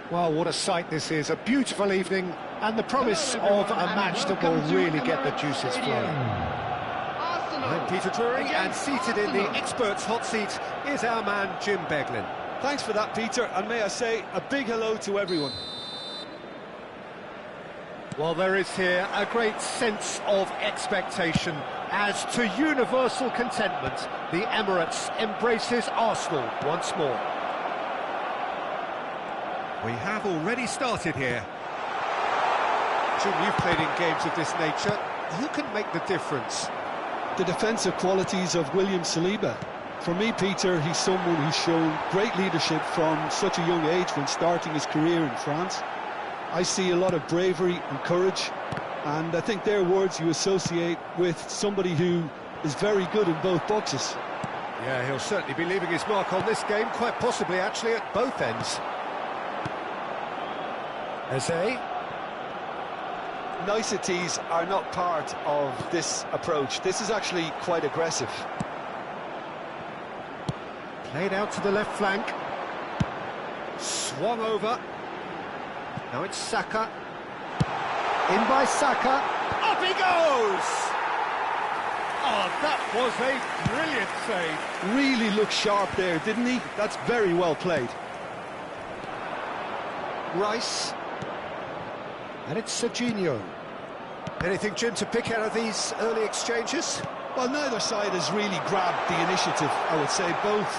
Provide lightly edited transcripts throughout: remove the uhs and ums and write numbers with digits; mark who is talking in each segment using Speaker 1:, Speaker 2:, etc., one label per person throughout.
Speaker 1: Well, what a sight this is. A beautiful evening and the promise of a match that will really get the juices flowing. I'm Peter Drury, and seated in the experts' hot seat is our man Jim Beglin.
Speaker 2: Thanks for that, Peter, and may I say a big hello to everyone.
Speaker 1: Well, there is here a great sense of expectation as to universal contentment. The Emirates embraces Arsenal once more. We have already started here. Jim, you've played in games of this nature. Who can make the difference?
Speaker 2: The defensive qualities of William Saliba. For me, Peter, he's someone who's shown great leadership from such a young age when starting his career in France. I see a lot of bravery and courage, and I think they're words you associate with somebody who is very good in both boxes.
Speaker 1: Yeah, he'll certainly be leaving his mark on this game, quite possibly actually at both ends. Eze.
Speaker 2: Niceties are not part of this approach. This is actually quite aggressive.
Speaker 1: Played out to the left flank. Swung over. Now it's Saka. In by Saka. Up he goes! Oh, that was a brilliant save.
Speaker 2: Really looked sharp there, didn't he? That's very well played.
Speaker 1: Rice. And it's Serginho. Anything, Jim, to pick out of these early exchanges?
Speaker 2: Well, neither side has really grabbed the initiative, I would say. Both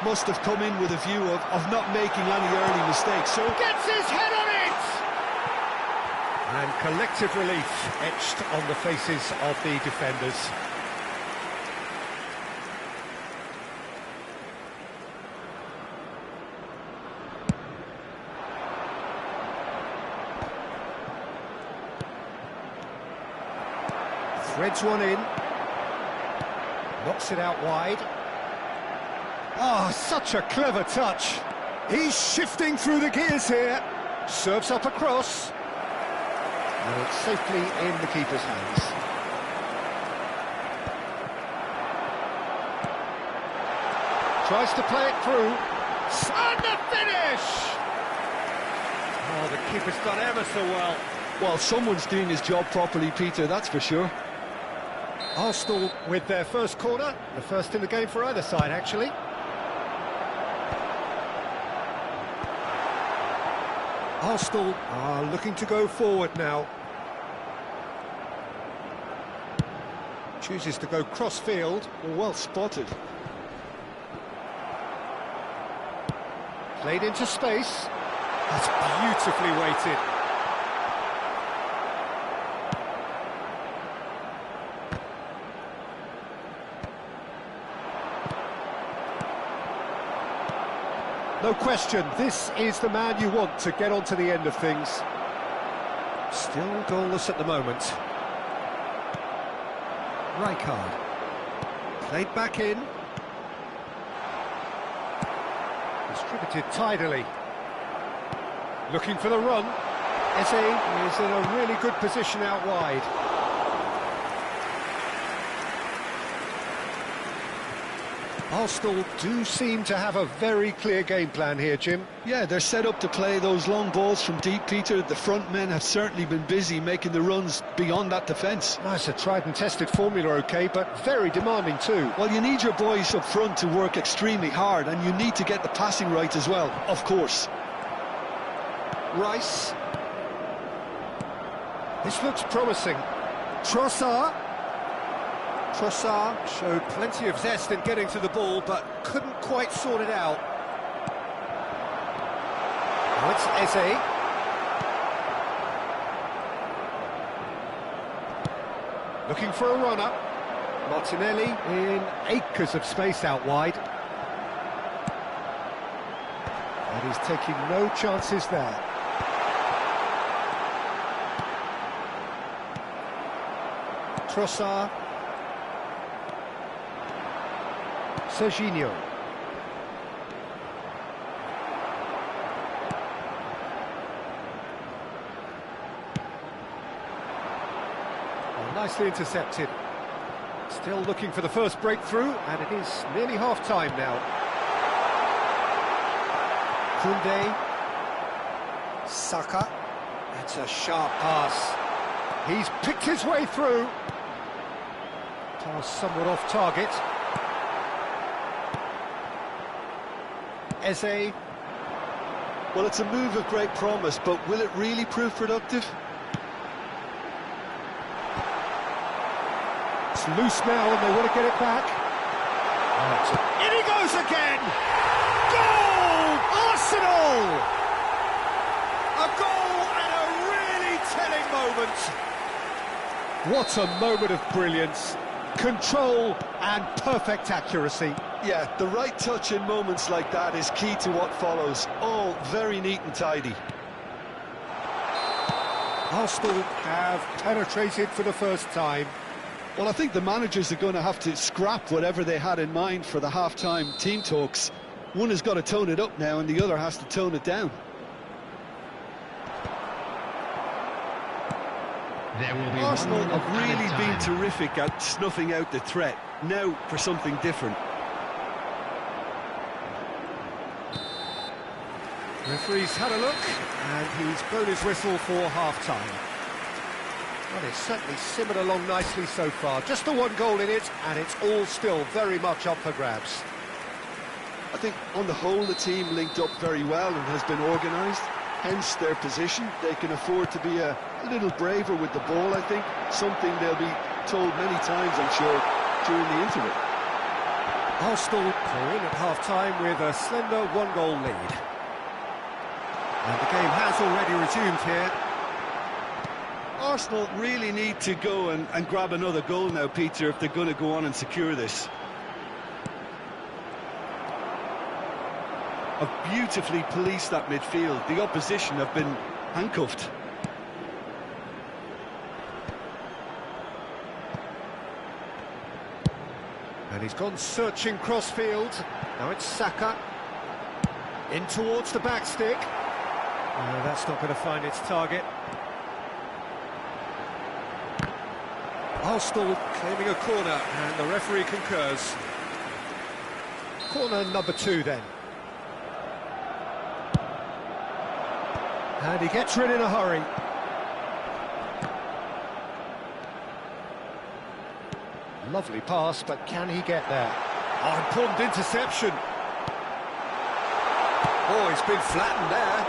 Speaker 2: must have come in with a view of not making any early mistakes. So
Speaker 1: gets his head on it! And collective relief etched on the faces of the defenders. Threads one in, knocks it out wide. Oh, such a clever touch. He's shifting through the gears here. Serves up a cross. And it's safely in the keeper's hands. Tries to play it through. And the finish! Oh, the keeper's done ever so well.
Speaker 2: Well, someone's doing his job properly, Peter, that's for sure.
Speaker 1: Arsenal with their first corner, the first in the game for either side, actually. Arsenal are looking to go forward now. Chooses to go cross-field.
Speaker 2: Well spotted.
Speaker 1: Played into space. That's beautifully weighted. No question, this is the man you want to get onto the end of things. Still goalless at the moment. Rijkaard. Played back in. Distributed tidily. Looking for the run. Eze is in a really good position out wide. Arsenal do seem to have a very clear game plan here, Jim.
Speaker 2: Yeah, they're set up to play those long balls from deep, Peter. The front men have certainly been busy making the runs beyond that defence.
Speaker 1: That's a tried and tested formula, OK, but very demanding too.
Speaker 2: Well, you need your boys up front to work extremely hard, and you need to get the passing right as well, of course.
Speaker 1: Rice. This looks promising. Trossard. Trossard showed plenty of zest in getting to the ball, but couldn't quite sort it out. Now it's Eze. Looking for a runner. Martinelli in acres of space out wide. And he's taking no chances there. Trossard. Serginho. Well, nicely intercepted. Still looking for the first breakthrough, and it is nearly half-time now. Koundé. Saka. That's a sharp pass. He's picked his way through. Pass somewhat off target. Eze.
Speaker 2: Well, it's a move of great promise, but will it really prove productive?
Speaker 1: It's loose now and they want to get it back. In he goes again! Goal! Arsenal! A goal and a really telling moment. What a moment of brilliance. Control and perfect accuracy.
Speaker 2: Yeah, the right touch in moments like that is key to what follows. All very neat and tidy.
Speaker 1: Arsenal have penetrated for the first time.
Speaker 2: Well, I think the managers are going to have to scrap whatever they had in mind for the half-time team talks. One has got to tone it up now and the other has to tone it down. Arsenal have really been terrific at snuffing out the threat. Now for something different.
Speaker 1: Referee's had a look, and he's blown his whistle for half-time. Well, it's certainly simmered along nicely so far. Just the one goal in it, and it's all still very much up for grabs.
Speaker 2: I think, on the whole, the team linked up very well and has been organised. Hence their position. They can afford to be a little braver with the ball, I think. Something they'll be told many times, I'm sure, during the interval.
Speaker 1: Arsenal are in at half-time with a slender one-goal lead. And the game has already resumed here.
Speaker 2: Arsenal really need to go and grab another goal now, Peter, if they're going to go on and secure this. Have beautifully policed that midfield. The opposition have been handcuffed.
Speaker 1: And he's gone searching cross-field. Now it's Saka. In towards the back stick. No, that's not going to find its target. Arsenal claiming a corner, and the referee concurs. Corner number 2 then. And he gets rid in a hurry. Lovely pass, but can he get there? Oh, important interception. Oh, he's been flattened there.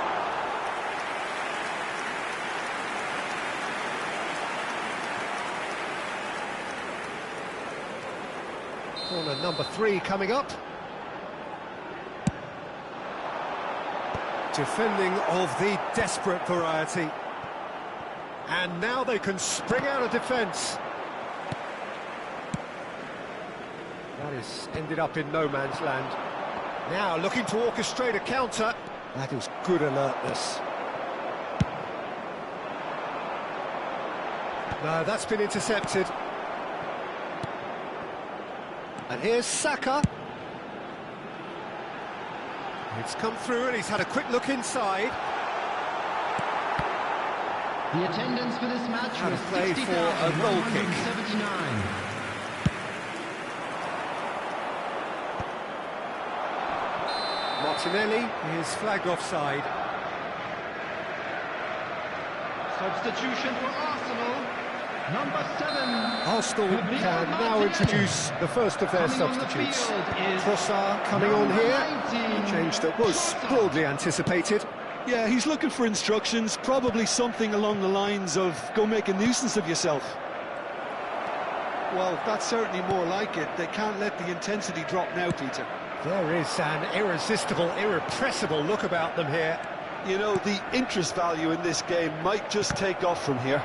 Speaker 1: Corner number 3 coming up. Defending of the desperate variety. And now they can spring out of defence. That is ended up in no man's land. Now looking to orchestrate a counter. That is good alertness. No, that's been intercepted. And here's Saka. It's come through and he's had a quick look inside.
Speaker 3: The attendance for this match
Speaker 1: Had
Speaker 3: was
Speaker 1: a play for a goal kick.
Speaker 3: 60,179.
Speaker 1: Martinelli is flagged offside.
Speaker 3: Substitution for Arsenal, number 7.
Speaker 1: Arsenal can now introduce the first of their substitutes. Trossard coming on here, a change that was broadly anticipated.
Speaker 2: Yeah, he's looking for instructions, probably something along the lines of, go make a nuisance of yourself. Well, that's certainly more like it. They can't let the intensity drop now, Peter.
Speaker 1: There is an irresistible, irrepressible look about them here.
Speaker 2: You know, the interest value in this game might just take off from here.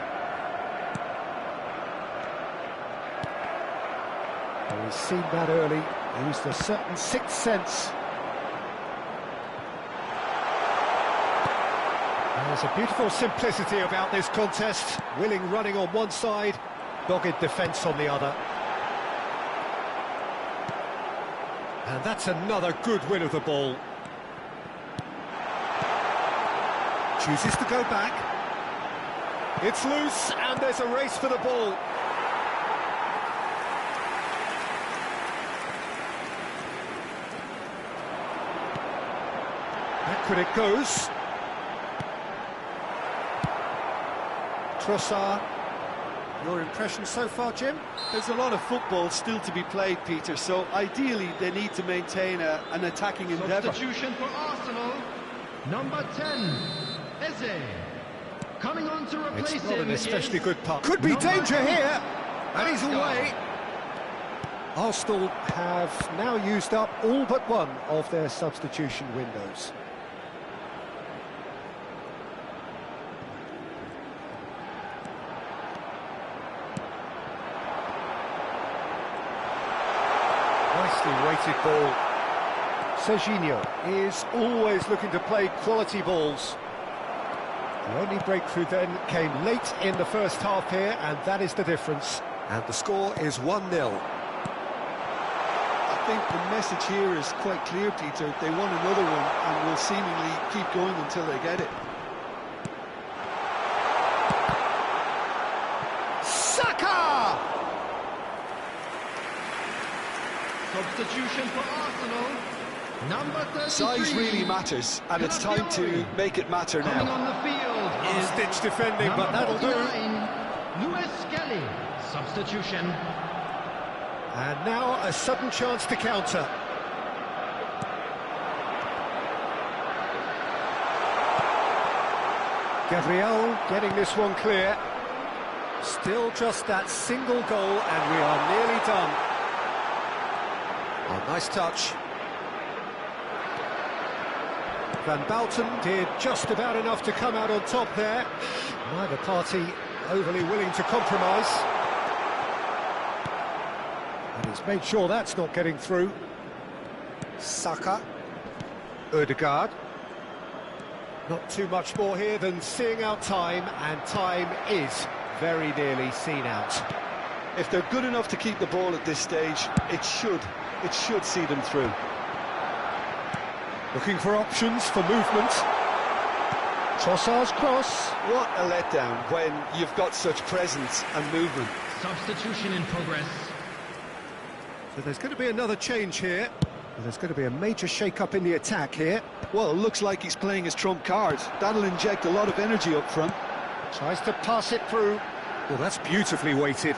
Speaker 1: He's seen that early, used a certain sixth sense. There's a beautiful simplicity about this contest. Willing running on one side, dogged defence on the other. And that's another good win of the ball. Chooses to go back. It's loose, and there's a race for the ball. Backward it goes. Trossard. Your impression so far, Jim?
Speaker 2: There's a lot of football still to be played, Peter, so ideally they need to maintain an attacking endeavour.
Speaker 3: Substitution for Arsenal, number 10, Eze. Coming on to replace
Speaker 1: It's not
Speaker 3: him
Speaker 1: an especially
Speaker 3: is
Speaker 1: good puck. Could be danger here, and he's away. Arsenal have now used up all but one of their substitution windows. Nicely weighted ball. Serginho is always looking to play quality balls. The only breakthrough then came late in the first half here, and that is the difference. And the score is 1-0.
Speaker 2: I think the message here is quite clear, Peter. They want another one and will seemingly keep going until they get it.
Speaker 1: Saka!
Speaker 3: substitution for Arsenal, number 33.
Speaker 2: Size really matters, and it's time to make it matter
Speaker 3: Coming
Speaker 2: now.
Speaker 3: on the field is
Speaker 1: Stitch defending, but that'll do.
Speaker 3: Lewis Kelly, substitution.
Speaker 1: And now a sudden chance to counter. Gabriel getting this one clear. Still just that single goal, and we are nearly done. Oh, nice touch. Van Bouten did just about enough to come out on top there. Neither party overly willing to compromise. And he's made sure that's not getting through. Saka. Ødegaard. Not too much more here than seeing out time, and time is very nearly seen out.
Speaker 2: If they're good enough to keep the ball at this stage, it should see them through.
Speaker 1: Looking for options for movement. Trossard's cross.
Speaker 2: What a letdown when you've got such presence and movement.
Speaker 3: Substitution in progress.
Speaker 1: So there's going to be another change here. There's going to be a major shake-up in the attack here.
Speaker 2: Well, it looks like he's playing his trump card. That'll inject a lot of energy up front.
Speaker 1: Tries to pass it through. Well, that's beautifully weighted.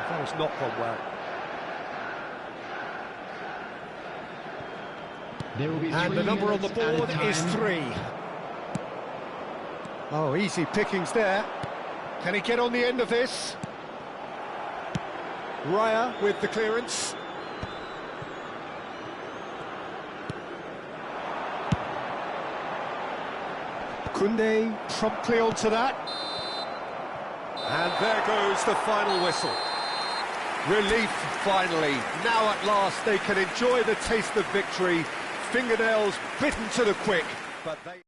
Speaker 1: That has not gone well.
Speaker 3: There will be
Speaker 1: And the number on the board is 3. Oh, easy pickings there. Can he get on the end of this? Raya with the clearance. Koundé promptly onto that. And there goes the final whistle. Relief, finally. Now at last they can enjoy the taste of victory. Fingernails bitten to the quick, but they...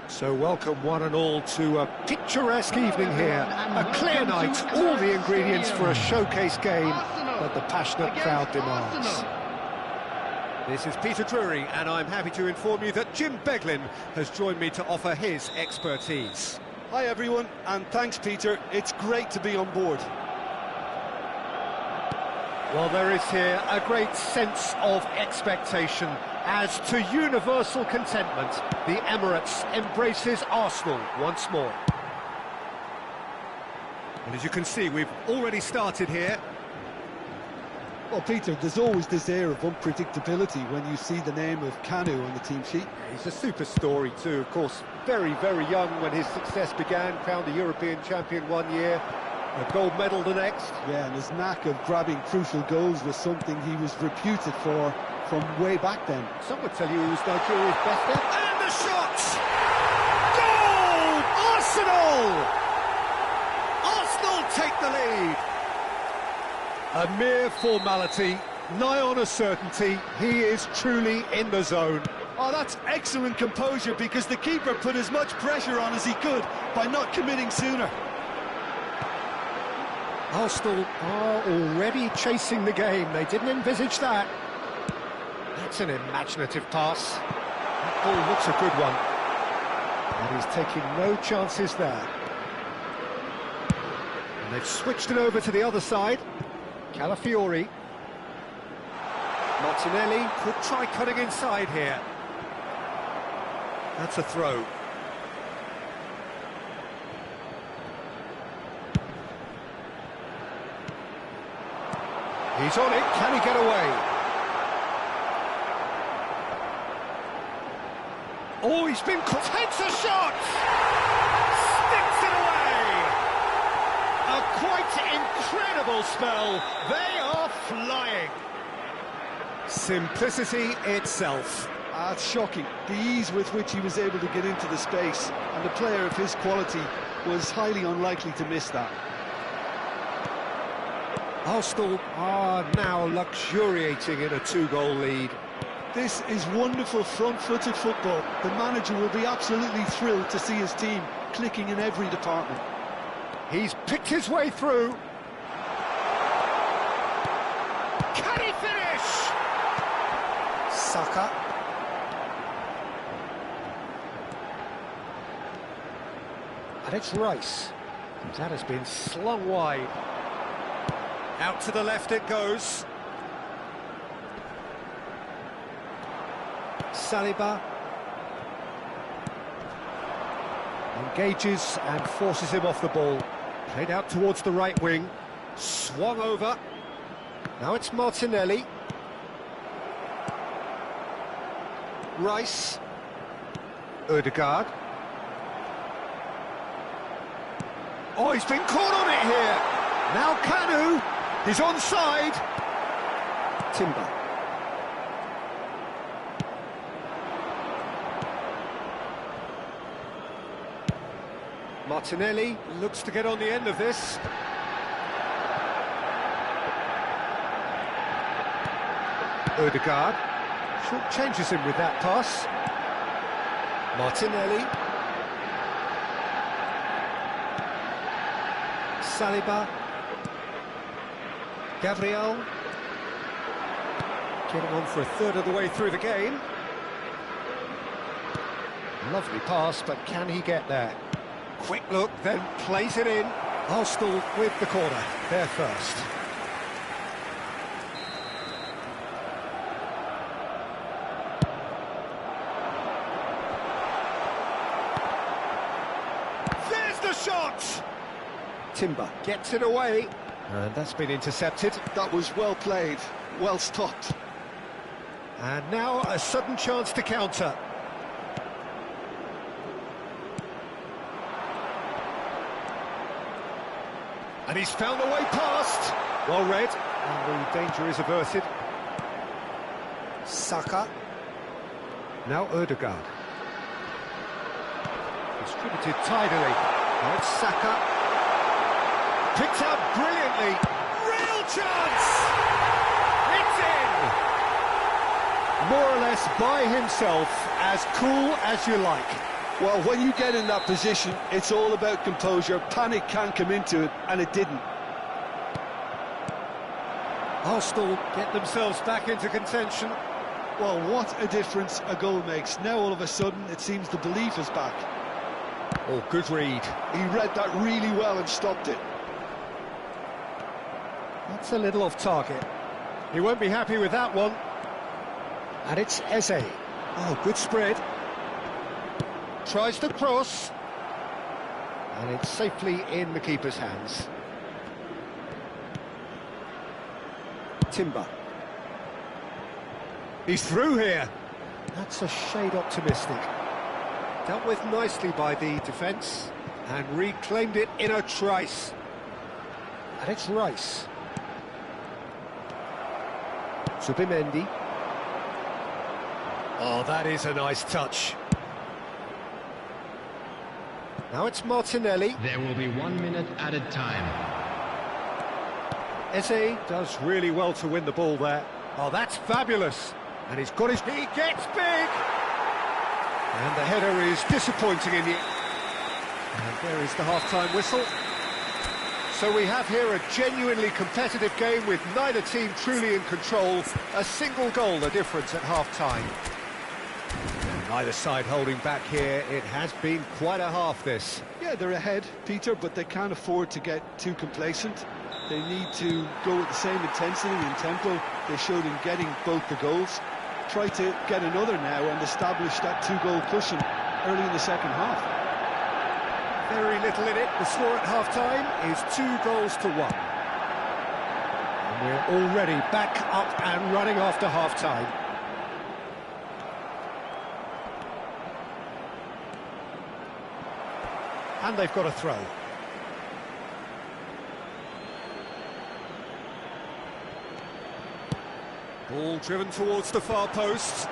Speaker 1: So welcome one and all to a picturesque evening here. A clear night, all the ingredients for a showcase game that the passionate crowd demands. This is Peter Drury, and I'm happy to inform you that Jim Beglin has joined me to offer his expertise.
Speaker 2: Hi everyone, and thanks Peter, it's great to be on board.
Speaker 1: Well, there is here a great sense of expectation. As to universal contentment, the Emirates embraces Arsenal once more. And as you can see, we've already started here.
Speaker 2: Well, Peter, there's always this air of unpredictability when you see the name of Kanu on the team sheet.
Speaker 1: He's a super story too, of course, very, very young when his success began, crowned a European champion one year, a gold medal the next.
Speaker 2: Yeah, and his knack of grabbing crucial goals was something he was reputed for from way back then.
Speaker 1: Some would tell you he was Nigeria's best ever. And the shot! Goal! Arsenal! Arsenal take the lead. A mere formality, nigh on a certainty. He is truly in the zone.
Speaker 2: Oh, that's excellent composure, because the keeper put as much pressure on as he could by not committing sooner.
Speaker 1: Arsenal are already chasing the game. They didn't envisage that. That's an imaginative pass. That ball looks a good one. And he's taking no chances there. And they've switched it over to the other side. Calafiori. Martinelli could try cutting inside here. That's a throw. He's on it, can he get away? Oh, he's been caught, takes a shot! Sticks it away! A quite incredible spell, they are flying! Simplicity itself.
Speaker 2: It's shocking, the ease with which he was able to get into the space, and a player of his quality was highly unlikely to miss that.
Speaker 1: Arsenal are now luxuriating in a two-goal lead.
Speaker 2: This is wonderful front-footed football. The manager will be absolutely thrilled to see his team clicking in every department.
Speaker 1: He's picked his way through. Can he finish? Saka. And it's Rice. That has been slung wide. Out to the left it goes. Saliba engages and forces him off the ball. Played out towards the right wing. Swung over. Now it's Martinelli. Rice. Ødegaard. Oh, he's been caught on it here. Now Kanu. He's onside. Timber. Martinelli looks to get on the end of this. Ødegaard short changes him with that pass. Martinelli. Saliba. Gabriel. Getting on for a third of the way through the game. Lovely pass, but can he get there? Quick look, then plays it in. Arsenal with the corner, they're first. There's the shot! Timber gets it away. And that's been intercepted.
Speaker 2: That was well played, well stopped.
Speaker 1: And now a sudden chance to counter. And he's found a way past. Well read, and the danger is averted. Saka. Now Ødegaard. Distributed tidily. Now it's Saka. Picked out brilliantly. Real chance! It's in! More or less by himself, as cool as you like.
Speaker 2: Well, when you get in that position, it's all about composure. Panic can come into it, and it didn't.
Speaker 1: Arsenal get themselves back into contention.
Speaker 2: Well, what a difference a goal makes. Now, all of a sudden, it seems the belief is back.
Speaker 1: Oh, good read.
Speaker 2: He read that really well and stopped it.
Speaker 1: That's a little off target. He won't be happy with that one. And it's Eze. Oh, good spread. Tries to cross. And it's safely in the keeper's hands. Timber. He's through here. That's a shade optimistic. Dealt with nicely by the defence and reclaimed it in a trice. And it's Rice. Subimendi. Oh, that is a nice touch. Now it's Martinelli.
Speaker 3: There will be 1 minute added time.
Speaker 1: Eze does really well to win the ball there. Oh, that's fabulous. And he's got his... He gets big! And the header is disappointing in the... And there is the half-time whistle. So we have here a genuinely competitive game with neither team truly in control. A single goal the difference at half-time. Neither side holding back here. It has been quite a half, this.
Speaker 2: Yeah, they're ahead, Peter, but they can't afford to get too complacent. They need to go with the same intensity and tempo they showed in getting both the goals. Try to get another now and establish that two-goal cushion early in the second half.
Speaker 1: Very little in it. The score at half-time is 2-1. And we're already back up and running after half-time. And they've got a throw. Ball driven towards the far post.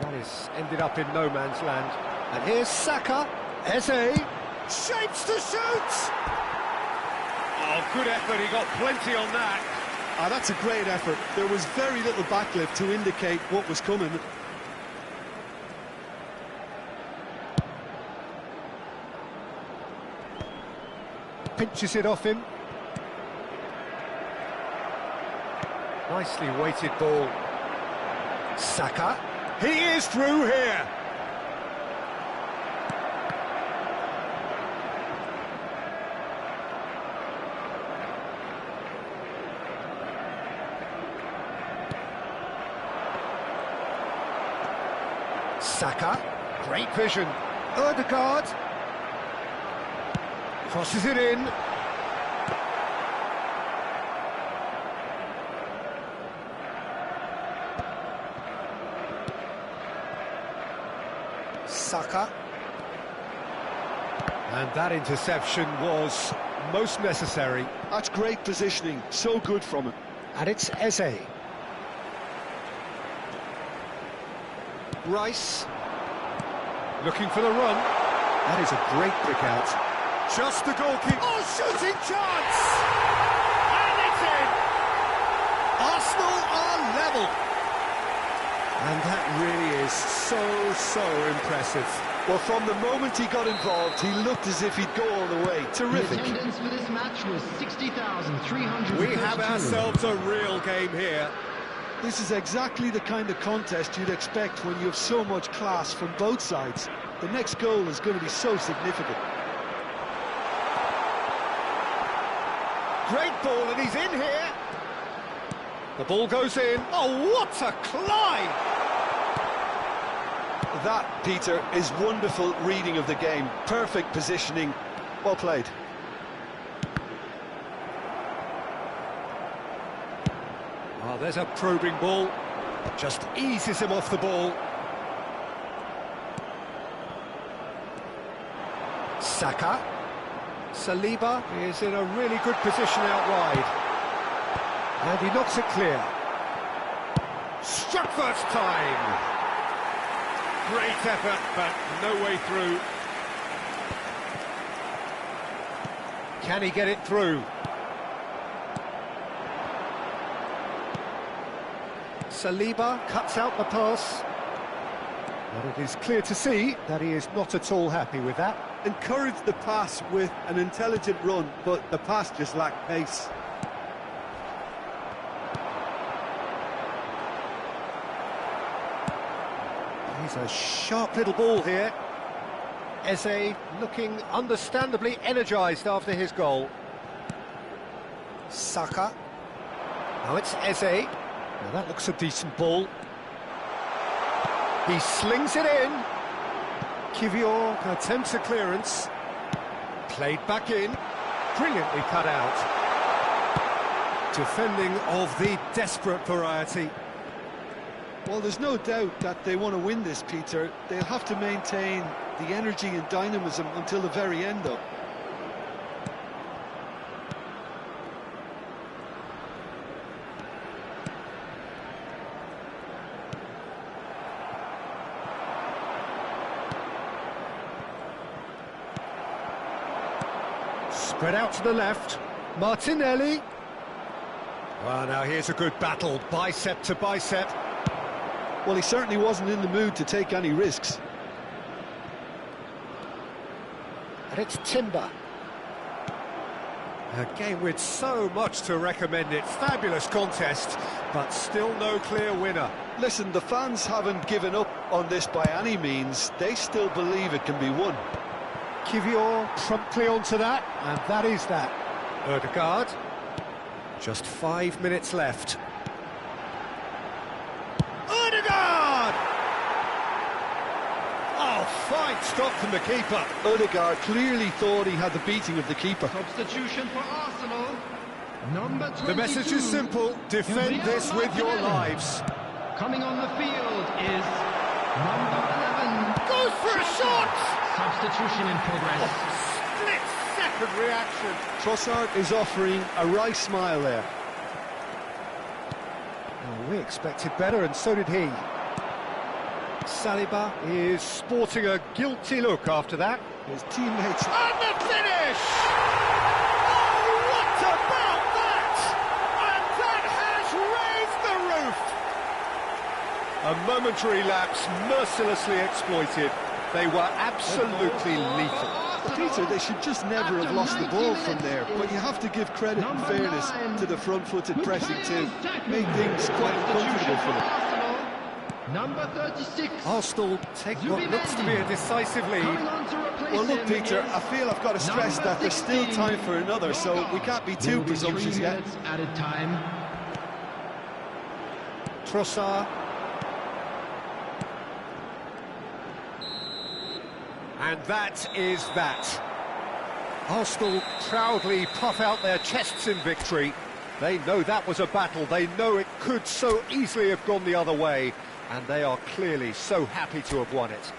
Speaker 1: That is ended up in no man's land. And here's Saka. Eze shapes to shoot! Oh, good effort, he got plenty on that.
Speaker 2: Ah, that's a great effort. There was very little backlift to indicate what was coming.
Speaker 1: Pinches it off him. Nicely weighted ball. Saka. He is through here. Saka. Great vision. Odegaard. Crosses it in. Saka. And that interception was most necessary.
Speaker 2: That's great positioning, so good from him.
Speaker 1: And it's Eze. Rice. Looking for the run. That is a great pick out. Just the goalkeeper. Oh, shooting chance! And it's in! Arsenal are level. And that really is so impressive.
Speaker 2: Well, from the moment he got involved, he looked as if he'd go all the way. Terrific.
Speaker 3: The attendance for this match was 60,300.
Speaker 1: We have ourselves a real game here.
Speaker 2: This is exactly the kind of contest you'd expect when you have so much class from both sides. The next goal is going to be so significant.
Speaker 1: Great ball, and he's in here. The ball goes in. Oh, what a climb!
Speaker 2: That, Peter, is wonderful reading of the game. Perfect positioning. Well played.
Speaker 1: Oh, there's a probing ball. Just eases him off the ball. Saka. Saliba is in a really good position out wide. And he knocks it clear. Struck first time. Great effort, but no way through. Can he get it through? Saliba cuts out the pass. But it is clear to see that he is not at all happy with that.
Speaker 2: Encouraged the pass with an intelligent run, but the pass just lacked pace.
Speaker 1: He's a sharp little ball here. Eze looking understandably energised after his goal. Saka. Now it's Eze. Now that looks a decent ball. He slings it in. Kivior attempts a clearance. Played back in. Brilliantly cut out. Defending of the desperate variety.
Speaker 2: Well, there's no doubt that they want to win this, Peter. They'll have to maintain the energy and dynamism until the very end, though.
Speaker 1: Spread out to the left. Martinelli. Well, now here's a good battle, bicep to bicep.
Speaker 2: Well, he certainly wasn't in the mood to take any risks.
Speaker 1: And it's Timber. A game with so much to recommend it. Fabulous contest, but still no clear winner.
Speaker 2: Listen, the fans haven't given up on this by any means. They still believe it can be won.
Speaker 1: Kivior promptly onto that, and that is that. Ødegaard. Just 5 minutes left. Ødegaard! Oh, fine stop from the keeper.
Speaker 2: Ødegaard clearly thought he had the beating of the keeper.
Speaker 3: Substitution for Arsenal. Number 22.
Speaker 1: The message is simple. Defend this with your lives.
Speaker 3: Coming on the field is number 11.
Speaker 1: Goes for a shot!
Speaker 3: Substitution in progress.
Speaker 1: Split-second reaction.
Speaker 2: Trossard is offering a wry smile there.
Speaker 1: Well, we expected better, and so did he. Saliba is sporting a guilty look after that.
Speaker 2: His teammates...
Speaker 1: And the finish! Oh, what about that? And that has raised the roof! A momentary lapse mercilessly exploited. They were absolutely lethal.
Speaker 2: Peter, they should just never have lost the ball from there, but you have to give credit and fairness to the front-footed pressing too. Made things quite uncomfortable for them.
Speaker 3: Number 36.
Speaker 1: Arsenal take what looks to be a decisive lead.
Speaker 2: Well, look, Peter, I feel I've got to stress that there's still time for another, so we can't be too presumptuous yet.
Speaker 3: Added time.
Speaker 1: Trossard. And that is that. Arsenal proudly puff out their chests in victory. They know that was a battle. They know it could so easily have gone the other way. And they are clearly so happy to have won it.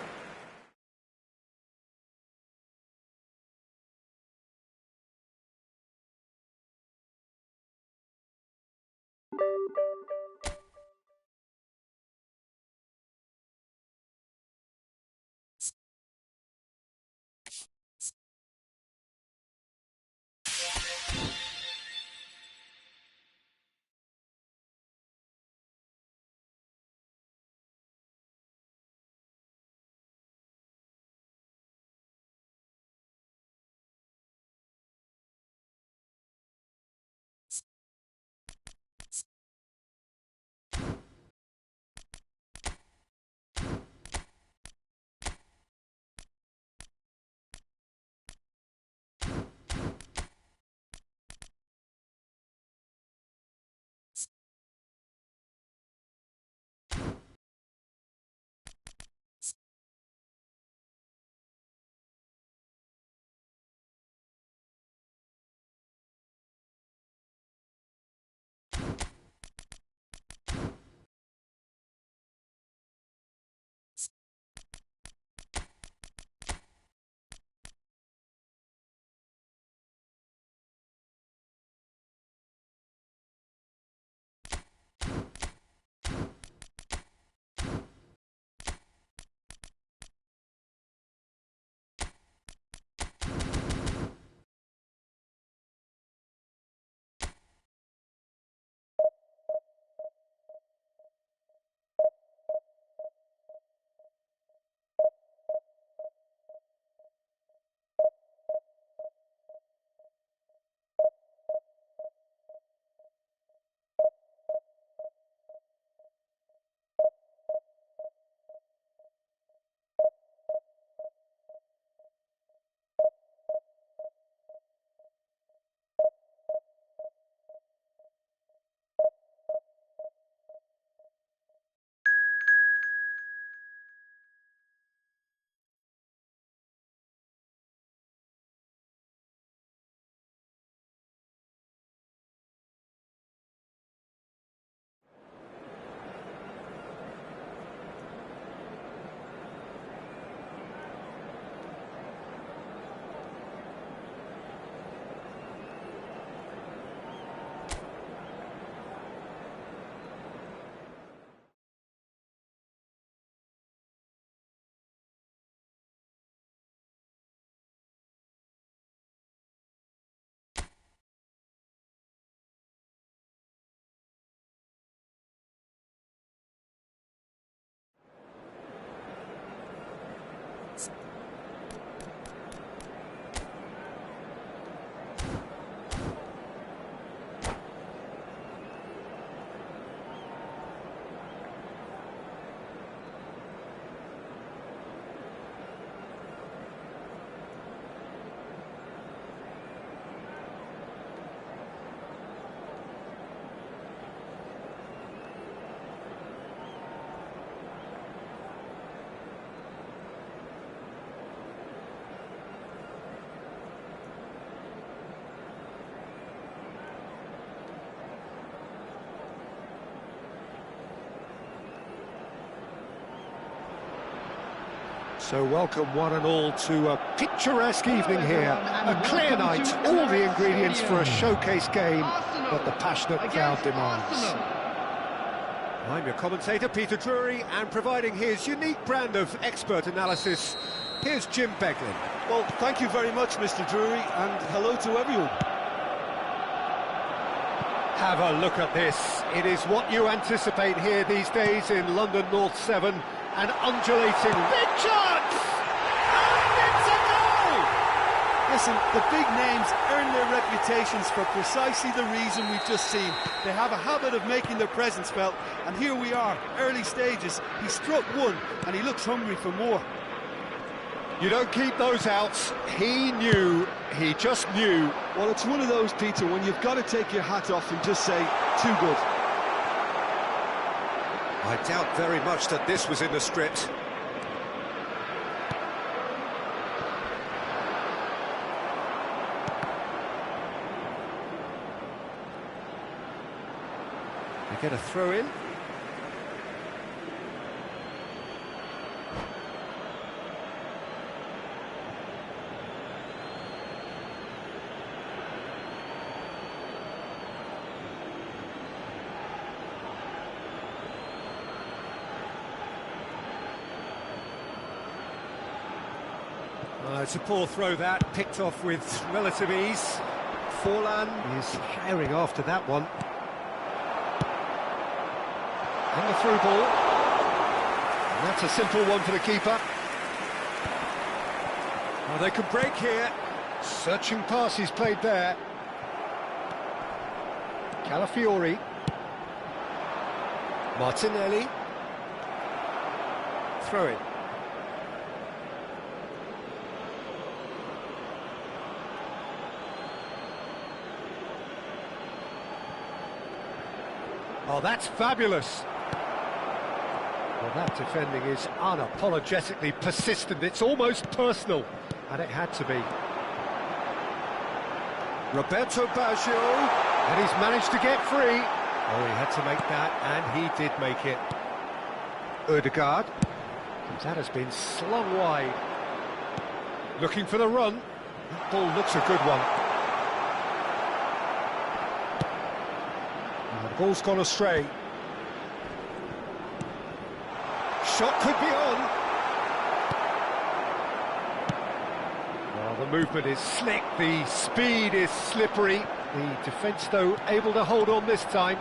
Speaker 1: So welcome one and all to a picturesque evening here. A clear night, all the ingredients for a showcase game that the passionate crowd demands. I'm your commentator, Peter Drury, and providing his unique brand of expert analysis, here's Jim Beglin.
Speaker 2: Well, thank you very much, Mr. Drury, and hello to everyone.
Speaker 1: Have a look at this. It is what you anticipate here these days in London North 7. An undulating big chance! And it's a goal!
Speaker 2: Listen, the big names earn their reputations for precisely the reason we've just seen. They have a habit of making their presence felt, and here we are, early stages. He struck one, and he looks hungry for more.
Speaker 1: You don't keep those outs. He knew, he just knew.
Speaker 2: Well, it's one of those, Peter, when you've got to take your hat off and just say, too good.
Speaker 1: I doubt very much that this was in the script. They get a throw in. It's a poor throw that, picked off with relative ease. Forlan is herring after that one. And the through ball. And that's a simple one for the keeper. Oh, they can break here. Searching pass he's played there. Calafiori. Martinelli. Throw it. Oh, that's fabulous. Well, that defending is unapologetically persistent. It's almost personal, and it had to be. Roberto Baggio, and he's managed to get free. Oh, he had to make that, and he did make it. Ødegaard. That has been slung wide. Looking for the run. That ball looks a good one. The ball's gone astray. Shot could be on. Well, the movement is slick, the speed is slippery. The defence, though, able to hold on this time.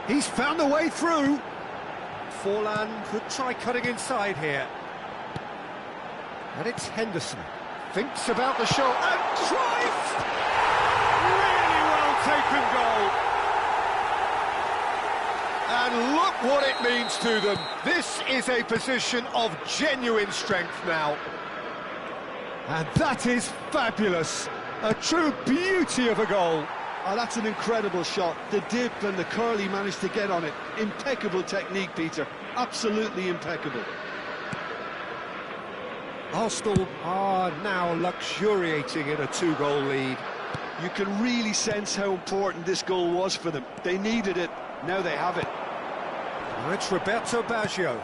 Speaker 1: He's found a way through. Forlan could try cutting inside here. And it's Henderson. Thinks about the shot and tries! Taken goal. And look what it means to them. This is a position of genuine strength now. And that is fabulous. A true beauty of a goal.
Speaker 2: Oh, that's an incredible shot. The dip and the curl he managed to get on it. Impeccable technique, Peter. Absolutely impeccable.
Speaker 1: Arsenal are now luxuriating in a 2-goal lead.
Speaker 2: You can really sense how important this goal was for them. They needed it, now they have it.
Speaker 1: Now it's Roberto Baggio.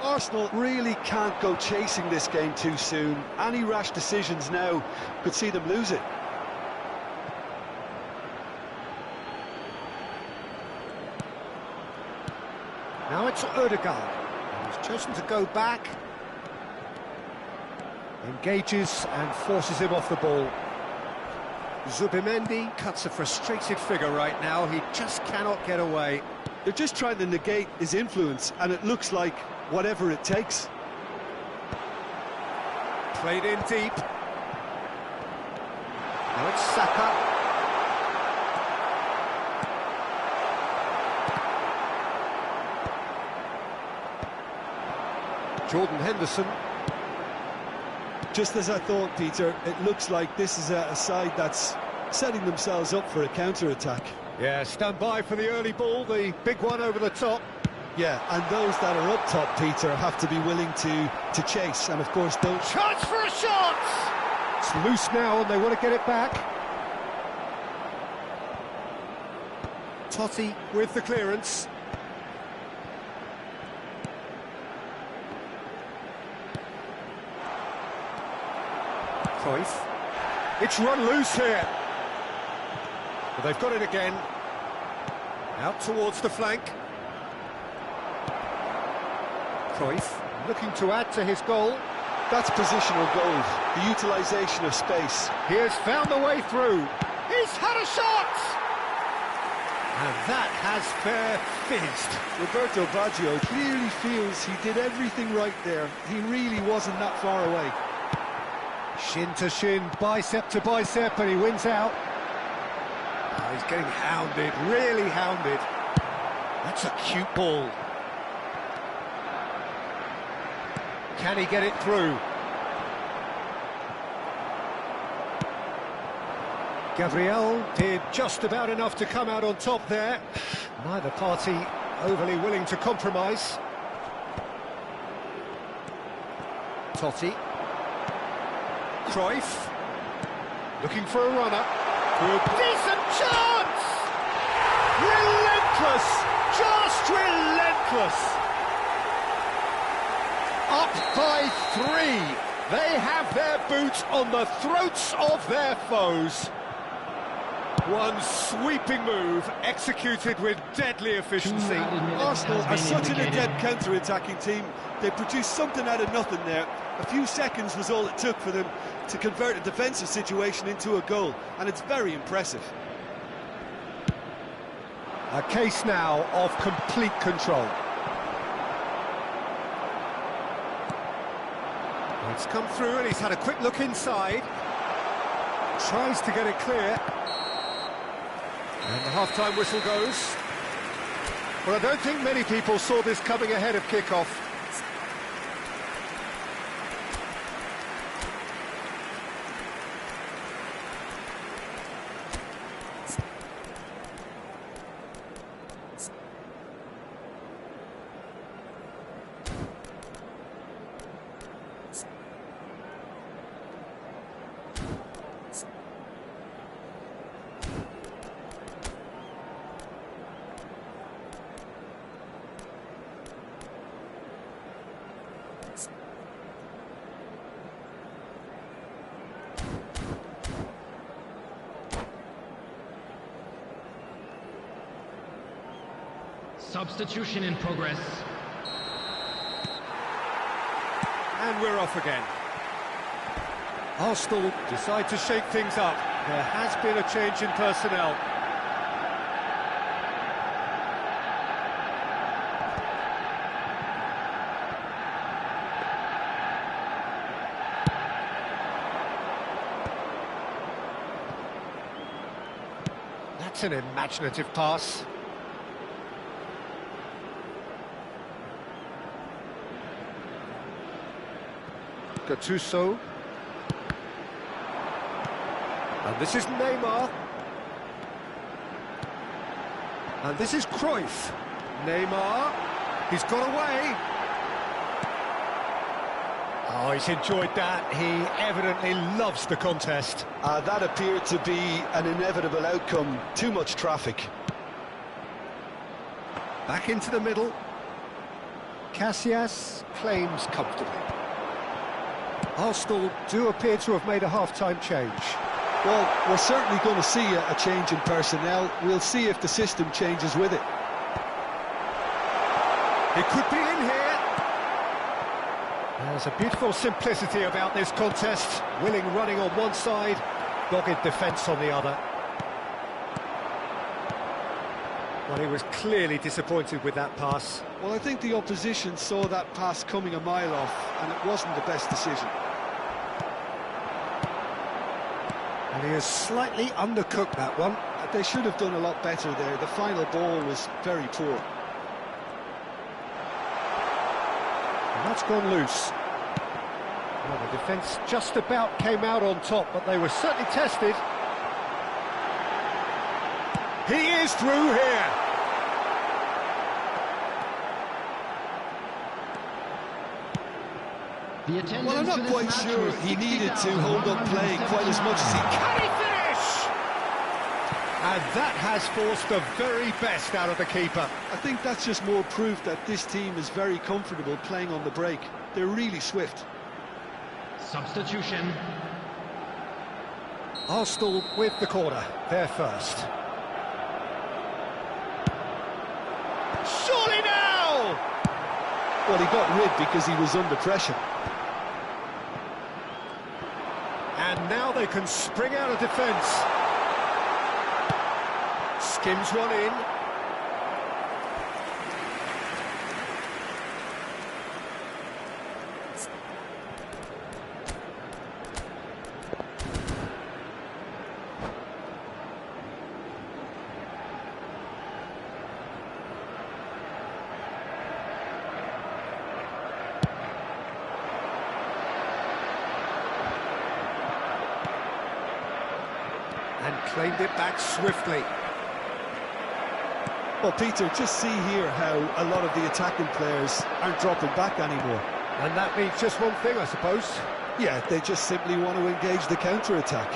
Speaker 2: Arsenal really can't go chasing this game too soon. Any rash decisions now could see them lose it.
Speaker 1: Now it's Ødegaard. He's chosen to go back. Engages and forces him off the ball. Zubimendi cuts a frustrated figure right now. He just cannot get away.
Speaker 2: They're just trying to negate his influence, and it looks like whatever it takes.
Speaker 1: Played in deep. Now it's Saka. Jordan Henderson.
Speaker 2: Just as I thought, Peter, it looks like this is a side that's setting themselves up for a counter-attack.
Speaker 1: Yeah, stand by for the early ball, the big one over the top.
Speaker 2: Yeah, and those that are up top, Peter, have to be willing to chase, and of course don't...
Speaker 1: Chance for a shot! It's loose now and they want to get it back. Totti with the clearance. Cruyff. It's run loose here. But they've got it again. Out towards the flank. Cruyff looking to add to his goal.
Speaker 2: That's positional goal, the utilisation of space.
Speaker 1: He has found a way through. He's had a shot! And that has fair fizzed.
Speaker 2: Roberto Baggio clearly feels he did everything right there. He really wasn't that far away.
Speaker 1: Shin to shin, bicep to bicep, and he wins out. Oh, he's getting hounded, really hounded. That's a cute ball. Can he get it through? Gabriel did just about enough to come out on top there. Neither party overly willing to compromise. Totti. Cruyff. Looking for a runner. Good. Decent chance! Relentless! Just relentless! Up by 3. They have their boots on the throats of their foes. One sweeping move, executed with deadly efficiency.
Speaker 2: Arsenal are such an adept counter-attacking team. They produced something out of nothing there. A few seconds was all it took for them to convert a defensive situation into a goal, and it's very impressive.
Speaker 1: A case now of complete control. It's come through and he's had a quick look inside. Tries to get it clear. And the half-time whistle goes. Well, I don't think many people saw this coming ahead of kick-off.
Speaker 3: Substitution in progress.
Speaker 1: And we're off again. Arsenal decide to shake things up. There has been a change in personnel. That's an imaginative pass. Gattuso. And this is Neymar. And this is Cruyff. Neymar. He's got away. Oh, he's enjoyed that. He evidently loves the contest.
Speaker 2: That appeared to be an inevitable outcome. Too much traffic.
Speaker 1: Back into the middle. Casillas claims comfortably. Arsenal do appear to have made a half-time change.
Speaker 2: Well, we're certainly going to see a change in personnel. We'll see if the system changes with it.
Speaker 1: It could be in here. There's a beautiful simplicity about this contest. Willing running on one side, dogged defence on the other. Well, he was clearly disappointed with that pass.
Speaker 2: Well, I think the opposition saw that pass coming a mile off, and it wasn't the best decision.
Speaker 1: And he has slightly undercooked that one.
Speaker 2: They should have done a lot better there. The final ball was very poor.
Speaker 1: And that's gone loose. Well, the defence just about came out on top, but they were certainly tested. He is through here.
Speaker 2: Well, I'm not quite sure he needed to hold up play quite as much as he can.
Speaker 1: Can he finish? And that has forced the very best out of the keeper.
Speaker 2: I think that's just more proof that this team is very comfortable playing on the break. They're really swift.
Speaker 3: Substitution.
Speaker 1: Arsenal with the corner, they're first. Surely now!
Speaker 2: Well, he got rid because he was under pressure.
Speaker 1: And now they can spring out of defence. Skims one in. And claimed it back swiftly.
Speaker 2: Well, Peter, just see here how a lot of the attacking players aren't dropping back anymore.
Speaker 1: And that means just one thing, I suppose.
Speaker 2: Yeah, they just simply want to engage the counter-attack.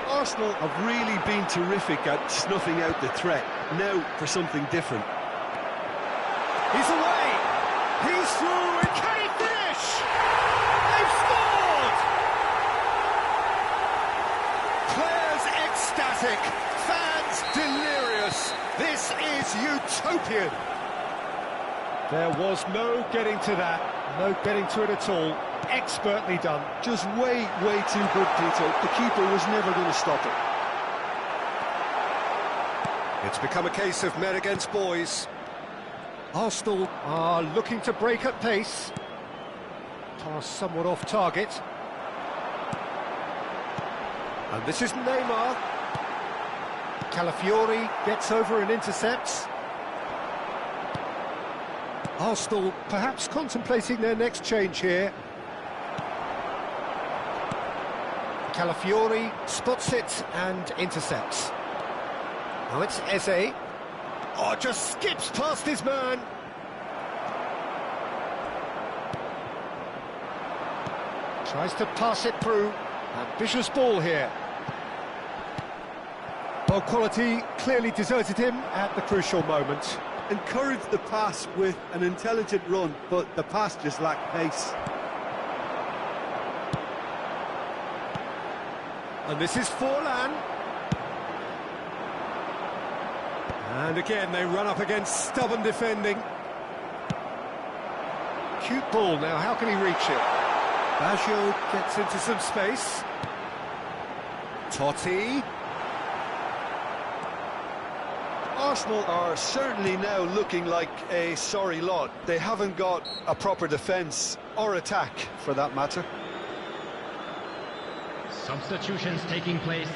Speaker 2: Arsenal have really been terrific at snuffing out the threat. Now for something different.
Speaker 1: He's away! He's through! And can he finish? They've scored! Players ecstatic, fans delirious. This is utopian. There was no getting to that, no getting to it at all. Expertly done.
Speaker 2: Just way too good, Peter. The keeper was never going to stop it.
Speaker 1: It's become a case of men against boys. Arsenal are looking to break at pace. Pass somewhat off target. And this is Neymar. Calafiori gets over and intercepts. Arsenal perhaps contemplating their next change here. Calafiori spots it and intercepts. Now it's Eze. Oh, just skips past his man. Tries to pass it through. Ambitious ball here. Well, quality clearly deserted him at the crucial moment.
Speaker 2: Encouraged the pass with an intelligent run, but the pass just lacked pace.
Speaker 1: And this is Forlan. And again, they run up against stubborn defending. Cute ball now, how can he reach it? Baggio gets into some space. Totti.
Speaker 2: Arsenal are certainly now looking like a sorry lot. They haven't got a proper defence, or attack, for that matter.
Speaker 3: Substitutions taking place.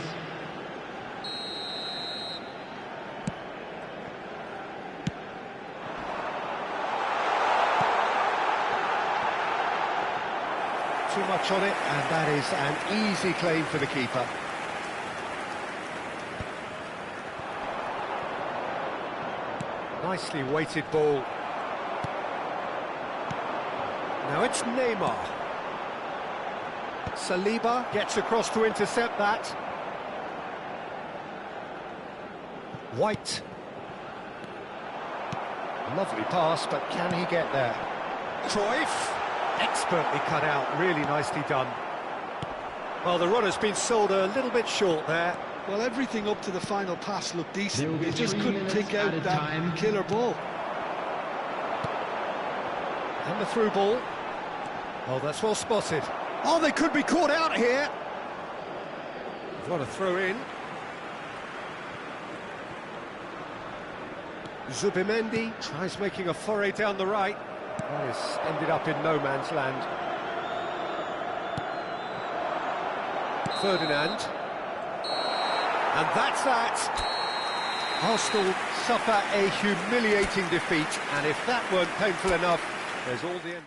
Speaker 1: Too much on it, and that is an easy claim for the keeper. Nicely weighted ball. Now it's Neymar. Saliba gets across to intercept that. White. Lovely pass, but can he get there? Cruyff. Expertly cut out, really nicely done. Well, the runner's been sold a little bit short there.
Speaker 2: Well, everything up to the final pass looked decent.
Speaker 3: They
Speaker 2: He just couldn't take out that killer ball.
Speaker 1: And the through ball. Oh, that's well spotted. Oh, they could be caught out here. What a throw in. Zubimendi tries making a foray down the right. That has ended up in no man's land. Ferdinand. And that's that. Arsenal suffer a humiliating defeat, and if that weren't painful enough, there's all the end.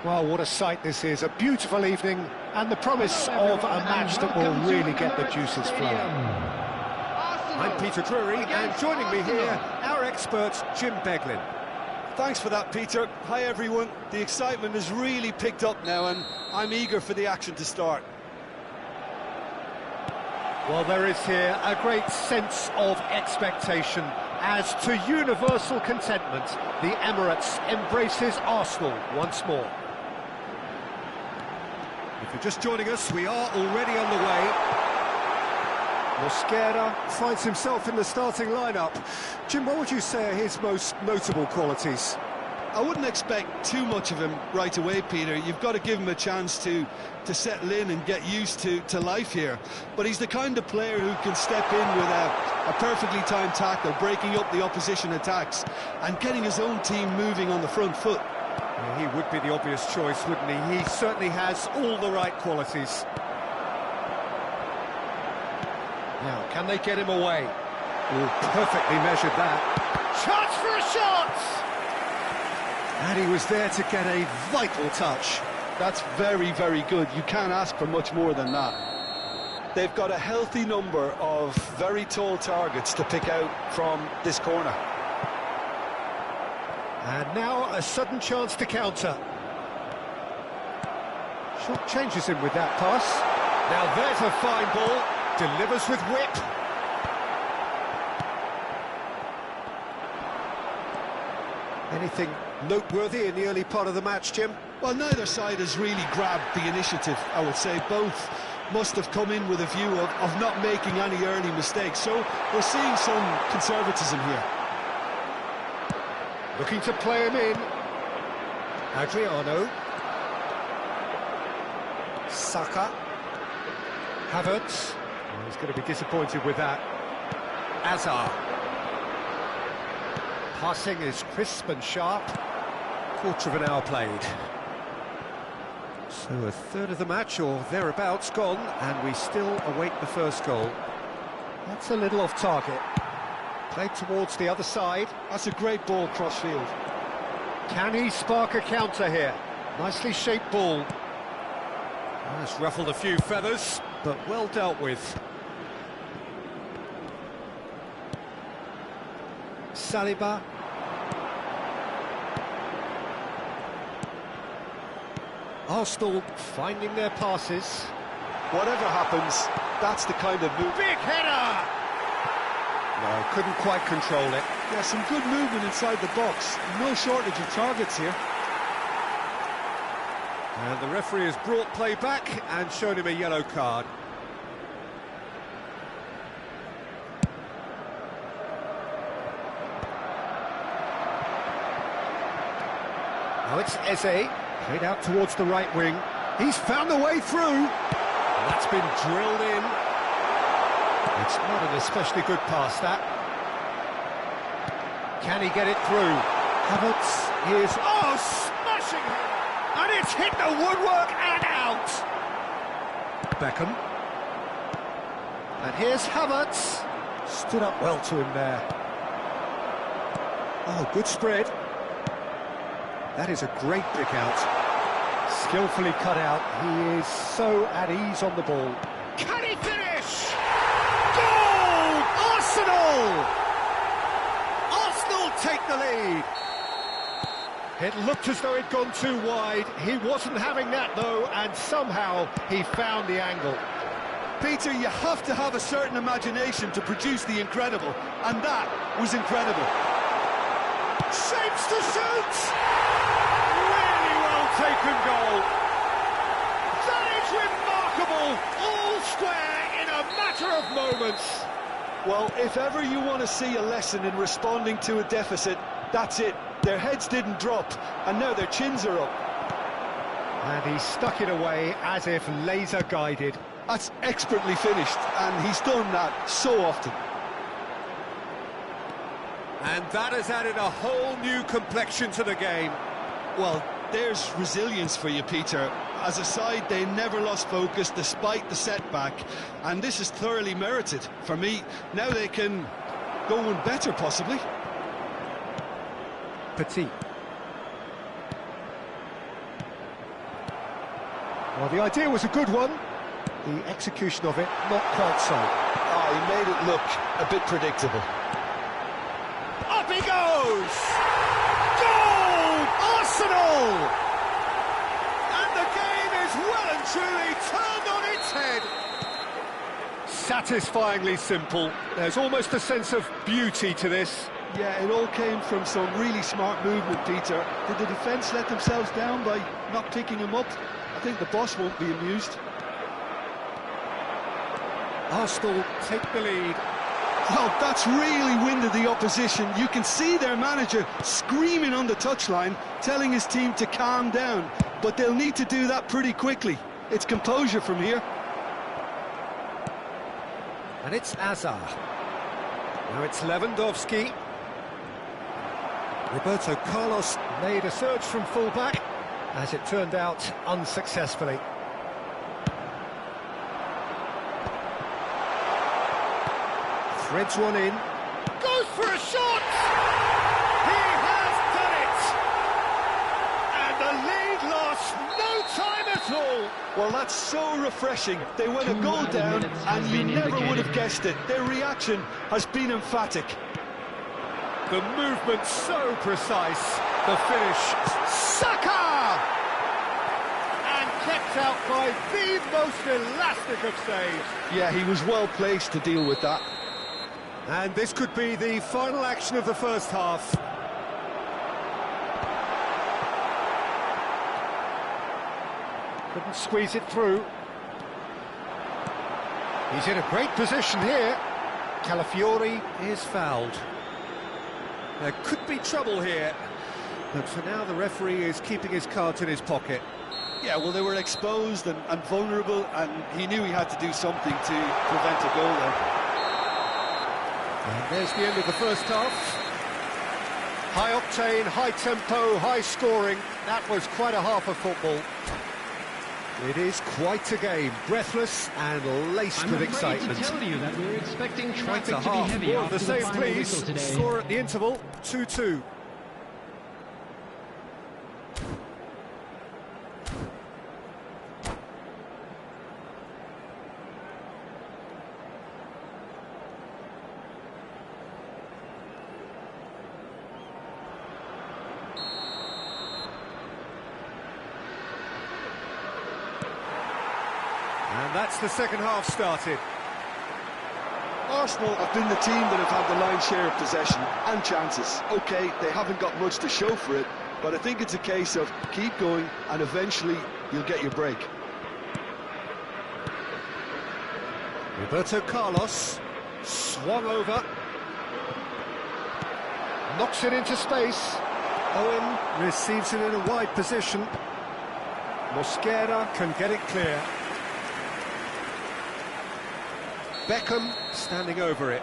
Speaker 1: Well, what a sight this is. A beautiful evening and the promise of a match that will really get the juices flowing. I'm Peter Drury, and joining me here, our expert, Jim Beglin.
Speaker 2: Thanks for that, Peter. Hi, everyone. The excitement has really picked up now, and I'm eager for the action to start.
Speaker 1: Well, there is here a great sense of expectation as to universal contentment. The Emirates embraces Arsenal once more. If you're just joining us, we are already on the way. Mosquera finds himself in the starting lineup. Jim, what would you say are his most notable qualities?
Speaker 2: I wouldn't expect too much of him right away, Peter. You've got to give him a chance to settle in and get used to life here. But he's the kind of player who can step in with a perfectly timed tackle, breaking up the opposition attacks and getting his own team moving on the front foot.
Speaker 1: He would be the obvious choice, wouldn't he? He certainly has all the right qualities. Now, can they get him away? Oh, perfectly measured that. Chance for a shot! And he was there to get a vital touch.
Speaker 2: That's very, very good. You can't ask for much more than that. They've got a healthy number of very tall targets to pick out from this corner.
Speaker 1: And now a sudden chance to counter. Short changes him with that pass. Now there's a fine ball. Delivers with whip. Anything noteworthy in the early part of the match, Jim?
Speaker 2: Well, neither side has really grabbed the initiative, I would say. Both must have come in with a view of not making any early mistakes. So we're seeing some conservatism here.
Speaker 1: Looking to play him in. Adriano. Saka. Havertz. Oh, he's going to be disappointed with that. Azar. Passing is crisp and sharp. Quarter of an hour played. So a third of the match, or thereabouts, gone, and we still await the first goal. That's a little off target. Played towards the other side.
Speaker 2: That's a great ball cross-field.
Speaker 1: Can he spark a counter here? Nicely shaped ball. That's ruffled a few feathers, but well dealt with. Saliba. Arsenal finding their passes.
Speaker 2: Whatever happens, that's the kind of move.
Speaker 1: Big header! No, couldn't quite control it.
Speaker 2: Yeah, some good movement inside the box. No shortage of targets here.
Speaker 1: And the referee has brought play back and shown him a yellow card. Now it's Eze, played out towards the right wing. He's found the way through. And that's been drilled in. It's not an especially good pass, that. Can he get it through? Havertz is... Oh, smashing him! And it's hit the woodwork and out! Beckham. And here's Havertz. Stood up well to him there. Oh, good spread. That is a great pick out. Skillfully cut out. He is so at ease on the ball. Can he finish? Goal! Arsenal! Arsenal take the lead. It looked as though it'd gone too wide. He wasn't having that, though, and somehow he found the angle.
Speaker 2: Peter, you have to have a certain imagination to produce the incredible, and that was incredible.
Speaker 1: Shapes to shoot! Really well taken goal. That is remarkable! All square in a matter of moments.
Speaker 2: Well, if ever you want to see a lesson in responding to a deficit, that's it. Their heads didn't drop, and now their chins are up.
Speaker 1: And he stuck it away as if laser-guided.
Speaker 2: That's expertly finished, and he's done that so often.
Speaker 1: And that has added a whole new complexion to the game.
Speaker 2: Well, there's resilience for you, Peter. As a side, they never lost focus despite the setback, and this is thoroughly merited. For me, now they can go one better, possibly.
Speaker 1: Petit. Well, the idea was a good one. The execution of it, not quite so.
Speaker 2: Oh, he made it look a bit predictable.
Speaker 1: Up he goes! Goal! Arsenal! And the game is well and truly turned on its head. Satisfyingly simple. There's almost a sense of beauty to this.
Speaker 2: Yeah, it all came from some really smart movement, Peter. Did the defence let themselves down by not picking him up? I think the boss won't be amused.
Speaker 1: Arsenal take the lead.
Speaker 2: Well, that's really winded the opposition. You can see their manager screaming on the touchline, telling his team to calm down. But they'll need to do that pretty quickly. It's composure from here.
Speaker 1: And it's Azar. Now it's Lewandowski. Roberto Carlos made a surge from full-back, as it turned out, unsuccessfully. Threads one in. Goes for a shot! He has done it! And the lead lost no time at all!
Speaker 2: Well, that's so refreshing. They went a goal down, and you never would have guessed it. Their reaction has been emphatic.
Speaker 1: The movement so precise. The finish, Saka! And kept out by the most elastic of saves.
Speaker 2: Yeah, he was well placed to deal with that.
Speaker 1: And this could be the final action of the first half. Couldn't squeeze it through. He's in a great position here. Calafiori is fouled. There could be trouble here, but for now the referee is keeping his cards in his pocket.
Speaker 2: Yeah, well, they were exposed and vulnerable, and he knew he had to do something to prevent a goal there.
Speaker 1: And there's the end of the first half. High octane, high tempo, high scoring. That was quite a half of football. It is quite a game, breathless and laced with excitement.
Speaker 3: I'm afraid to tell you that we're expecting traffic
Speaker 1: Quite a
Speaker 3: to be
Speaker 1: half.
Speaker 3: heavy
Speaker 1: More of
Speaker 3: after
Speaker 1: the
Speaker 3: the
Speaker 1: same,
Speaker 3: final
Speaker 1: please.
Speaker 3: whistle today.
Speaker 1: Score at the interval, 2-2. And that's the second half started.
Speaker 2: Arsenal have been the team that have had the lion's share of possession and chances. OK, they haven't got much to show for it, but I think it's a case of keep going and eventually you'll get your break.
Speaker 1: Roberto Carlos swung over, knocks it into space. Owen receives it in a wide position. Mosquera can get it clear. Beckham standing over it.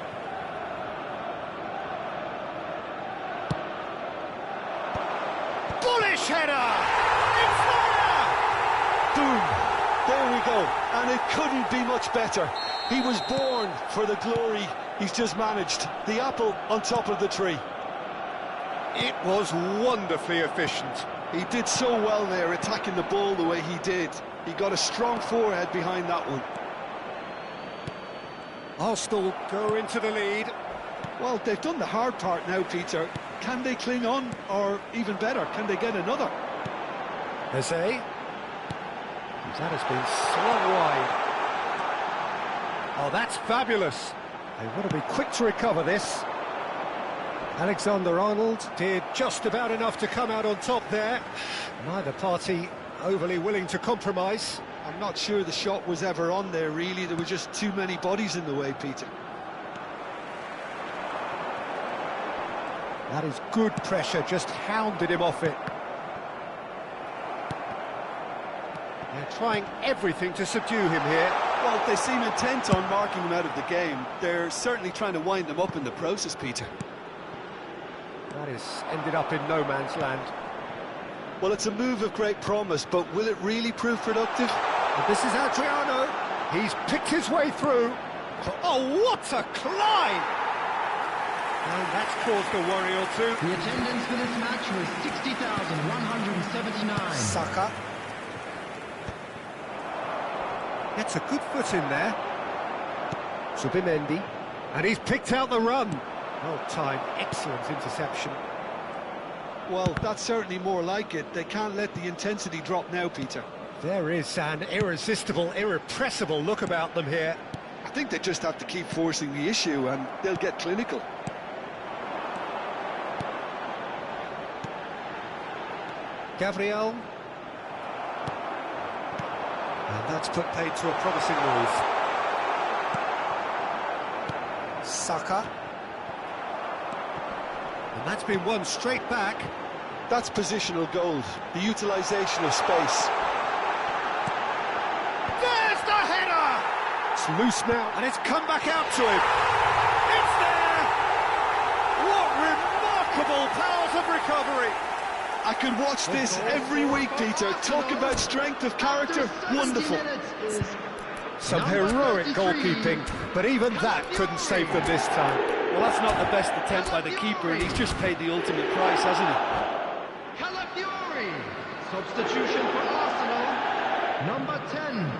Speaker 1: Bullish header! It's there!
Speaker 2: Boom! There we go. And it couldn't be much better. He was born for the glory he's just managed. The apple on top of the tree.
Speaker 1: It was wonderfully efficient.
Speaker 2: He did so well there, attacking the ball the way he did. He got a strong forehead behind that one.
Speaker 1: Arsenal go into the lead.
Speaker 2: Well, they've done the hard part now, Peter. Can they cling on, or even better, can they get another?
Speaker 1: Eze. That has been swung wide. Oh, that's fabulous. They want to be quick to recover this. Alexander-Arnold did just about enough to come out on top there. Neither party overly willing to compromise.
Speaker 2: I'm not sure the shot was ever on there, really. There were just too many bodies in the way, Peter.
Speaker 1: That is good pressure, just hounded him off it. They're trying everything to subdue him here.
Speaker 2: Well, they seem intent on marking him out of the game. They're certainly trying to wind him up in the process, Peter.
Speaker 1: That has ended up in no man's land.
Speaker 2: Well, it's a move of great promise, but will it really prove productive?
Speaker 1: And this is Adriano. He's picked his way through. Oh, what a climb! And that's caused a worry or two.
Speaker 3: The attendance for this match was 60,179.
Speaker 1: Saka. Gets a good foot in there. Zubimendi. And he's picked out the run. Well timed, excellent interception.
Speaker 2: Well, that's certainly more like it. They can't let the intensity drop now, Peter.
Speaker 1: There is an irresistible, irrepressible look about them here.
Speaker 2: I think they just have to keep forcing the issue and they'll get clinical.
Speaker 1: Gabriel. And that's put paid to a promising move. Saka. And that's been won straight back.
Speaker 2: That's positional gold, the utilisation of space.
Speaker 1: There's the header! It's loose now, and it's come back out to him. It's there! What remarkable powers of recovery!
Speaker 2: I could watch this every week, Peter. Talk about strength of character. Wonderful.
Speaker 1: Some heroic goalkeeping, but even that couldn't save them this time.
Speaker 4: Well, that's not the best attempt by the keeper, and he's just paid the ultimate price, hasn't he?
Speaker 3: Calafiori. Substitution for Arsenal. Number 10,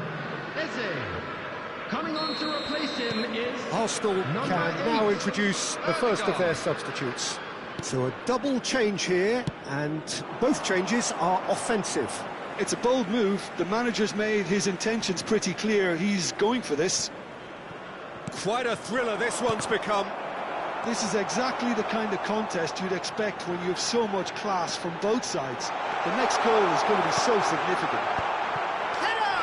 Speaker 3: Eze. Coming on to replace him is...
Speaker 1: Arsenal can now introduce the first of their substitutes. So a double change here, and both changes are offensive.
Speaker 2: It's a bold move. The manager's made his intentions pretty clear. He's going for this.
Speaker 1: Quite a thriller this one's become.
Speaker 2: This is exactly the kind of contest you'd expect when you have so much class from both sides. The next goal is going to be so significant.
Speaker 1: Header!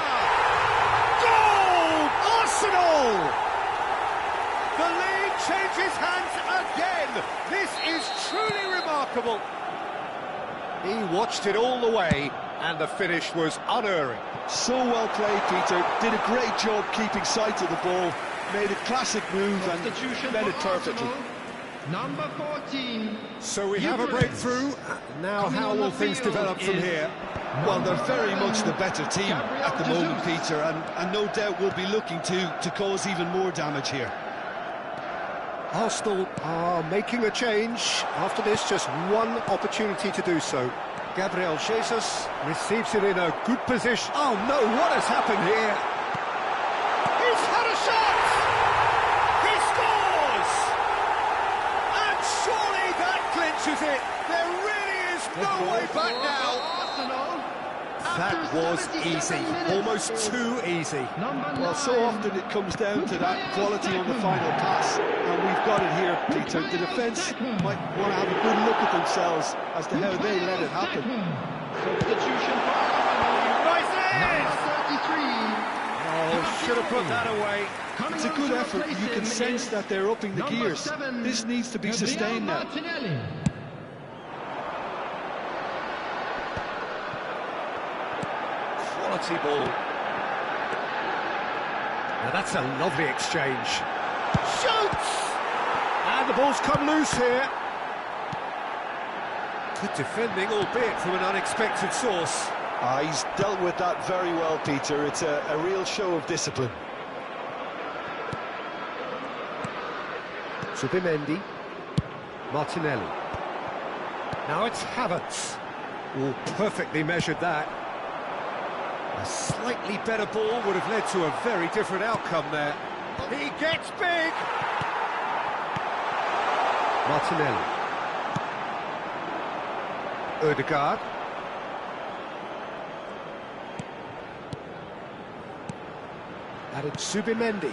Speaker 1: Goal! Arsenal! The lead changes hands again. This is truly remarkable. He watched it all the way, and the finish was unerring.
Speaker 2: So well played, Peter. Did a great job keeping sight of the ball. Made a classic move and led it perfectly.
Speaker 3: Number 14.
Speaker 1: So we have a breakthrough. Now how will things develop from here?
Speaker 2: Well, they're very much the better team at the moment, Peter, and no doubt will be looking to cause even more damage here.
Speaker 1: Arsenal are making a change. After this, just one opportunity to do so. Gabriel Jesus receives it in a good position. Oh no, what has happened here? He's had a shot! He scores! And surely that clinches it. There really is no way back now. That was easy, almost too easy.
Speaker 2: Well, so often it comes down to that quality on the final pass, and we've got it here, Peter. The defence might want to have a good look at themselves as to how they let it happen.
Speaker 3: Substitution for
Speaker 1: Oh, should have put that away.
Speaker 2: It's a good effort. You can sense that they're upping the gears. This needs to be sustained now.
Speaker 1: Quality ball. Now that's a lovely exchange. Shoots! And the ball's come loose here. Good defending, albeit from an unexpected source.
Speaker 2: He's dealt with that very well, Peter. It's a real show of discipline.
Speaker 1: Zubimendi. Martinelli. Now it's Havertz. Oh, perfectly measured that. A slightly better ball would have led to a very different outcome there. He gets big! Martinelli. Ødegaard. And it's Zubimendi.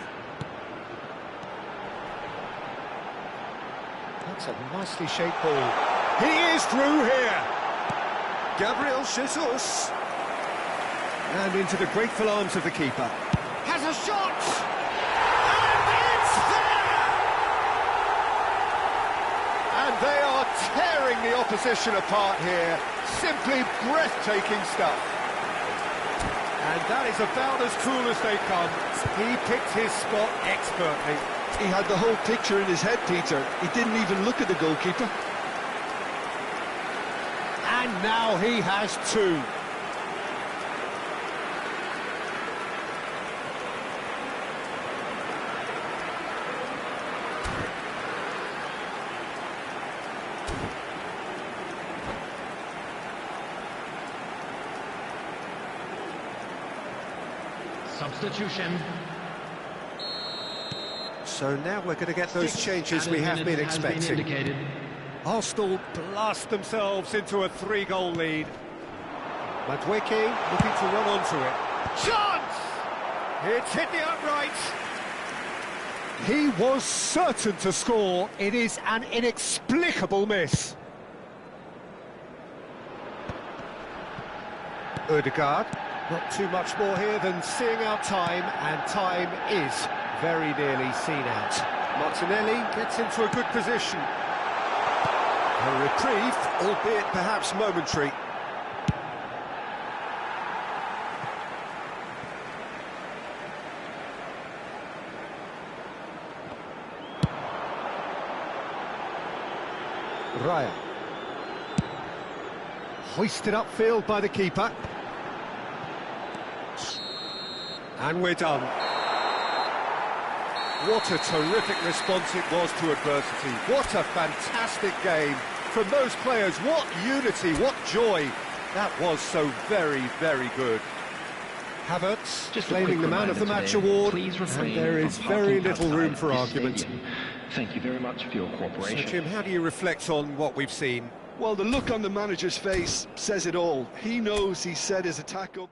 Speaker 1: That's a nicely shaped ball. He is through here! Gabriel Jesus. And into the grateful arms of the keeper. Has a shot! And it's there! And they are tearing the opposition apart here. Simply breathtaking stuff. And that is about as cool as they come. He picked his spot expertly.
Speaker 2: He had the whole picture in his head, Peter. He didn't even look at the goalkeeper.
Speaker 1: And now he has two.
Speaker 3: Substitution.
Speaker 1: So now we're going to get those changes we have been expecting. Arsenal blast themselves into a 3-goal lead. Madueke looking to run onto it. Chance! It's hit the uprights. He was certain to score. It is an inexplicable miss. Odegaard, not too much more here than seeing out time, and time is very nearly seen out. Martinelli gets into a good position. A reprieve, albeit perhaps momentary. Raya. Hoisted upfield by the keeper. And we're done. What a terrific response it was to adversity. What a fantastic game from those players. What unity, what joy. That was so very, very good. Havertz just claiming the Man of the Match award, and there is very little room for argument.
Speaker 5: Thank you very much for your cooperation.
Speaker 1: So, Jim, how do you reflect on what we've seen?
Speaker 2: Well, the look on the manager's face says it all. He knows he set his attack up.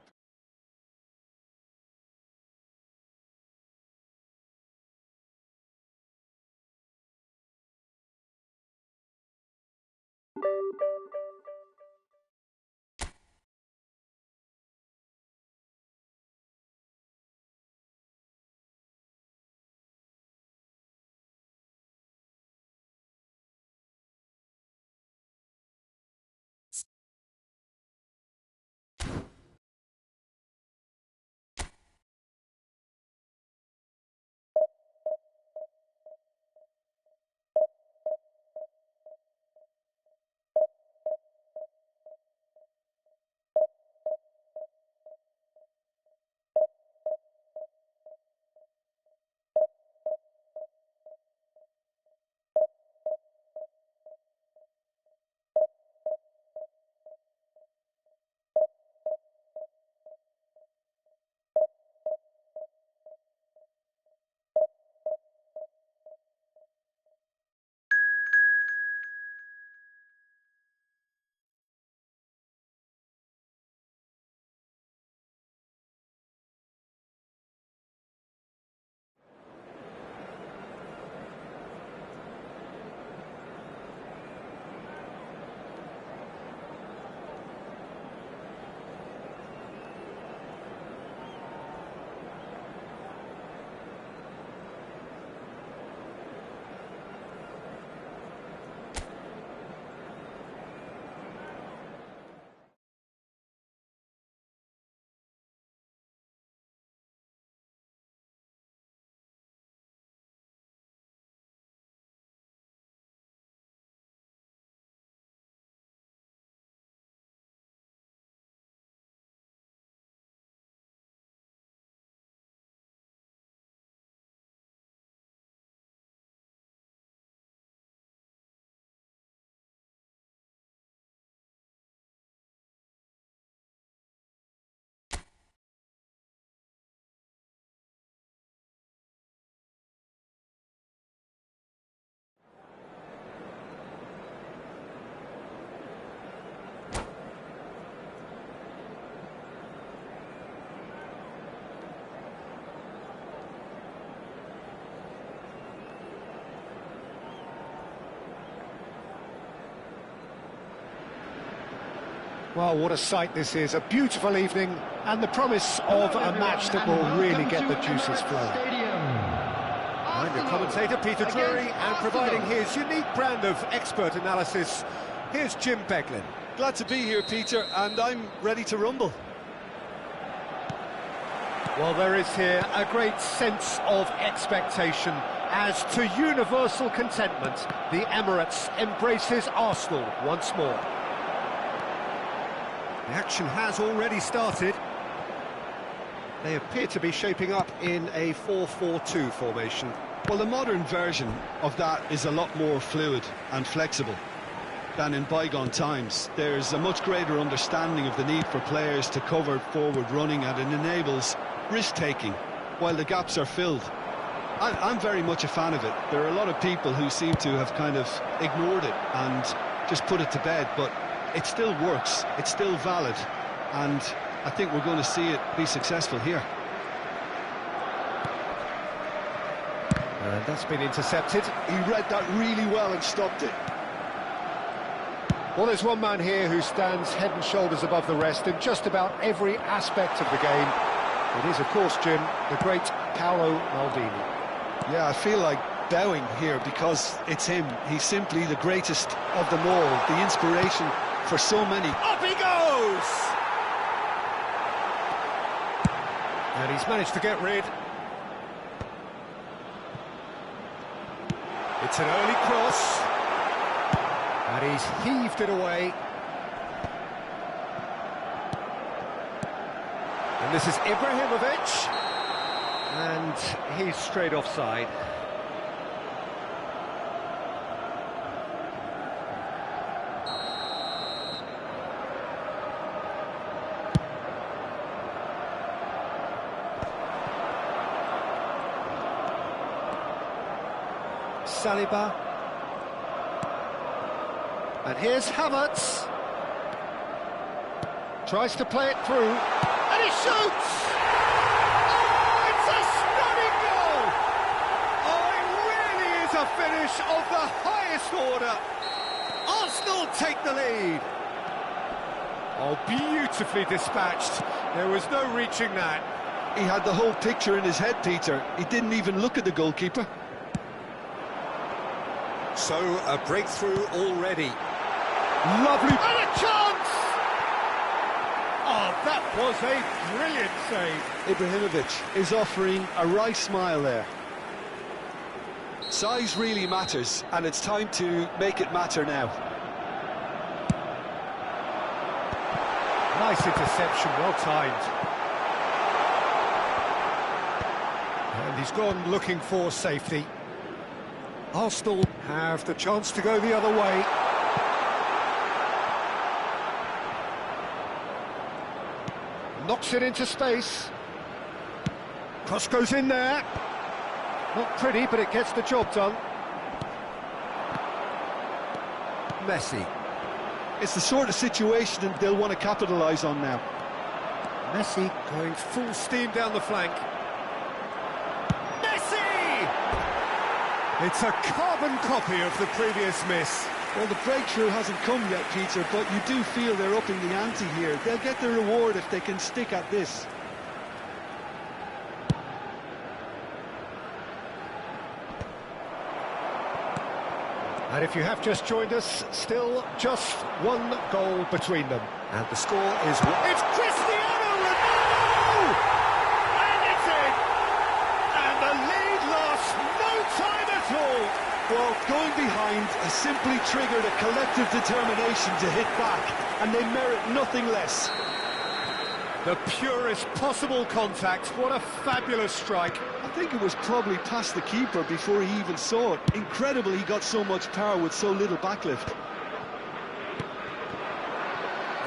Speaker 1: Well, what a sight this is. A beautiful evening and the promise of a match that will really get the juices flowing. I'm your commentator, Peter Drury, and providing his unique brand of expert analysis, here's Jim Beglin.
Speaker 2: Glad to be here, Peter, and I'm ready to rumble.
Speaker 1: Well, there is here a great sense of expectation as to universal contentment. The Emirates embraces Arsenal once more. The action has already started. They appear to be shaping up in a 4-4-2 formation.
Speaker 2: Well, the modern version of that is a lot more fluid and flexible than in bygone times. There's a much greater understanding of the need for players to cover forward running, and it enables risk-taking, while the gaps are filled. I'm very much a fan of it. There are a lot of people who seem to have kind of ignored it and just put it to bed, but it still works, it's still valid, and I think we're going to see it be successful here.
Speaker 1: And that's been intercepted.
Speaker 2: He read that really well and stopped it.
Speaker 1: Well, there's one man here who stands head and shoulders above the rest in just about every aspect of the game. It is, of course, Jim, the great Paolo Maldini.
Speaker 2: Yeah, I feel like bowing here because it's him. He's simply the greatest of them all, the inspiration for so many.
Speaker 1: Up he goes! And he's managed to get rid. It's an early cross. And he's heaved it away. And this is Ibrahimovic. And he's straight offside. Saliba. And here's Havertz. Tries to play it through. And he shoots! Oh, it's a stunning goal! Oh, it really is a finish of the highest order. Arsenal take the lead. Oh, beautifully dispatched. There was no reaching that.
Speaker 2: He had the whole picture in his head, Peter. He didn't even look at the goalkeeper.
Speaker 1: So, a breakthrough already. Lovely. And a chance! Oh, that was a brilliant save.
Speaker 2: Ibrahimovic is offering a right smile there. Size really matters, and it's time to make it matter now.
Speaker 1: Nice interception, well timed. And he's gone looking for safety. Arsenal have the chance to go the other way. Knocks it into space. Cross goes in there. Not pretty, but it gets the job done. Messi.
Speaker 2: It's the sort of situation that they'll want to capitalise on now.
Speaker 1: Messi going full steam down the flank. Messi! It's a carbon copy of the previous miss.
Speaker 2: Well, the breakthrough hasn't come yet, Peter, but you do feel they're upping the ante here. They'll get the reward if they can stick at this.
Speaker 1: And if you have just joined us, still just one goal between them. And the score is... It's Cristiano Ronaldo! And it's in! And the lead lasts no time at all!
Speaker 2: Well, going behind has simply triggered a collective determination to hit back, and they merit nothing less.
Speaker 1: The purest possible contact. What a fabulous strike.
Speaker 2: I think it was probably past the keeper before he even saw it. Incredible he got so much power with so little backlift.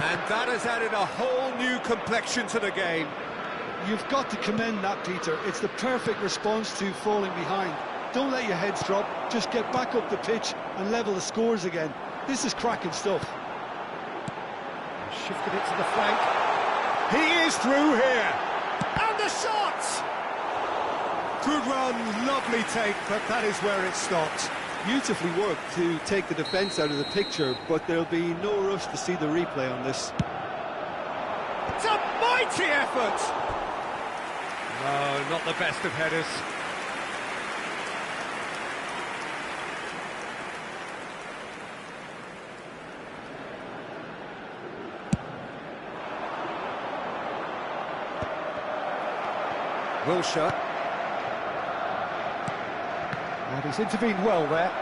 Speaker 1: And that has added a whole new complexion to the game.
Speaker 2: You've got to commend that, Peter. It's the perfect response to falling behind. Don't let your heads drop, just get back up the pitch and level the scores again. This is cracking stuff.
Speaker 1: Shifted it to the flank. He is through here. And the shot! Good run, lovely take, but that is where it stopped.
Speaker 2: Beautifully worked to take the defence out of the picture, but there'll be no rush to see the replay on this.
Speaker 1: It's a mighty effort! No, not the best of headers. Wilshere. And he's intervened well there.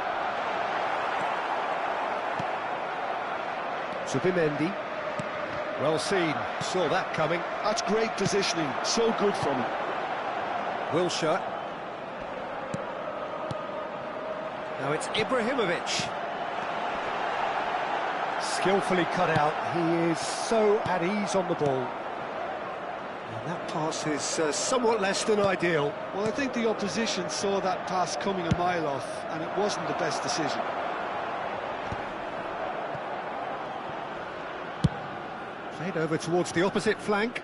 Speaker 1: Zubimendi. Well seen, saw that coming.
Speaker 2: That's great positioning, so good from him.
Speaker 1: Wilshere. Now it's Ibrahimovic. Skillfully cut out, he is so at ease on the ball. And that pass is somewhat less than ideal.
Speaker 2: Well, I think the opposition saw that pass coming a mile off, and it wasn't the best decision.
Speaker 1: Played over towards the opposite flank.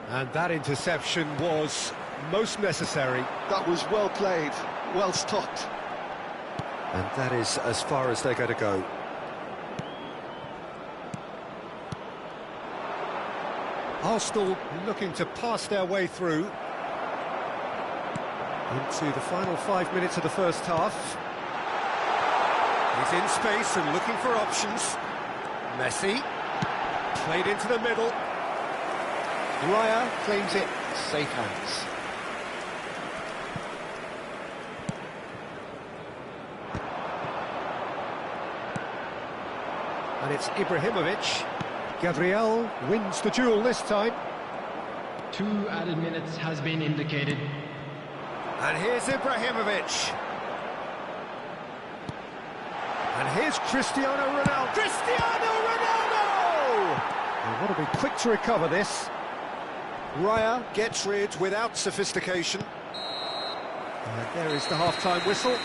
Speaker 1: And that interception was most necessary.
Speaker 2: That was well played, well stopped.
Speaker 1: And that is as far as they're going to go. Arsenal looking to pass their way through into the final 5 minutes of the first half. He's in space and looking for options. Messi, played into the middle. Raya claims it, safe hands. And it's Ibrahimovic. Gabriel wins the duel this time.
Speaker 3: 2 added minutes has been indicated.
Speaker 1: And here's Ibrahimovic. And here's Cristiano Ronaldo. Cristiano Ronaldo! They want to be quick to recover this. Raya gets rid without sophistication. And there is the half-time whistle.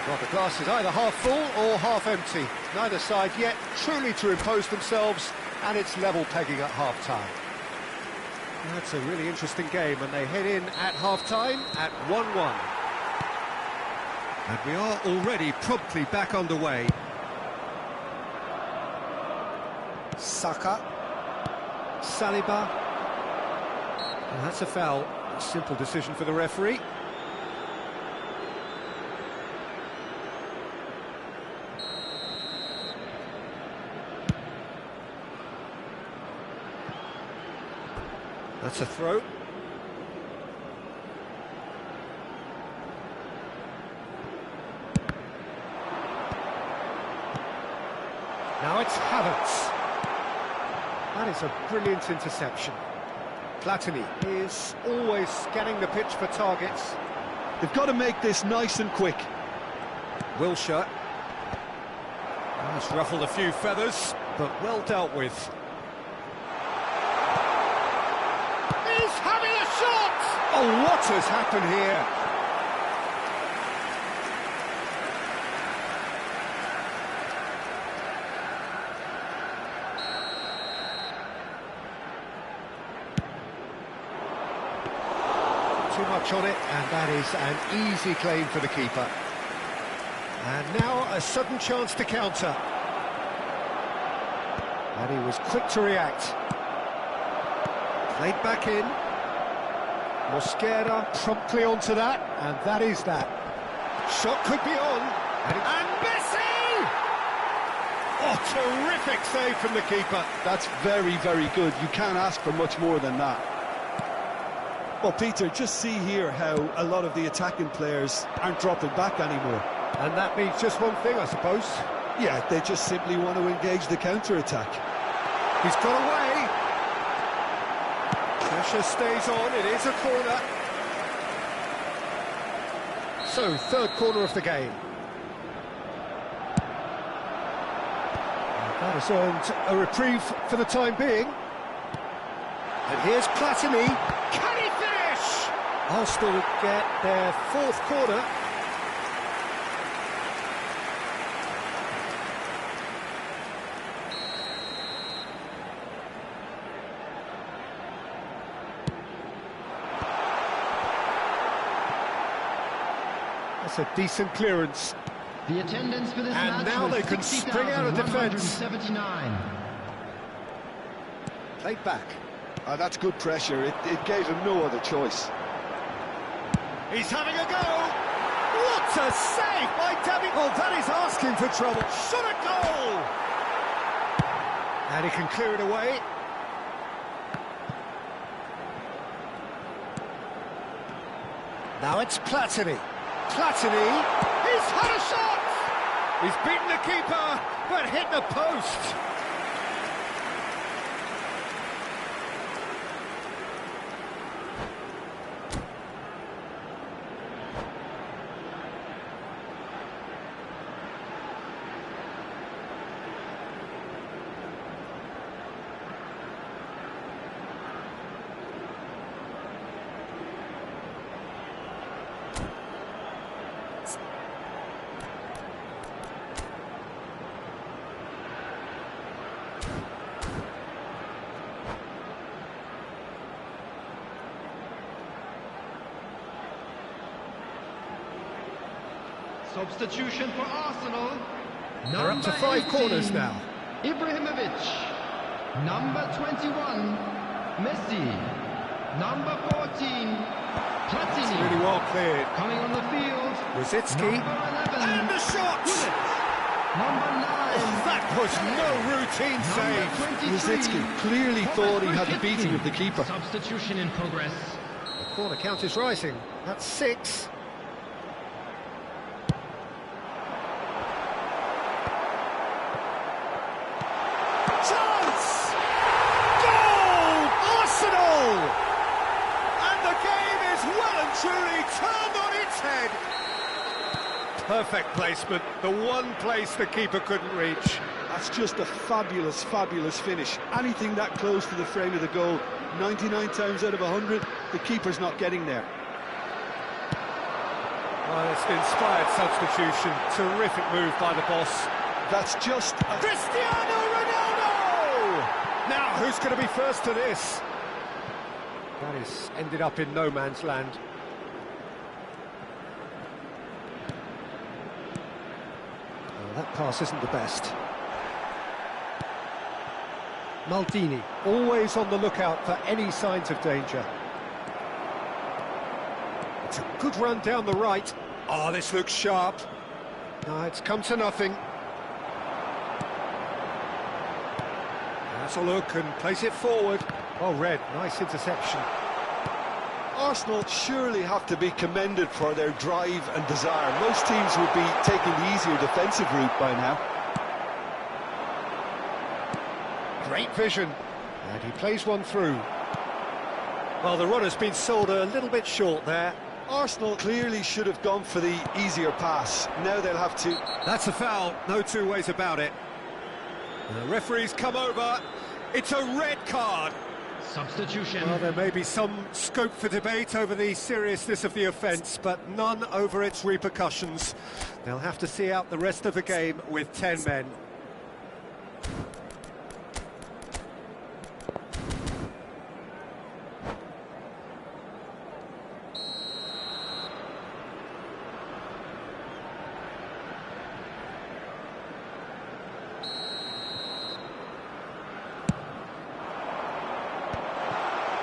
Speaker 1: Well, the glass is either half full or half empty. Neither side yet truly to impose themselves, and it's level pegging at half-time. That's a really interesting game, and they head in at half-time at 1-1. And we are already promptly back underway. Saka. Saliba. And that's a foul. A simple decision for the referee. That's a throw. Now it's Havertz. That is a brilliant interception. Platini is always scanning the pitch for targets.
Speaker 2: They've got to make this nice and quick.
Speaker 1: Wilshere. That's ruffled a few feathers, but well dealt with. He's having a shot! Oh, what has happened here? Too much on it, and that is an easy claim for the keeper. And now a sudden chance to counter. And he was quick to react. Played back in. Mosquera promptly onto that, and that is that. Shot could be on. And Messi! Oh, terrific save from the keeper.
Speaker 2: That's very, very good. You can't ask for much more than that. Well, Peter, just see here how a lot of the attacking players aren't dropping back anymore.
Speaker 1: And that means just one thing, I suppose.
Speaker 2: Yeah, they just simply want to engage the counter-attack.
Speaker 1: He's got away. Pressure stays on, it is a corner. So, third corner of the game. And that has earned a reprieve for the time being. And here's Platini. Can he finish? Arsenal get their fourth corner. That's a decent clearance.
Speaker 3: The attendance for this
Speaker 1: And
Speaker 3: match
Speaker 1: now
Speaker 3: was
Speaker 1: they can spring out of defence.
Speaker 3: 60,179.
Speaker 1: Played back.
Speaker 2: That's good pressure. It gave him no other choice.
Speaker 1: He's having a go. What a save by David. Oh, that is asking for trouble. Shot a goal. And he can clear it away. Now it's Platini. Platini, he's had a shot! He's beaten the keeper, but hit the post.
Speaker 3: Substitution for Arsenal.
Speaker 1: They're up to 5 corners now.
Speaker 3: Ibrahimovic. Number 21, Messi. Number 14, Platini.
Speaker 1: Really well cleared.
Speaker 3: Coming on the field,
Speaker 1: Rosicki.
Speaker 3: number 11,
Speaker 1: And the shot!
Speaker 3: Gullit. Number 9,
Speaker 1: That was no routine save.
Speaker 3: number 23,
Speaker 2: Rosicki clearly thought he had the beating of the keeper.
Speaker 3: Substitution in progress.
Speaker 1: The corner count is rising. That's 6. Chance! Goal! Arsenal! And the game is well and truly turned on its head. Perfect placement, the one place the keeper couldn't reach.
Speaker 2: That's just a fabulous, fabulous finish. Anything that close to the frame of the goal, 99 times out of 100, the keeper's not getting there.
Speaker 1: Well, it's an inspired substitution. Terrific move by the boss.
Speaker 2: That's just...
Speaker 1: Cristiano Ronaldo! Now, who's going to be first to this? That is ended up in no man's land. Oh, that pass isn't the best. Maldini, always on the lookout for any signs of danger. It's a good run down the right. Oh, this looks sharp. No, it's come to nothing. That's a look and place it forward. Oh, Red, nice interception.
Speaker 2: Arsenal surely have to be commended for their drive and desire. Most teams would be taking the easier defensive route by now.
Speaker 1: Great vision. And he plays one through. Well, the runner's been sold a little bit short there.
Speaker 2: Arsenal clearly should have gone for the easier pass. Now they'll have to...
Speaker 1: That's a foul, no two ways about it. The referee's come over. It's a red card.
Speaker 3: Substitution.
Speaker 1: Well, there may be some scope for debate over the seriousness of the offence, but none over its repercussions. They'll have to see out the rest of the game with 10 men.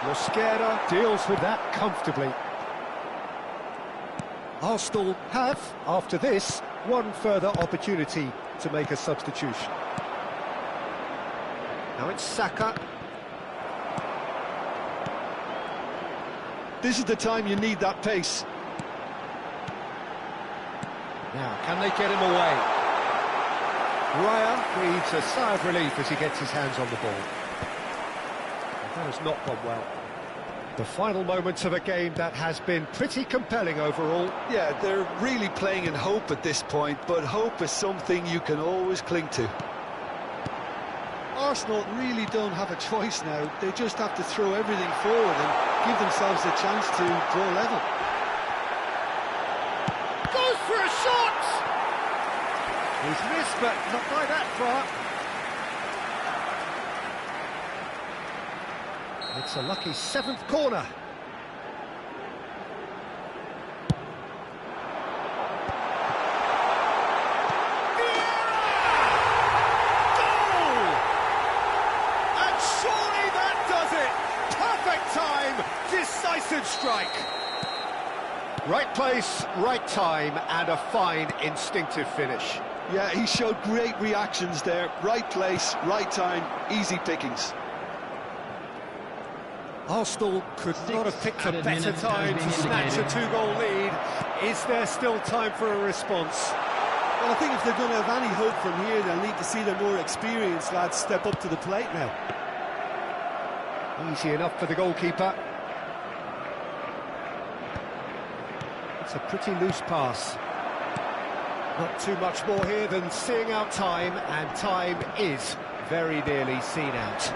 Speaker 1: Mosquera deals with that comfortably. Arsenal have, after this, one further opportunity to make a substitution. Now it's Saka.
Speaker 2: This is the time you need that pace.
Speaker 1: Now, can they get him away? Raya breathes a sigh of relief as he gets his hands on the ball. That has not gone well. The final moments of a game that has been pretty compelling overall.
Speaker 2: Yeah, they're really playing in hope at this point, but hope is something you can always cling to. Arsenal really don't have a choice now. They just have to throw everything forward and give themselves a chance to draw level.
Speaker 1: Goes for a shot! He's missed, but not by that far. It's a lucky 7th corner. Goal! And surely that does it! Perfect time, decisive strike. Right place, right time, and a fine instinctive finish.
Speaker 2: Yeah, he showed great reactions there. Right place, right time, easy pickings.
Speaker 1: Arsenal could not have picked a better time to snatch a 2-goal lead. Is there still time for a response?
Speaker 6: Well, I think if they're going to have any hope from here, they'll need to see their more experienced lads step up to the plate now.
Speaker 1: Easy enough for the goalkeeper. It's a pretty loose pass. Not too much more here than seeing out time, and time is very nearly seen out.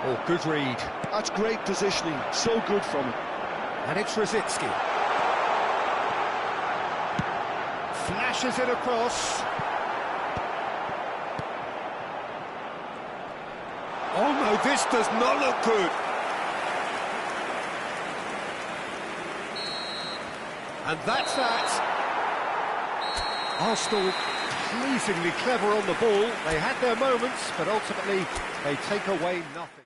Speaker 1: Oh, good read.
Speaker 2: That's great positioning, so good from him.
Speaker 1: And it's Rosicki. Flashes it across. Oh no, this does not look good. And that's that. Arsenal pleasingly clever on the ball. They had their moments, but ultimately they take away nothing.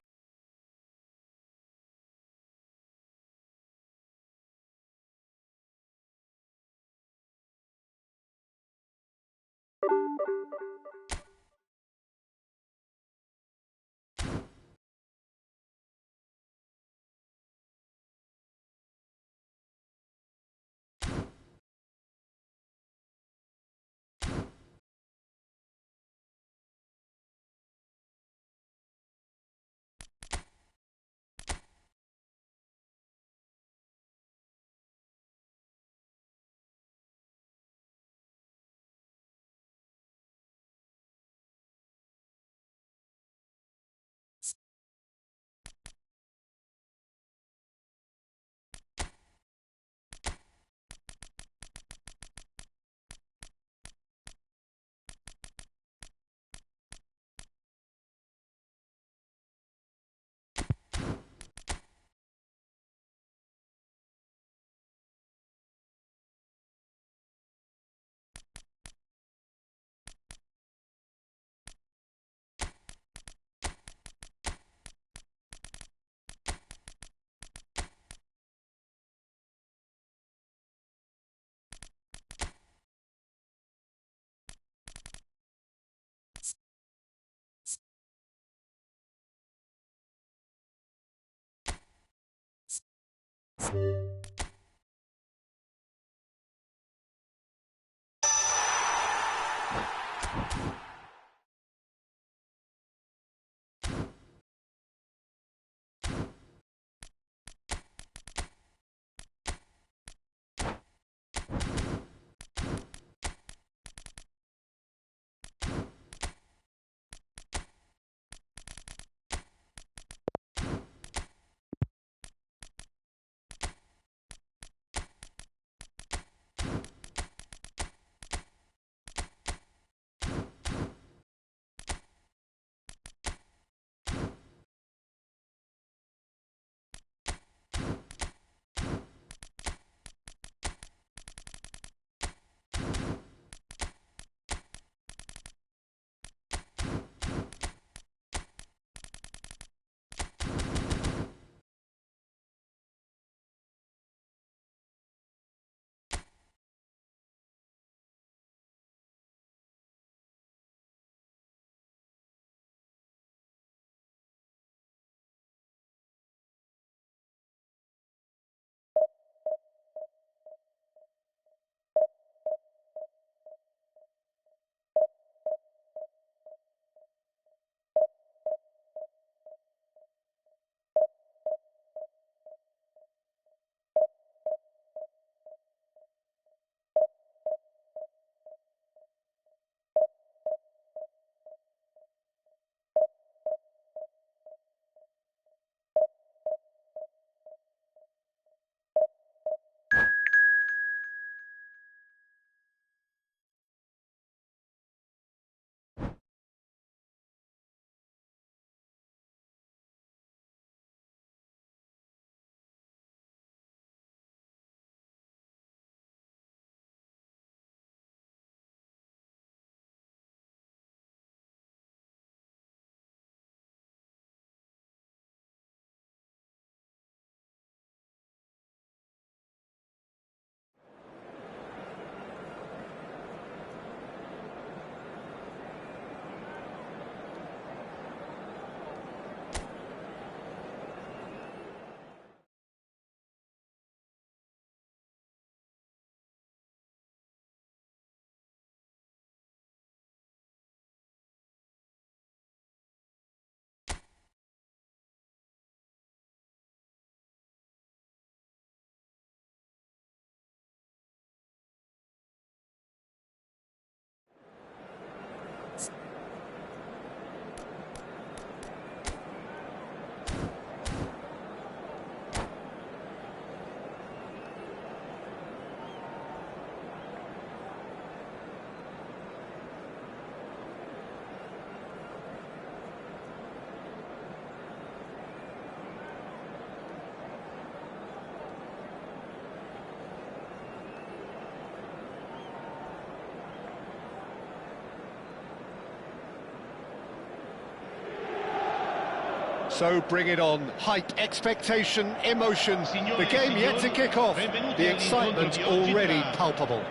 Speaker 1: So bring it on. Hype, expectation, emotion. The game yet to kick off. The excitement already palpable.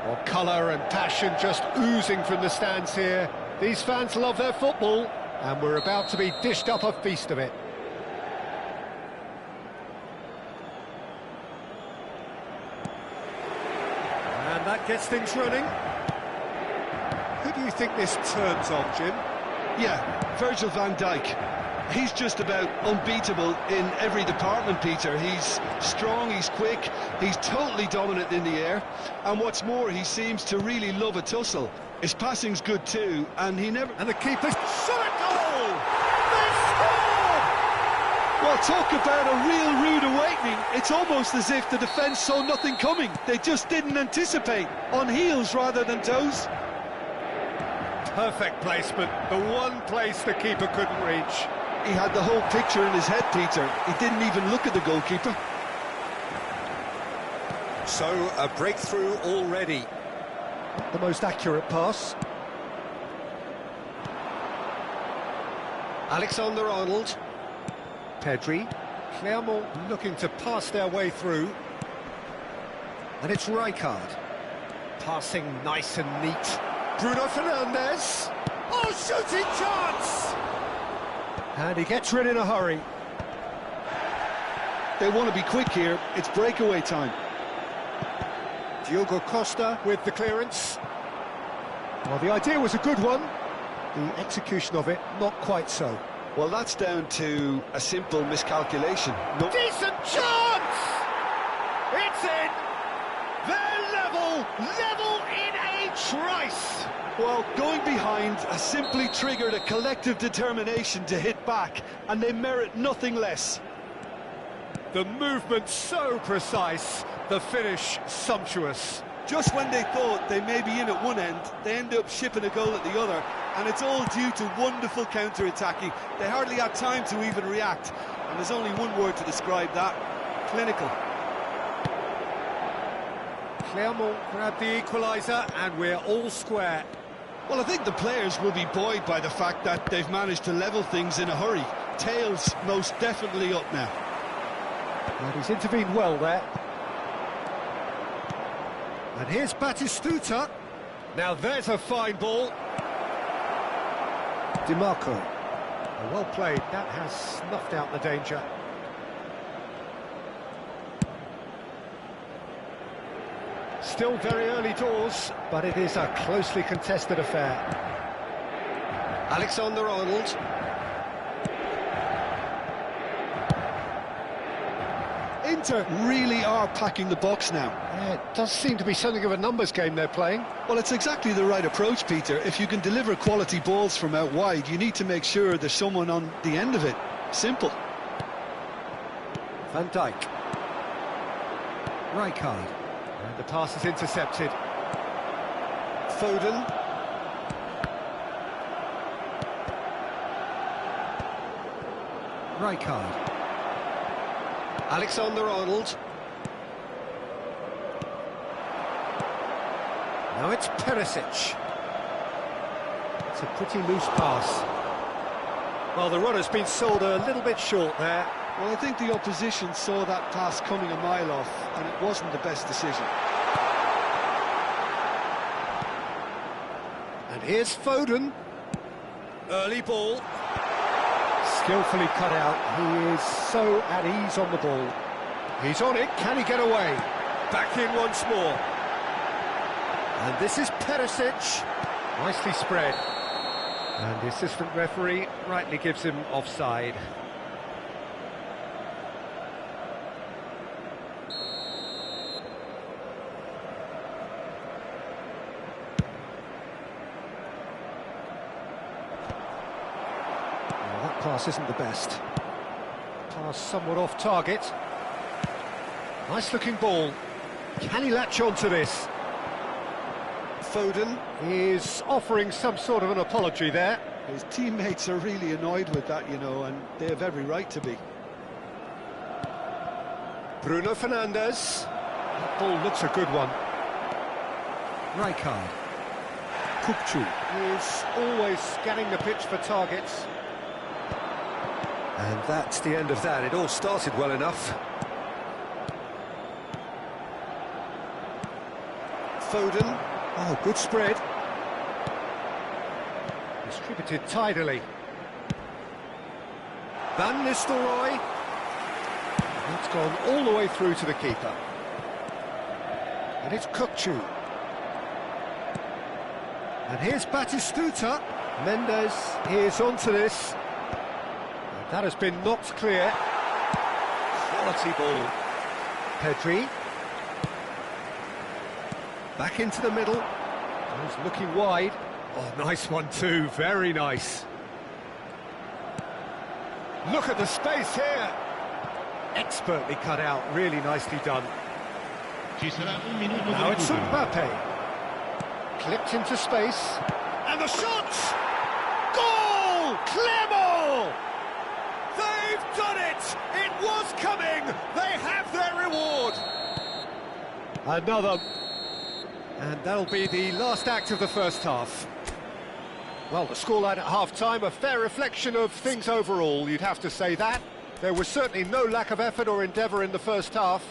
Speaker 1: Well, colour and passion just oozing from the stands here. These fans love their football, and we're about to be dished up a feast of it. And that gets things running. Who do you think this turns on, Jim?
Speaker 2: Yeah, Virgil van Dijk. He's just about unbeatable in every department, Peter. He's strong, he's quick, he's totally dominant in the air, and what's more, he seems to really love a tussle. His passing's good too, and he never...
Speaker 1: And the keeper shot a goal! They scored!
Speaker 2: Well, talk about a real rude awakening. It's almost as if the defence saw nothing coming. They just didn't anticipate, on heels rather than toes.
Speaker 1: Perfect placement, the one place the keeper couldn't reach.
Speaker 2: He had the whole picture in his head, Peter. He didn't even look at the goalkeeper.
Speaker 1: So, a breakthrough already. Not the most accurate pass. Alexander-Arnold. Pedri. Clermont looking to pass their way through. And it's Rijkaard. Passing nice and neat. Bruno Fernandes. Oh, shooting chance! And he gets rid in a hurry.
Speaker 2: They want to be quick here. It's breakaway time.
Speaker 1: Diogo Costa with the clearance. Well, the idea was a good one. The execution of it, not quite so.
Speaker 2: Well, that's down to a simple miscalculation. No.
Speaker 1: Decent chance! It's in! They're level in a trice!
Speaker 2: Well, going behind has simply triggered a collective determination to hit back, and they merit nothing less.
Speaker 1: The movement so precise, the finish sumptuous.
Speaker 6: Just when they thought they may be in at one end, they end up shipping a goal at the other, and it's all due to wonderful counter-attacking. They hardly had time to even react, and there's only one word to describe that: clinical.
Speaker 1: Clermont grabbed the equaliser, and we're all square.
Speaker 2: Well, I think the players will be buoyed by the fact that they've managed to level things in a hurry. Tails most definitely up now.
Speaker 1: And he's intervened well there. And here's Batistuta. Now there's a fine ball. DiMarco. Well played. That has snuffed out the danger. Still very early doors, but it is a closely contested affair. Alexander-Arnold.
Speaker 2: Inter really are packing the box now.
Speaker 1: Yeah, it does seem to be something of a numbers game they're playing.
Speaker 2: Well, it's exactly the right approach, Peter. If you can deliver quality balls from out wide, you need to make sure there's someone on the end of it. Simple.
Speaker 1: Van Dijk. Rijkaard. And the pass is intercepted. Foden. Rijkaard. Alexander-Arnold. Now it's Perisic. It's a pretty loose pass. Well, the runner's been sold a little bit short there.
Speaker 2: Well, I think the opposition saw that pass coming a mile off, and it wasn't the best decision.
Speaker 1: And here's Foden. Early ball. Skillfully cut out. He is so at ease on the ball. He's on it. Can he get away? Back in once more. And this is Perisic. Nicely spread. And the assistant referee rightly gives him offside. That pass isn't the best. Pass somewhat off target. Nice looking ball. Can he latch on to this? Foden is offering some sort of an apology there.
Speaker 2: His teammates are really annoyed with that, you know, and they have every right to be.
Speaker 1: Bruno Fernandes. That ball looks a good one. Rijkaard.
Speaker 2: Kukçu.
Speaker 1: He's always scanning the pitch for targets. And that's the end of that. It all started well enough. Foden. Oh, good spread. Distributed tidily. Van Nistelrooy. It's gone all the way through to the keeper. And it's Kukçu. And here's Batistuta. Mendes is onto this. And that has been knocked clear. Quality ball. Pedri. Back into the middle. He's looking wide. Oh, nice one too, very nice. Look at the space here. Expertly cut out, really nicely done. Now it's Mbappe. Clipped into space. And the shot! Goal! Clermont! They've done it! It was coming! They have their reward! Another. And that'll be the last act of the first half. Well, the scoreline at half-time, a fair reflection of things overall, you'd have to say that. There was certainly no lack of effort or endeavour in the first half.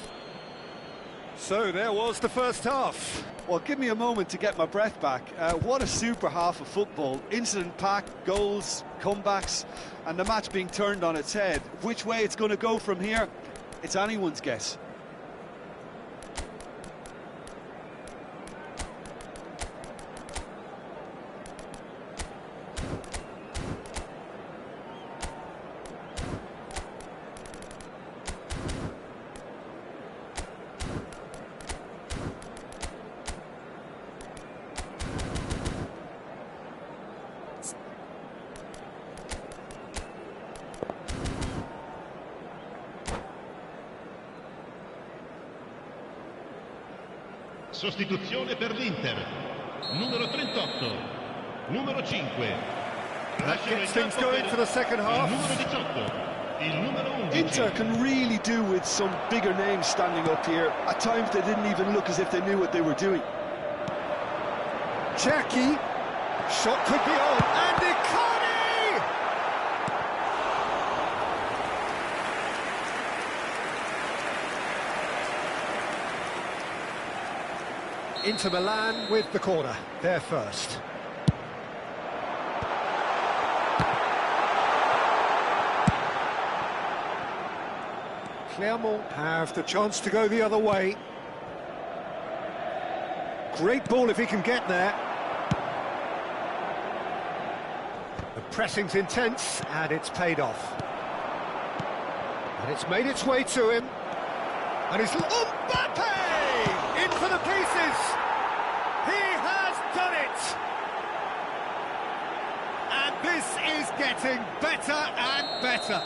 Speaker 1: So there was the first half.
Speaker 6: Well, give me a moment to get my breath back. What a super half of football. Incident-packed, goals, comebacks, and the match being turned on its head. Which way it's going to go from here, it's anyone's guess.
Speaker 3: Sostituzione per l'Inter. Numero 38. Numero 5.
Speaker 1: That gets things going for the second half.
Speaker 3: Numero 18. Il numero 11.
Speaker 2: Inter can really do with some bigger names standing up here. At times they didn't even look as if they knew what they were doing.
Speaker 1: Cherki. Shot could be on. And Icardi! Inter Milan with the corner, there first. Clermont have the chance to go the other way. Great ball if he can get there. The pressing's intense, and it's paid off. And it's made its way to him. And he's... Mbappe! In for the pieces! He has done it! And this is getting better and better.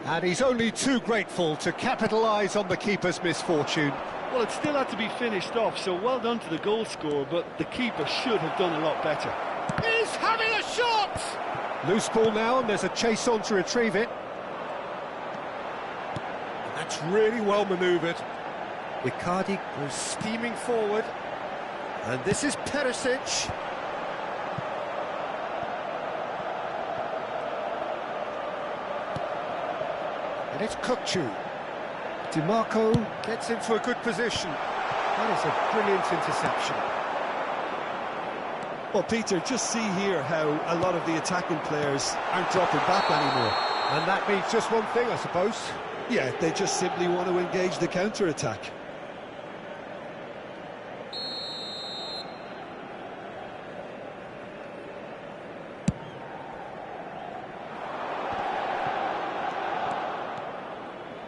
Speaker 1: And he's only too grateful to capitalise on the keeper's misfortune.
Speaker 4: Well, it still had to be finished off, so well done to the goal scorer, but the keeper should have done a lot better.
Speaker 1: He's having a shot! Loose ball now, and there's a chase on to retrieve it. That's really well manoeuvred. Icardi goes steaming forward. And this is Perisic. And it's Kukçu. DiMarco gets into a good position. That is a brilliant interception.
Speaker 2: Well, Peter, just see here how a lot of the attacking players aren't dropping back anymore.
Speaker 1: And that means just one thing, I suppose.
Speaker 2: Yeah, they just simply want to engage the counter-attack.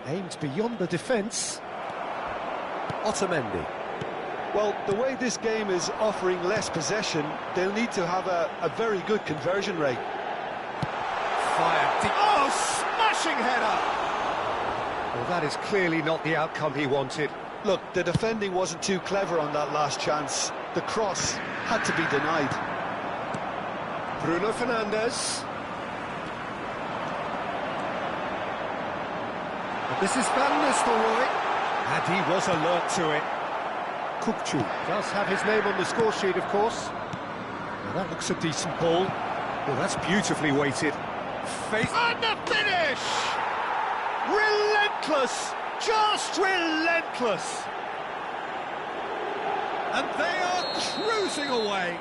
Speaker 1: Aims beyond the defence. Otamendi.
Speaker 2: Well, the way this game is offering less possession, they'll need to have a very good conversion rate.
Speaker 1: Fired deep. Oh, smashing header! Well, that is clearly not the outcome he wanted.
Speaker 2: Look, the defending wasn't too clever on that last chance. The cross had to be denied.
Speaker 1: Bruno Fernandes. This is Van Nistelrooy, and he was alert to it. Kukcu does have his name on the score sheet, of course. Now that looks a decent ball. Well, that's beautifully weighted. Face and the finish! Relentless! Just relentless! And they are cruising away.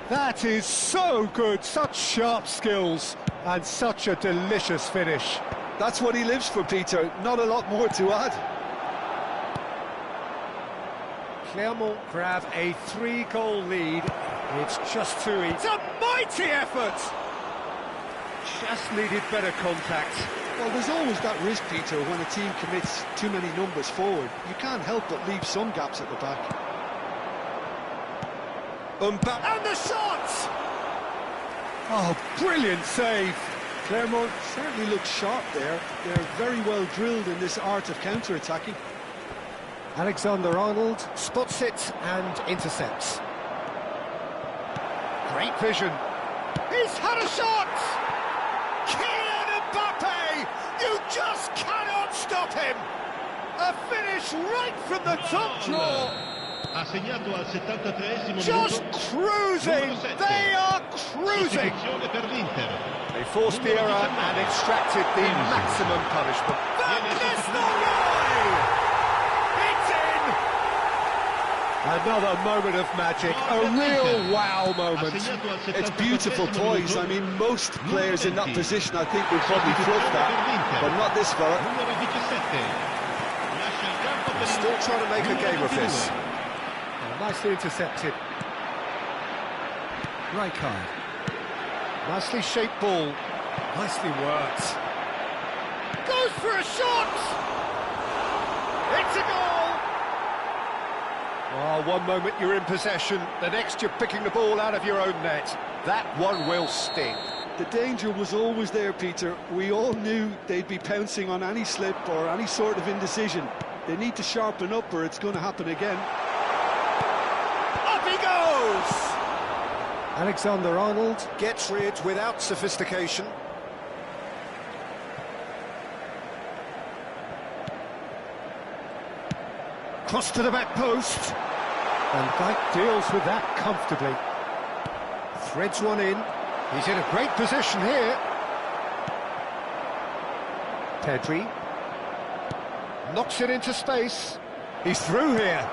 Speaker 1: That is so good, such sharp skills, and such a delicious finish.
Speaker 2: That's what he lives for, Peter. Not a lot more to add.
Speaker 1: Clermont grab a 3-goal lead. It's just too easy. It's a mighty effort! Just needed better contact.
Speaker 2: Well, there's always that risk, Peter, when a team commits too many numbers forward. You can't help but leave some gaps at the back.
Speaker 1: And the shot! Oh, brilliant save!
Speaker 2: Clermont certainly looks sharp there. They're very well drilled in this art of counter-attacking.
Speaker 1: Alexander-Arnold spots it and intercepts. Great vision. He's had a shot! Kylian Mbappe! You just cannot stop him! A finish right from the top draw!
Speaker 3: Assegnato al 73esimo
Speaker 1: Just
Speaker 3: minuto.
Speaker 1: cruising! They are cruising! They forced the error and extracted the maximum punishment. Van Nistelrooy! It's in! Another moment of magic, a real wow moment.
Speaker 2: It's beautiful poise. I mean, most players in that position, I think, would probably fluff that, but not this fella.
Speaker 1: They're still trying to make a game of this. Nicely intercepted. Ryger. Nicely shaped ball. Nicely worked. Goes for a shot! It's a goal! Oh, one moment you're in possession, the next you're picking the ball out of your own net. That one will sting.
Speaker 2: The danger was always there, Peter. We all knew they'd be pouncing on any slip or any sort of indecision. They need to sharpen up or it's going to happen again.
Speaker 1: Up he goes! Alexander-Arnold gets rid without sophistication. Cross to the back post. And Dijk deals with that comfortably. Threads one in. He's in a great position here. Pedri. Knocks it into space. He's through here.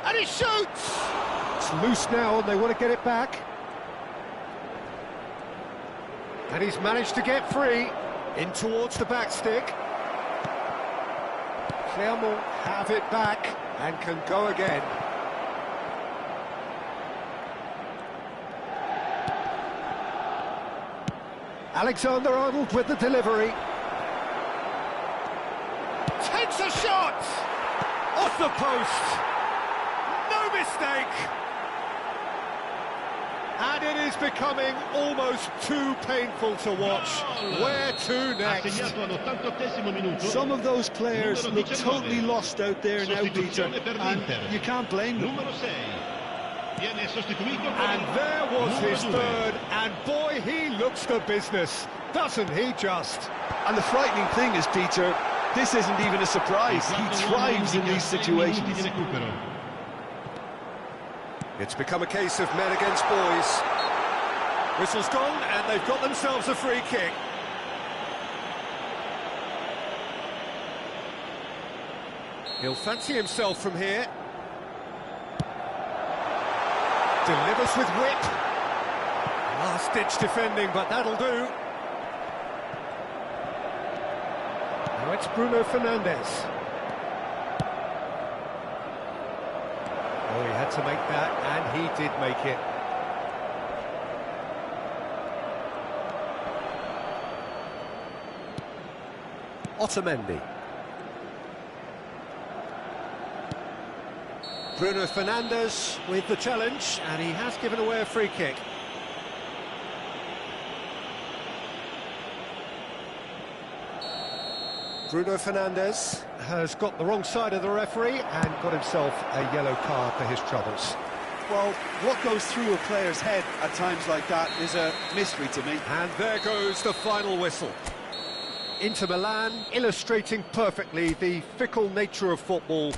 Speaker 1: And he shoots! It's loose now and they want to get it back. And he's managed to get free. In towards the back stick. Clermont have it back and can go again. Alexander-Arnold with the delivery. Takes a shot! Off the post! No mistake! And it is becoming almost too painful to watch. Where to next?
Speaker 2: Some of those players look totally lost out there now, Peter, and you can't blame them.
Speaker 1: And there was his third, and boy, he looks the business, doesn't he just?
Speaker 2: And the frightening thing is, Peter, this isn't even a surprise. He thrives in these situations.
Speaker 1: It's become a case of men against boys. Whistle's gone, and they've got themselves a free kick. He'll fancy himself from here. Delivers with whip. Last-ditch defending, but that'll do. Now it's Bruno Fernandes. Oh, he had to make that, and he did make it. Otamendi. Bruno Fernandes with the challenge, and he has given away a free kick. Bruno Fernandes has got the wrong side of the referee and got himself a yellow card for his troubles.
Speaker 2: Well, what goes through a player's head at times like that is a mystery to me.
Speaker 1: And there goes the final whistle. Inter Milan, illustrating perfectly the fickle nature of football.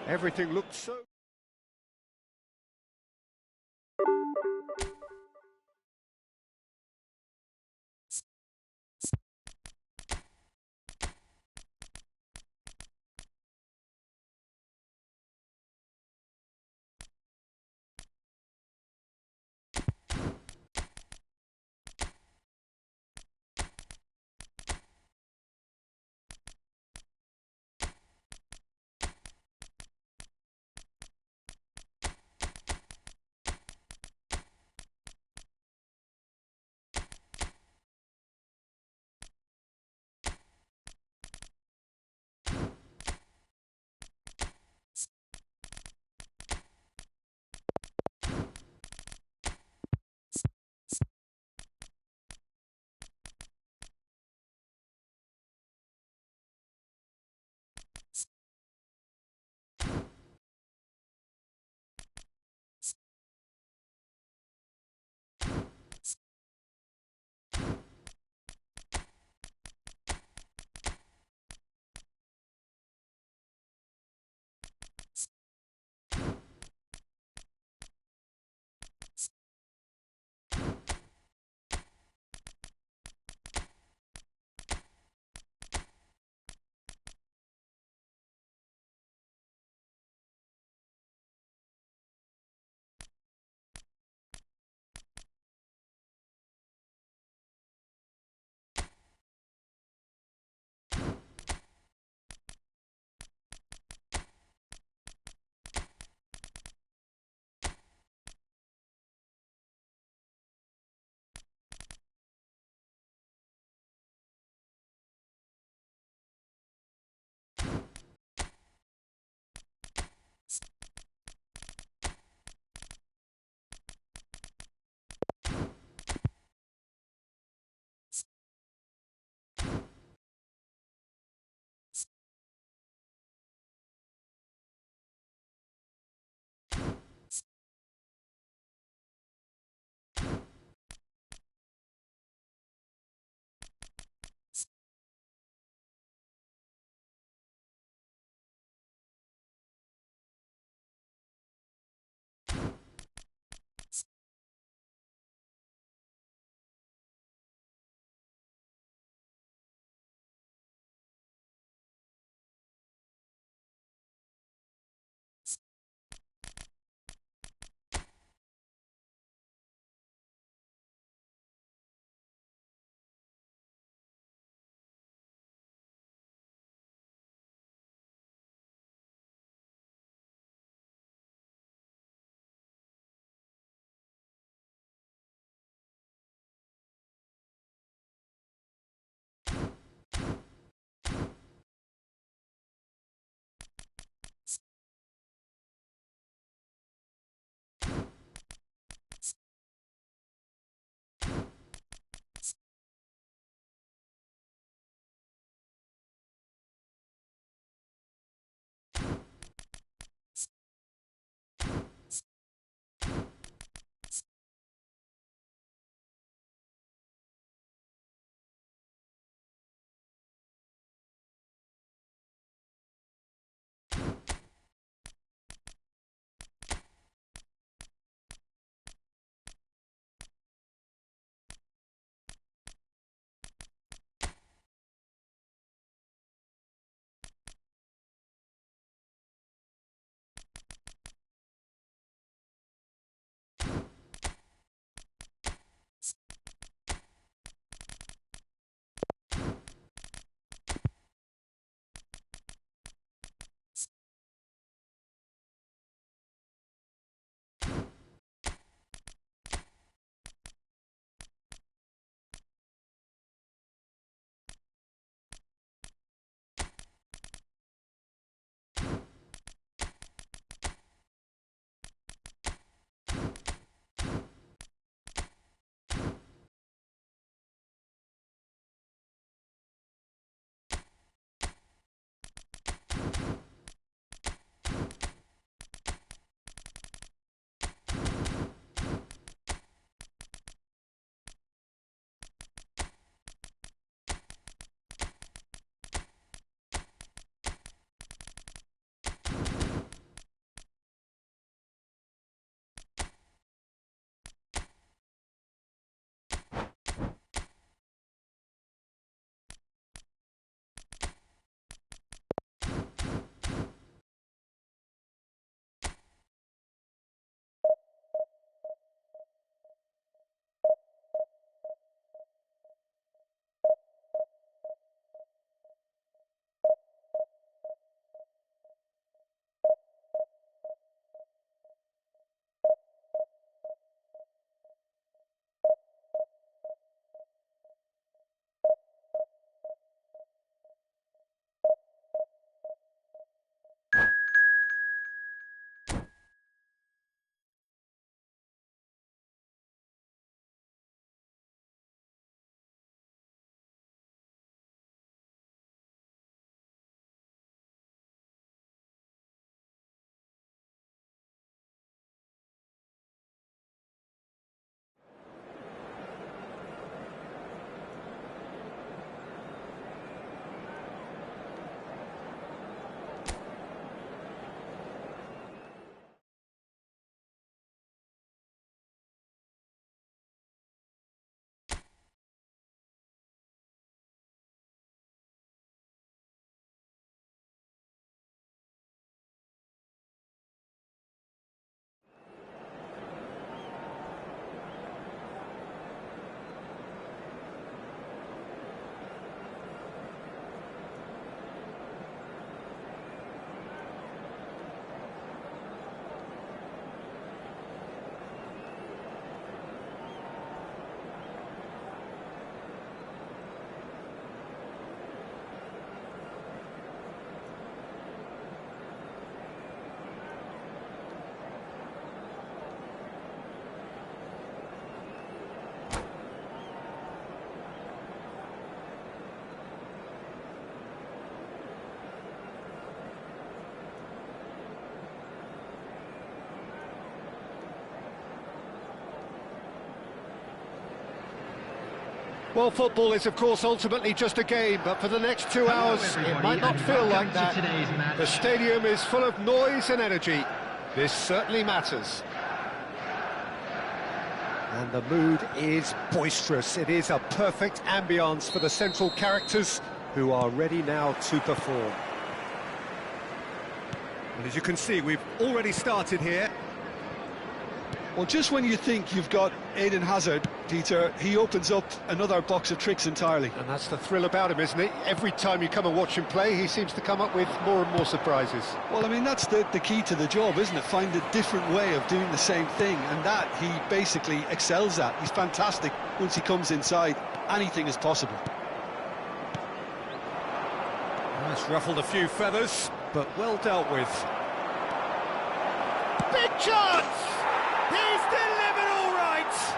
Speaker 1: Everything looked so... Well, football is, of course, ultimately just a game, but for the next 2 hours, it might not feel like that. The stadium is full of noise and energy. This certainly matters. And the mood is boisterous. It is a perfect ambience for the central characters who are ready now to perform. And as you can see, we've already started here.
Speaker 2: Well, just when you think you've got Eden Hazard, Peter, he opens up another box of tricks entirely.
Speaker 1: And that's the thrill about him, isn't it? Every time you come and watch him play, he seems to come up with more and more surprises.
Speaker 2: Well, I mean, that's the key to the job, isn't it? Find a different way of doing the same thing, and that he basically excels at. He's fantastic once he comes inside. Anything is possible.
Speaker 1: That's ruffled a few feathers, but well dealt with. Big chance! He's delivered all right!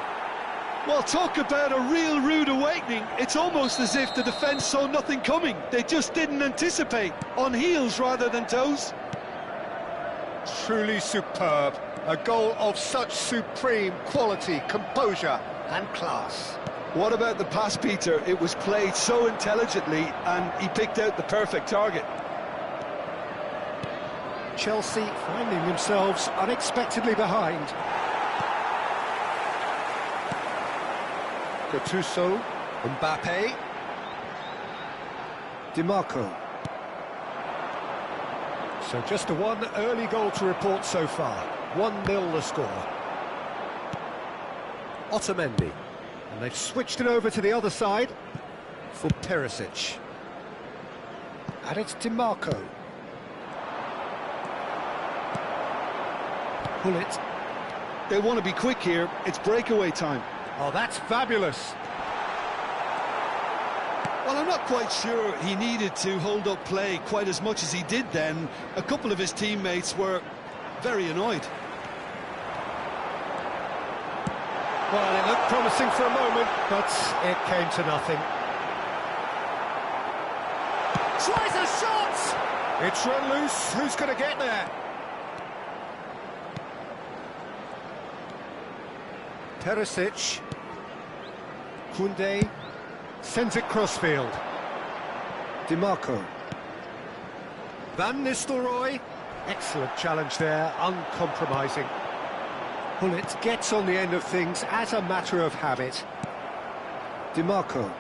Speaker 2: Well, talk about a real rude awakening. It's almost as if the defence saw nothing coming. They just didn't anticipate. On heels rather than toes.
Speaker 1: Truly superb. A goal of such supreme quality, composure and class.
Speaker 2: What about the pass, Peter? It was played so intelligently and he picked out the perfect target.
Speaker 1: Chelsea finding themselves unexpectedly behind. Gattuso, Mbappe, DiMarco. So just one early goal to report so far. 1-0 the score. Otamendi. And they've switched it over to the other side for Perisic. And it's DiMarco. Pull it.
Speaker 2: They want to be quick here. It's breakaway time.
Speaker 1: Oh, that's fabulous.
Speaker 2: Well, I'm not quite sure he needed to hold up play quite as much as he did then. A couple of his teammates were very annoyed.
Speaker 1: Well, it looked promising for a moment, but it came to nothing. Tries a shot! It's run loose. Who's going to get there? Perisic. Koundé sends it crossfield. DiMarco. Van Nistelrooy. Excellent challenge there, uncompromising. Bullet gets on the end of things as a matter of habit. DiMarco.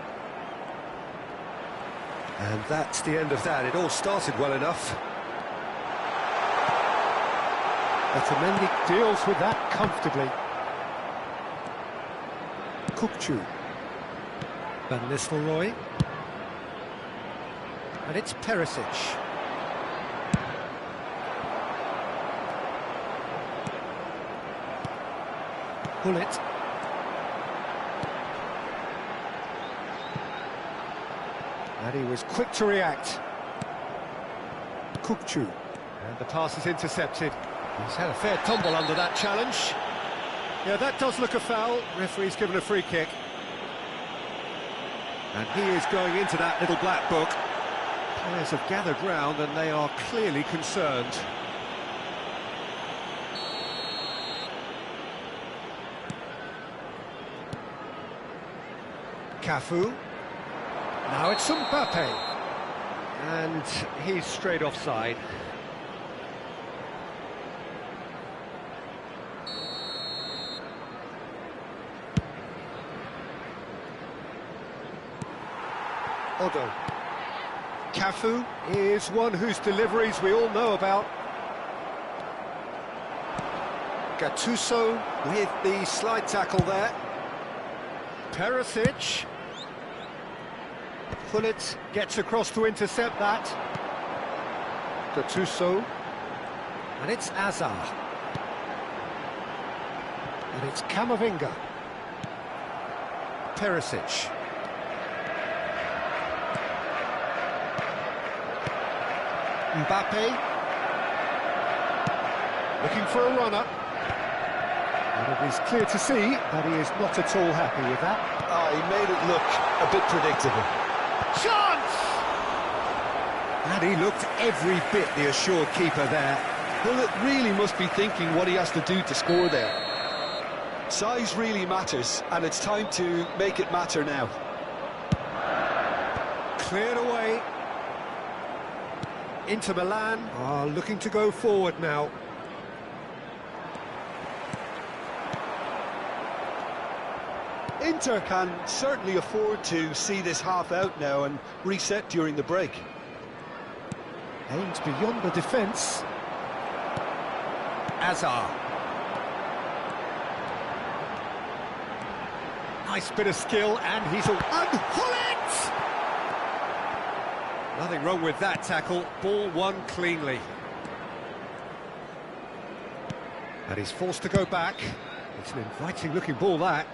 Speaker 1: And that's the end of that. It all started well enough. Otamendi deals with that comfortably. Kukçu. Van Nistelrooy. And it's Perisic. Bullet. And he was quick to react. Kukçu. And the pass is intercepted. He's had a fair tumble under that challenge. Yeah, that does look a foul. Referee's given a free kick. And he is going into that little black book. Players have gathered round and they are clearly concerned. Cafu. Now it's Mbappe. And he's straight offside. Odo. Cafu is one whose deliveries we all know about. Gattuso with the slide tackle there. Perisic. Pullet gets across to intercept that. Gattuso. And it's Azar. And it's Camavinga. Perisic. Mbappe. Looking for a runner. And it is clear to see that he is not at all happy with that.
Speaker 2: He made it look a bit predictable.
Speaker 1: Chance! And he looked every bit the assured keeper there.
Speaker 2: Well, it really must be thinking what he has to do to score there. Size really matters, and it's time to make it matter now.
Speaker 1: Cleared away. Inter Milan are looking to go forward now.
Speaker 2: Inter can certainly afford to see this half out now and reset during the break.
Speaker 1: Aims beyond the defence. Azar. Nice bit of skill, and he's a... And Hullet! Nothing wrong with that tackle. Ball won cleanly. And he's forced to go back. It's an inviting-looking ball, that.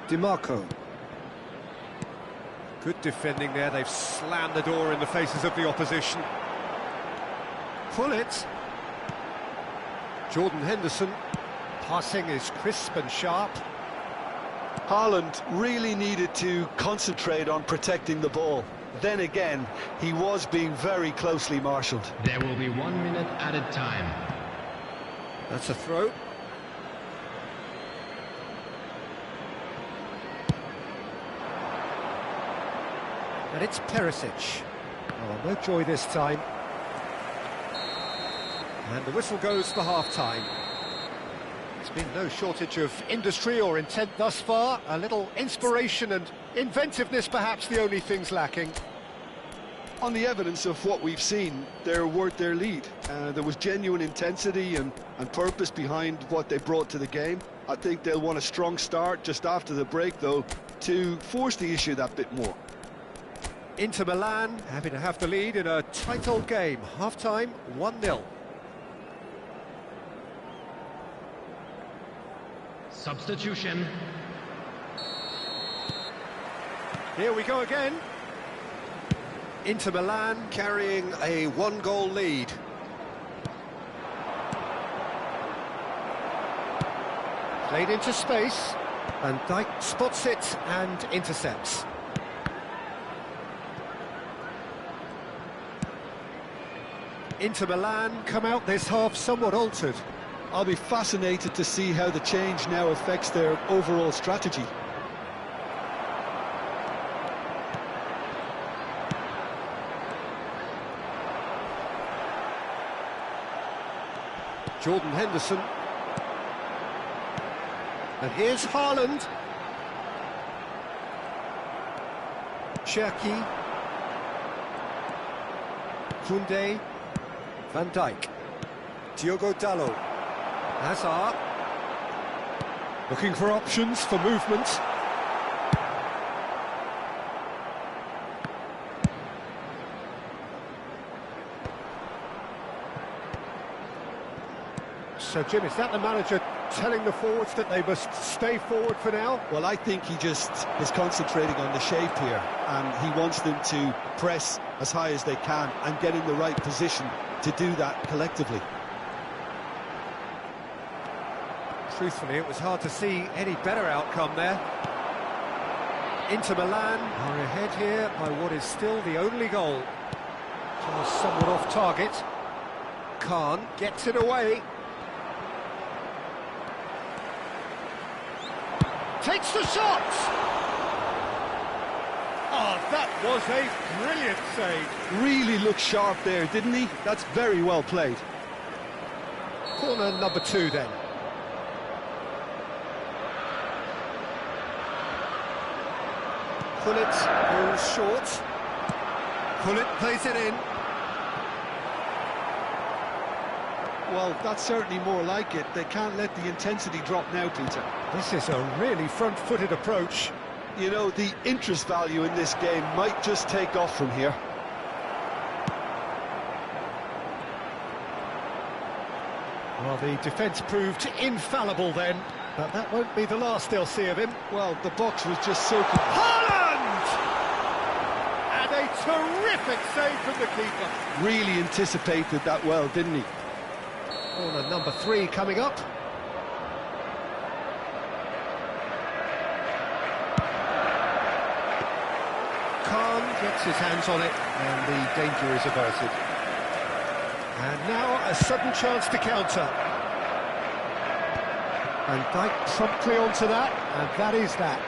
Speaker 1: DiMarco. Good defending there. They've slammed the door in the faces of the opposition. Hullet. Jordan Henderson. Passing is crisp and sharp.
Speaker 2: Haaland really needed to concentrate on protecting the ball. Then again, he was being very closely marshalled.
Speaker 3: There will be 1 minute added time.
Speaker 1: That's a throw. And it's Perisic. Oh, no joy this time. And the whistle goes for half-time. There's been no shortage of industry or intent thus far. A little inspiration and inventiveness, perhaps the only things lacking.
Speaker 2: On the evidence of what we've seen, they're worth their lead. There was genuine intensity and purpose behind what they brought to the game. I think they'll want a strong start just after the break, though, to force the issue that bit more.
Speaker 1: Inter Milan happy to have the lead in a tight old game. Half-time, 1-0.
Speaker 3: Substitution.
Speaker 1: Here we go again. Inter Milan carrying a one-goal lead. Played into space, and Dijk spots it and intercepts. Inter Milan come out this half somewhat altered.
Speaker 2: I'll be fascinated to see how the change now affects their overall strategy.
Speaker 1: Jordan Henderson. And here's Haaland. Cherki. Koundé. Van Dijk. Diogo Dalot. Hazard. Looking for options for movement. So, Jim, is that the manager telling the forwards that they must stay forward for now?
Speaker 2: Well, I think he just is concentrating on the shape here, and he wants them to press as high as they can and get in the right position to do that collectively.
Speaker 1: Truthfully, it was hard to see any better outcome there. Inter Milan are ahead here by what is still the only goal. Just somewhat off target. Khan gets it away. Takes the shot! Oh, that was a brilliant save.
Speaker 2: Really looked sharp there, didn't he? That's very well played.
Speaker 1: Corner number 2 then. Hullet goes short. Hullet plays it in.
Speaker 2: Well, that's certainly more like it. They can't let the intensity drop now, Peter.
Speaker 1: This is a really front-footed approach.
Speaker 2: You know, the interest value in this game might just take off from here.
Speaker 1: Well, the defence proved infallible then, but that won't be the last they'll see of him.
Speaker 2: Well, the box was just so...
Speaker 1: Haaland! And a terrific save from the keeper.
Speaker 2: Really anticipated that well, didn't he?
Speaker 1: Corner number 3 coming up. Khan gets his hands on it, and the danger is averted. And now a sudden chance to counter. And Dijk promptly onto that, and that is that.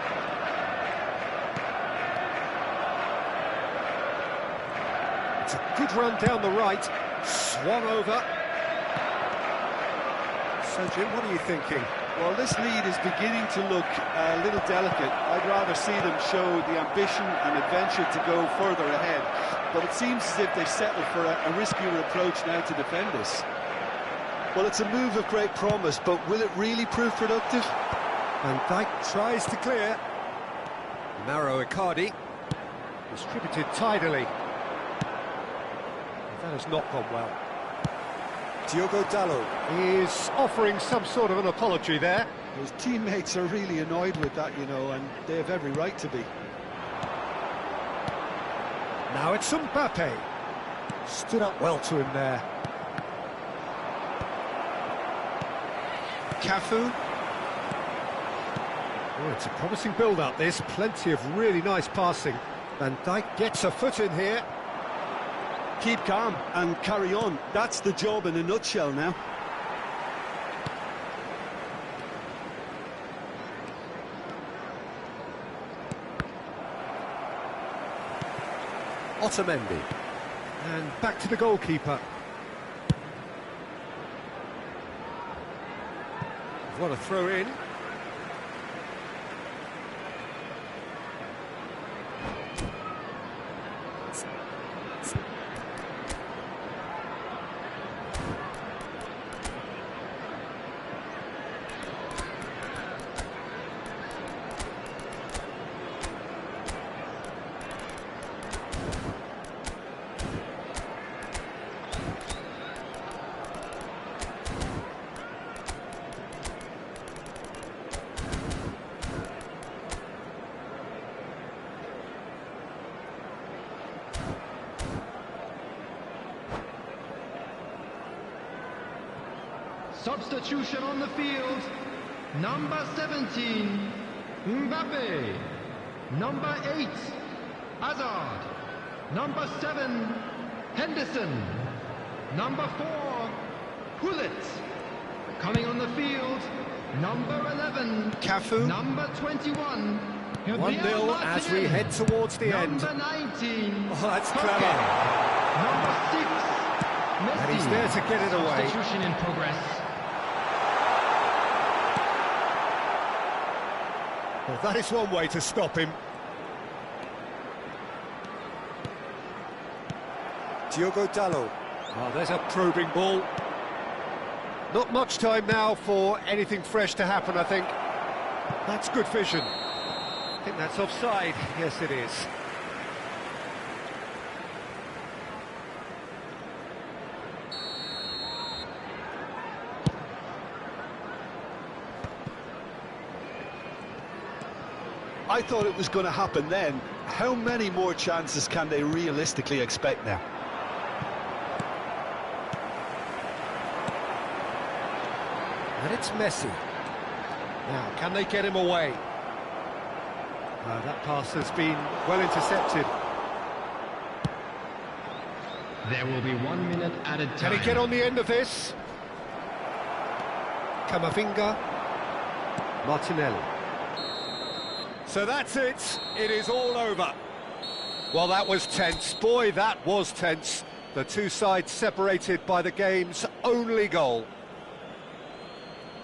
Speaker 1: It's a good run down the right, swung over. So, Jim, what are you thinking?
Speaker 2: Well, this lead is beginning to look a little delicate. I'd rather see them show the ambition and adventure to go further ahead. But it seems as if they've settled for a riskier approach now to defend this. Well, it's a move of great promise, but will it really prove productive?
Speaker 1: Van Dijk tries to clear. Mauro Icardi, distributed tidily. That has not gone well. Diogo Dalot is offering some sort of an apology there.
Speaker 2: His teammates are really annoyed with that, you know, and they have every right to be.
Speaker 1: Now it's Mbappe. Stood up well to him there. Cafu. Oh, it's a promising build-up, this. Plenty of really nice passing. Van Dijk gets a foot in here.
Speaker 2: Keep calm and carry on. That's the job in a nutshell now.
Speaker 1: Otamendi. And back to the goalkeeper. What a throw in.
Speaker 3: Substitution on the field. Number 17, Mbappe. Number 8, Hazard. Number 7, Henderson. Number 4, Hullet. Coming on the field, number 11,
Speaker 1: Cafu.
Speaker 3: Number 21,
Speaker 1: 1-0 as we head towards the end.
Speaker 3: Number 19,
Speaker 1: Oh, that's
Speaker 3: Koke.
Speaker 1: clever.
Speaker 3: Number 6, Messi.
Speaker 1: And he's there to get it away.
Speaker 3: Substitution in progress.
Speaker 1: Well, that is one way to stop him. Diogo Dalot. Oh, there's a probing ball. Not much time now for anything fresh to happen, I think. That's good vision. I think that's offside. Yes, it is.
Speaker 2: I thought it was going to happen then. How many more chances can they realistically expect now?
Speaker 1: And it's Messi. Now, can they get him away? That pass has been well intercepted.
Speaker 3: There will be 1 minute added time.
Speaker 1: Can he get on the end of this? Camavinga. Martinelli. So that's it. It is all over. Well, that was tense. Boy, that was tense. The two sides separated by the game's only goal.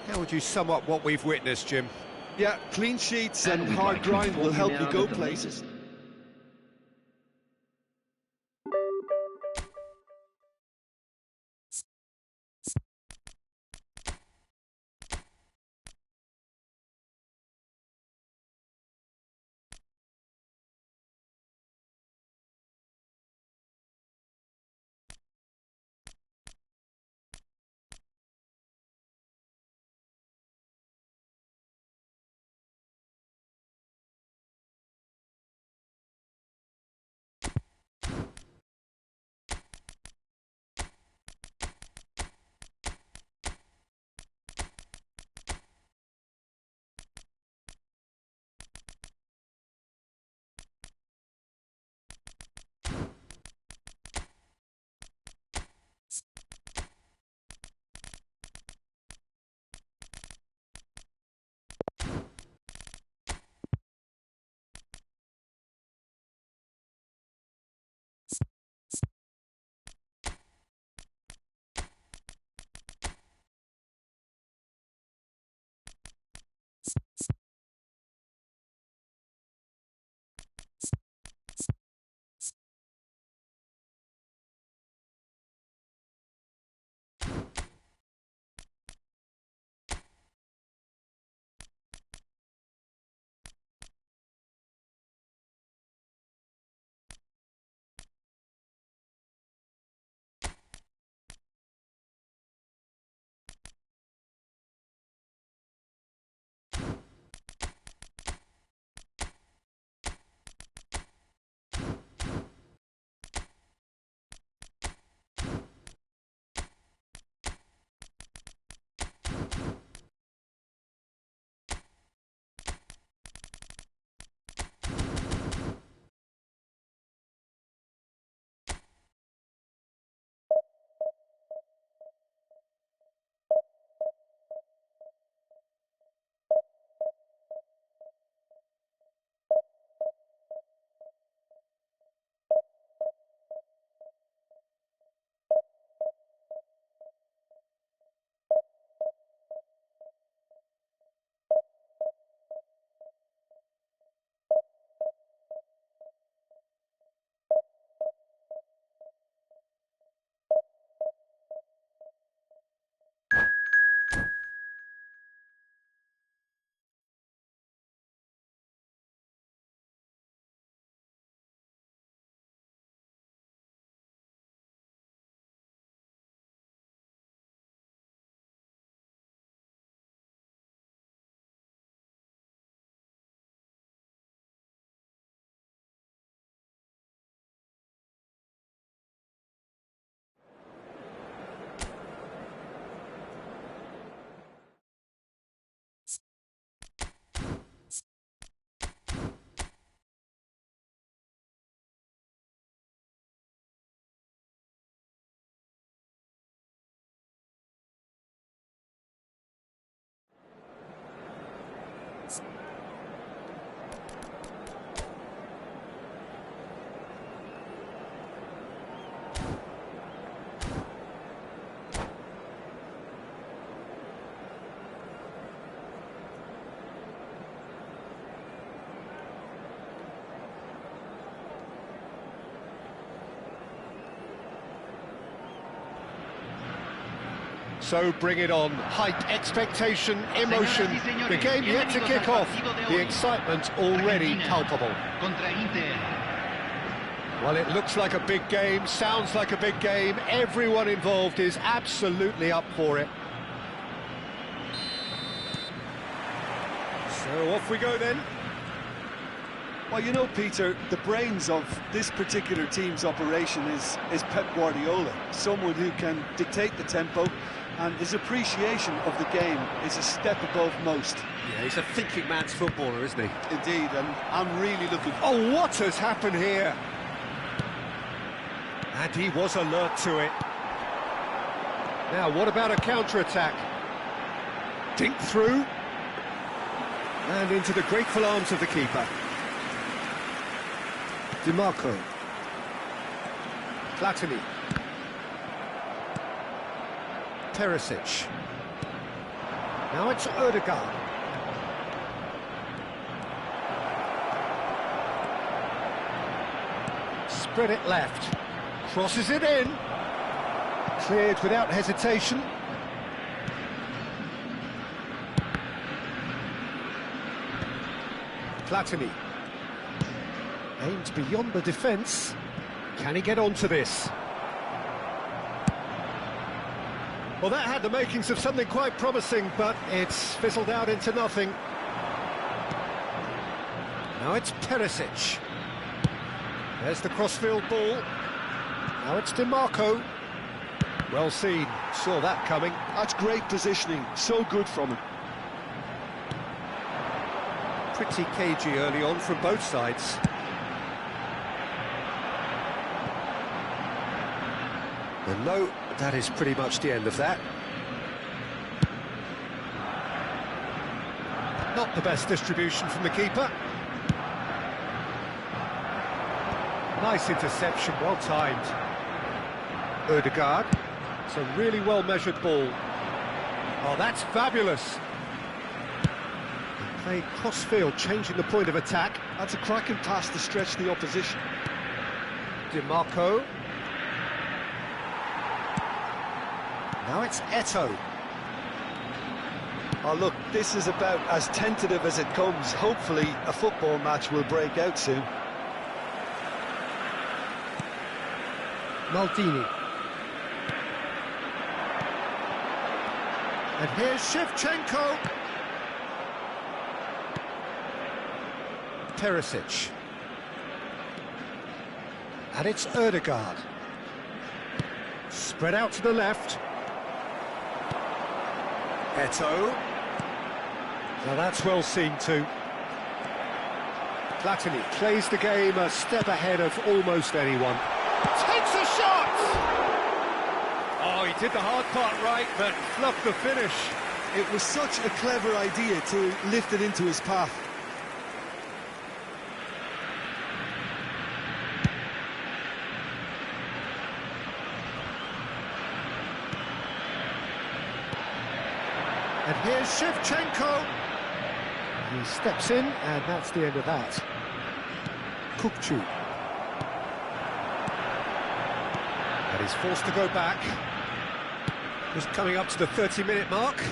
Speaker 1: How would you sum up what we've witnessed, Jim?
Speaker 2: Yeah, clean sheets and
Speaker 5: And we'd
Speaker 2: hard
Speaker 5: like to
Speaker 2: grind will
Speaker 5: inform
Speaker 2: help
Speaker 5: you
Speaker 2: you
Speaker 5: now
Speaker 2: go
Speaker 5: that the
Speaker 2: places.
Speaker 5: latest
Speaker 1: So bring it on. Hype, expectation, emotion. The game yet to kick off. The excitement already palpable. Well, it looks like a big game, sounds like a big game. Everyone involved is absolutely up for it. So off we go then.
Speaker 2: Well, you know, Peter, the brains of this particular team's operation is Pep Guardiola, someone who can dictate the tempo, and his appreciation of the game is a step above most.
Speaker 7: Yeah, he's a thinking man's footballer, isn't he?
Speaker 2: Indeed, and I'm really looking...
Speaker 1: Oh, what has happened here? And he was alert to it. Now, what about a counter-attack? Dink through. And into the grateful arms of the keeper. DiMarco. Platini. Perisic. Now it's Ødegaard. Spread it left. Crosses it in. Cleared without hesitation. Platini. Aimed beyond the defence. Can he get onto this? Well, that had the makings of something quite promising, but it's fizzled out into nothing. Now it's Perisic. There's the crossfield ball. Now it's DiMarco. Well seen, saw that coming.
Speaker 2: That's great positioning, so good from him.
Speaker 1: Pretty cagey early on from both sides. And no, that is pretty much the end of that. Not the best distribution from the keeper. Nice interception, well timed. Ødegaard. It's a really well-measured ball. Oh, that's fabulous. They play cross-field, changing the point of attack.
Speaker 2: That's a cracking pass to stretch the opposition.
Speaker 1: DiMarco. Now it's Eto'o.
Speaker 2: Oh, look, this is about as tentative as it comes. Hopefully, a football match will break out soon.
Speaker 1: Maldini. And here's Shevchenko. Perisic. And it's Ødegaard. Spread out to the left. Eto'o. Now that's well seen too. Platini plays the game a step ahead of almost anyone. Takes a shot! Oh, he did the hard part right, but fluffed the finish.
Speaker 2: It was such a clever idea to lift it into his path.
Speaker 1: And here's Shevchenko. He steps in, and that's the end of that. Kukçu. And he's forced to go back. Just coming up to the 30-minute mark.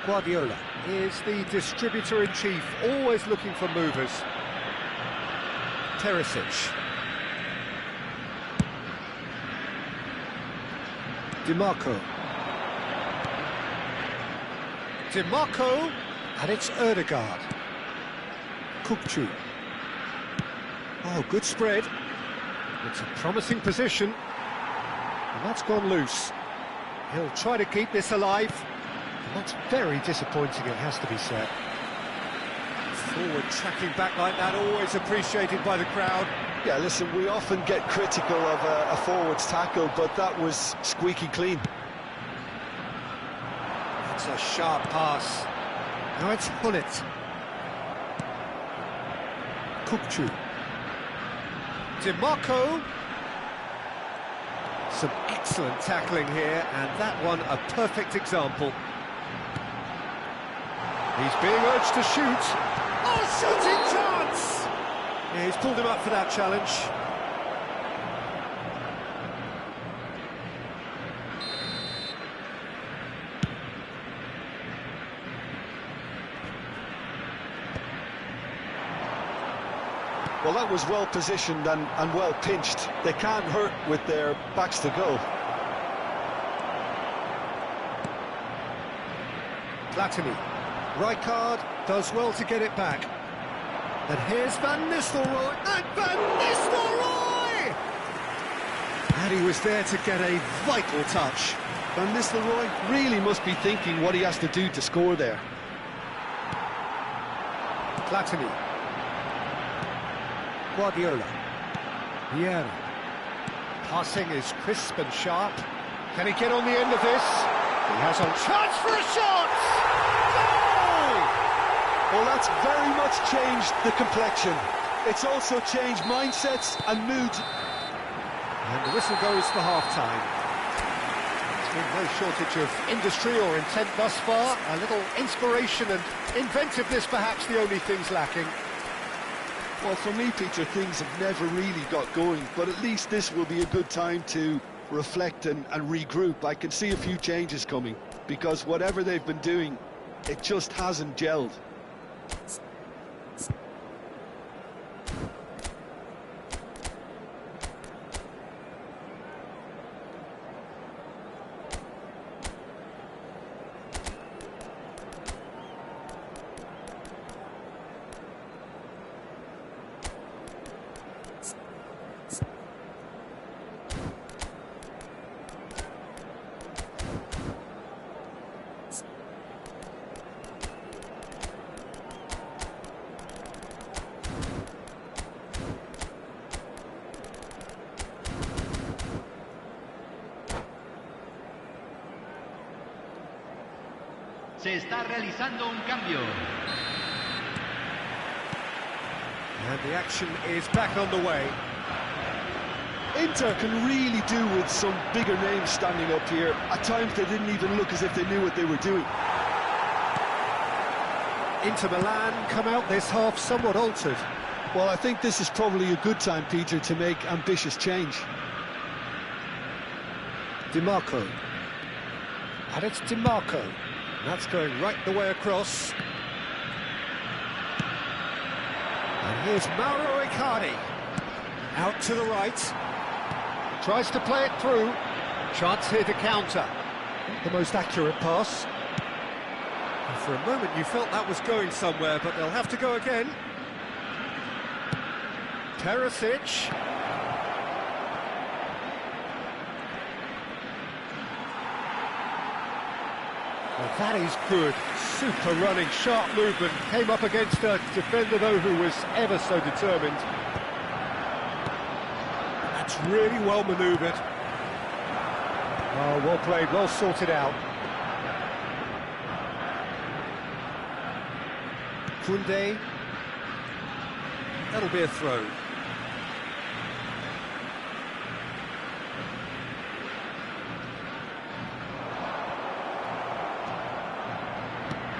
Speaker 1: Guardiola is the distributor-in-chief, always looking for movers. Perisic. DiMarco. DiMarco, and it's Ødegaard. Kukçu. Oh, good spread. It's a promising position. And that's gone loose. He'll try to keep this alive. And that's very disappointing, it has to be said. Forward tracking back like that, always appreciated by the crowd.
Speaker 2: Yeah, listen, we often get critical of a forward's tackle, but that was squeaky clean.
Speaker 1: That's a sharp pass. Now it's Hullet. Kukçu. DiMarco. Some excellent tackling here, and that one a perfect example. He's being urged to shoot. Oh, shooting chance! Yeah, he's pulled him up for that challenge.
Speaker 2: Well, that was well positioned and well pinched. They can't hurt with their backs to goal.
Speaker 1: Platini. Rijkaard does well to get it back. And here's Van Nistelrooy. And Van Nistelrooy! And he was there to get a vital touch.
Speaker 2: Van Nistelrooy really must be thinking what he has to do to score there.
Speaker 1: Platini. Guardiola. Vieira. Passing is crisp and sharp. Can he get on the end of this? He has a chance for a shot! Goal!
Speaker 2: Well, that's very much changed the complexion. It's also changed mindsets and moods.
Speaker 1: And the whistle goes for half-time. There's been no shortage of industry or intent thus far. A little inspiration and inventiveness, perhaps the only things lacking.
Speaker 2: Well, for me, Peter, things have never really got going, but at least this will be a good time to reflect and regroup. I can see a few changes coming, because whatever they've been doing, it just hasn't gelled.
Speaker 3: Se está realizando un cambio.
Speaker 1: And the action is back on the way.
Speaker 2: Inter can really do with some bigger names standing up here. At times they didn't even look as if they knew what they were doing.
Speaker 1: Inter Milan come out this half somewhat altered.
Speaker 2: Well, I think this is probably a good time, Peter, to make ambitious change.
Speaker 1: DiMarco. And it's DiMarco. That's going right the way across. And here's Mauro Icardi. Out to the right. Tries to play it through. Chance here to counter. Not the most accurate pass. And for a moment you felt that was going somewhere, but they'll have to go again. Perisic. Well, that is good. Super running, sharp movement. Came up against a defender, though, who was ever so determined. That's really well manoeuvred. Oh, well played, well sorted out. Koundé. That'll be a throw.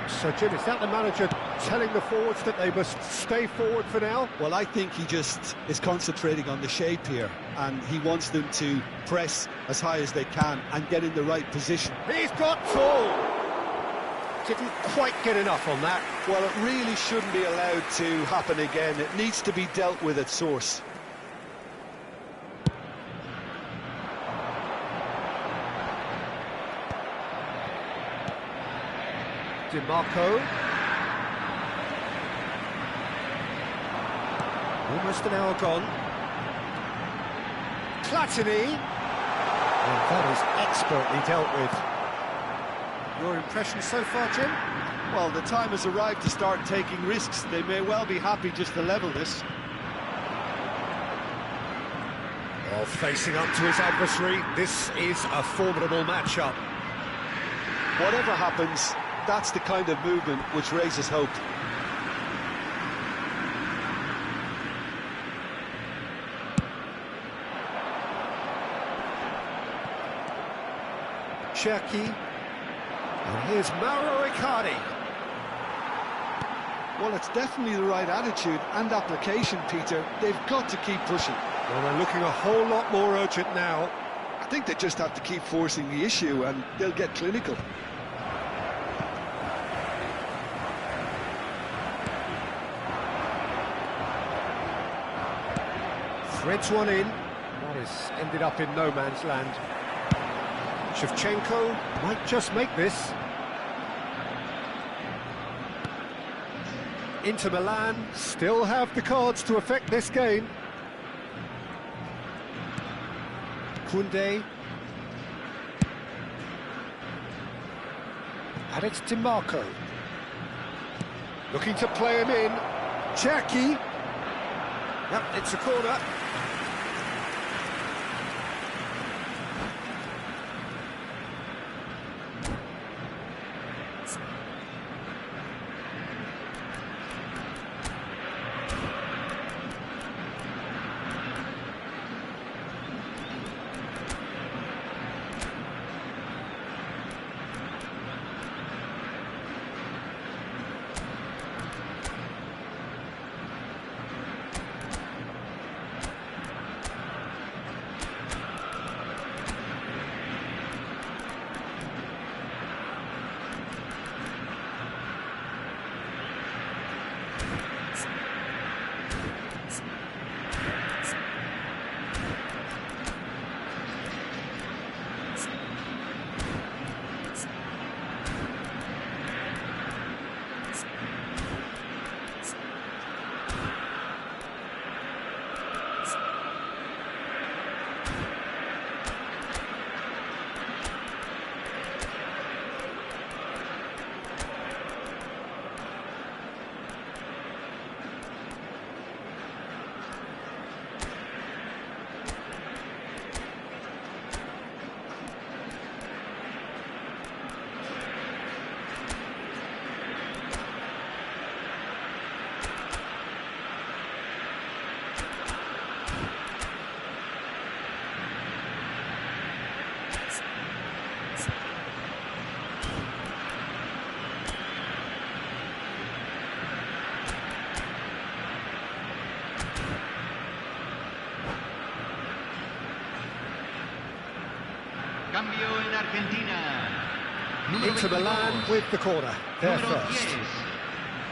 Speaker 1: So, Jim, is that the manager telling the forwards that they must stay forward for now?
Speaker 2: Well, I think he just is concentrating on the shape here, and he wants them to press as high as they can and get in the right position.
Speaker 1: He's got full! Didn't quite get enough on that.
Speaker 2: Well, it really shouldn't be allowed to happen again. It needs to be dealt with at source.
Speaker 1: DiMarco. Almost an hour gone. Platini. And that is expertly dealt with. Your impression so far, Jim?
Speaker 6: Well, the time has arrived to start taking risks. They may well be happy just to level this.
Speaker 1: Well, facing up to his adversary, this is a formidable matchup.
Speaker 2: Whatever happens, that's the kind of movement which raises hope.
Speaker 1: Cherki. And here's Mauro Icardi.
Speaker 2: Well, it's definitely the right attitude and application, Peter. They've got to keep pushing.
Speaker 1: Well, they're looking a whole lot more urgent now.
Speaker 2: I think they just have to keep forcing the issue and they'll get clinical.
Speaker 1: Threads one in. That has ended up in no man's land. Shevchenko might just make this. Inter Milan still have the cards to affect this game. Koundé. And it's DiMarco. Looking to play him in. Jackie. Yep, it's a corner.
Speaker 3: Cambio en Argentina.
Speaker 1: Inter Milan with the corner. They're
Speaker 3: Número
Speaker 1: first.
Speaker 3: 10.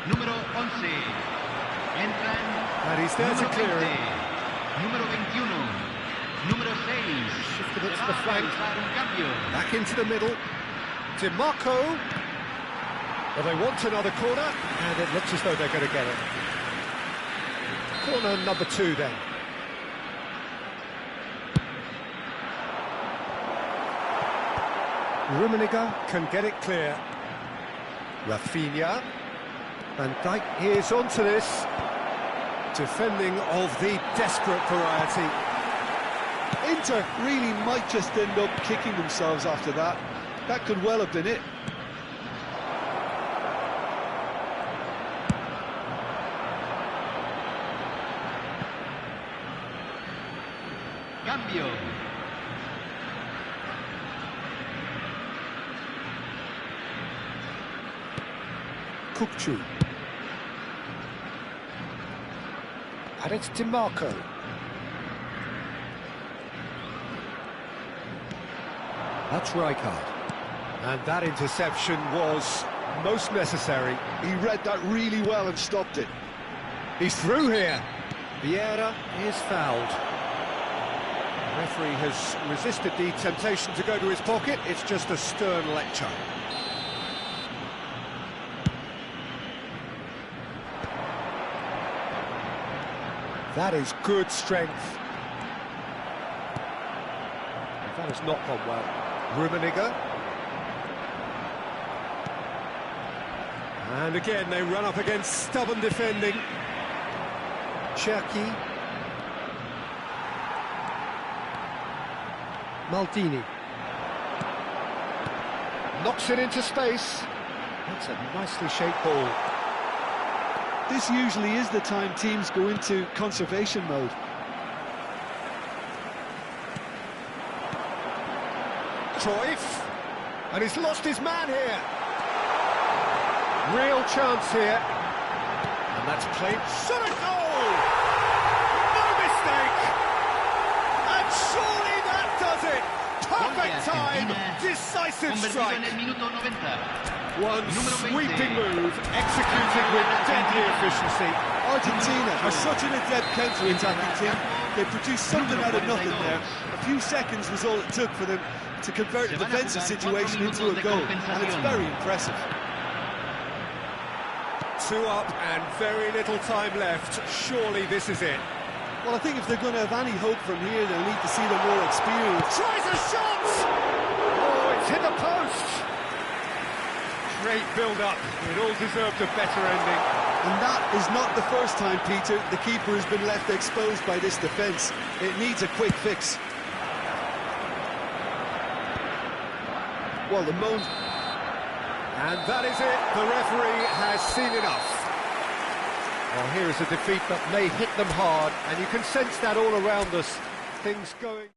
Speaker 3: Número 11. Entran.
Speaker 1: And he's there to
Speaker 3: número
Speaker 1: clear
Speaker 3: 20.
Speaker 1: it.
Speaker 3: Número 21. Número 6.
Speaker 1: Shifted it
Speaker 3: Se
Speaker 1: to
Speaker 3: va
Speaker 1: the
Speaker 3: a
Speaker 1: flank.
Speaker 3: realizar un cambio.
Speaker 1: Back into the middle. DiMarco. Well, they want another corner, and it looks as though they're going to get it. Corner number 2 then. Rummenigge can get it clear. Rafinha. Van Dijk is onto this. Defending of the desperate variety.
Speaker 2: Inter really might just end up kicking themselves after that. That could well have been it.
Speaker 3: Cambio.
Speaker 1: Kukçu. And it's DiMarco. That's Rijkaard. And that interception was most necessary.
Speaker 2: He read that really well and stopped it.
Speaker 1: He's through here. Vieira is fouled. The referee has resisted the temptation to go to his pocket. It's just a stern lecture. That is good strength. That has not gone well. Rummenigge. And again, they run up against stubborn defending. Cherki. Maldini. Knocks it into space. That's a nicely shaped ball.
Speaker 2: This usually is the time teams go into conservation mode.
Speaker 1: Cruyff. And he's lost his man here. Real chance here. And that's played. Shot a goal! No mistake! And surely that does it! Perfect time! Decisive strike! One sweeping move, executed with deadly efficiency.
Speaker 6: Argentina are such an adept counter-attacking team. They produced something out of nothing there. A few seconds was all it took for them to convert a defensive situation into a goal, and it's very impressive.
Speaker 1: 2 up and very little time left. Surely this is it.
Speaker 6: Well, I think if they're going to have any hope from here, they'll need to see the more experienced.
Speaker 1: Tries a shot! Oh, it's hit the post! Great build-up. It all deserved a better ending.
Speaker 6: And that is not the first time, Peter, the keeper has been left exposed by this defence. It needs a quick fix. Well, the moment...
Speaker 1: And that is it. The referee has seen enough. Well, here is a defeat that may hit them hard, and you can sense that all around us. Things going...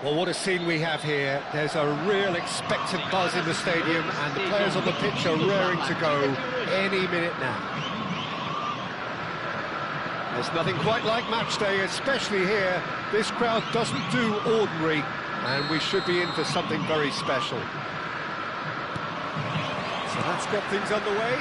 Speaker 1: Well, what a scene we have here. There's a real expectant buzz in the stadium, and the players on the pitch are raring to go any minute now. There's nothing quite like match day, especially here. This crowd doesn't do ordinary, and we should be in for something very special. So that's got things underway.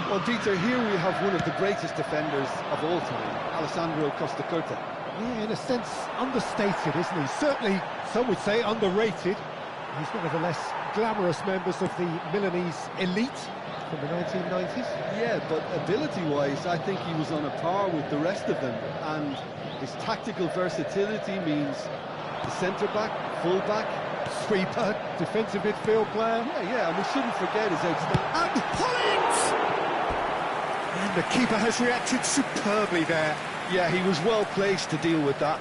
Speaker 2: Well, Peter, here we have one of the greatest defenders of all time, Alessandro Costacurta.
Speaker 8: Yeah, in a sense, understated, isn't he? Certainly, some would say underrated. He's one of the less glamorous members of the Milanese elite from the 1990s.
Speaker 2: Yeah, but ability-wise, I think he was on a par with the rest of them. And his tactical versatility means the centre-back, full-back,
Speaker 8: Sweeper, defensive midfield player.
Speaker 2: Yeah, and we shouldn't forget his outstanding...
Speaker 1: And pull it! And the keeper has reacted superbly there.
Speaker 2: Yeah, he was well placed to deal with that.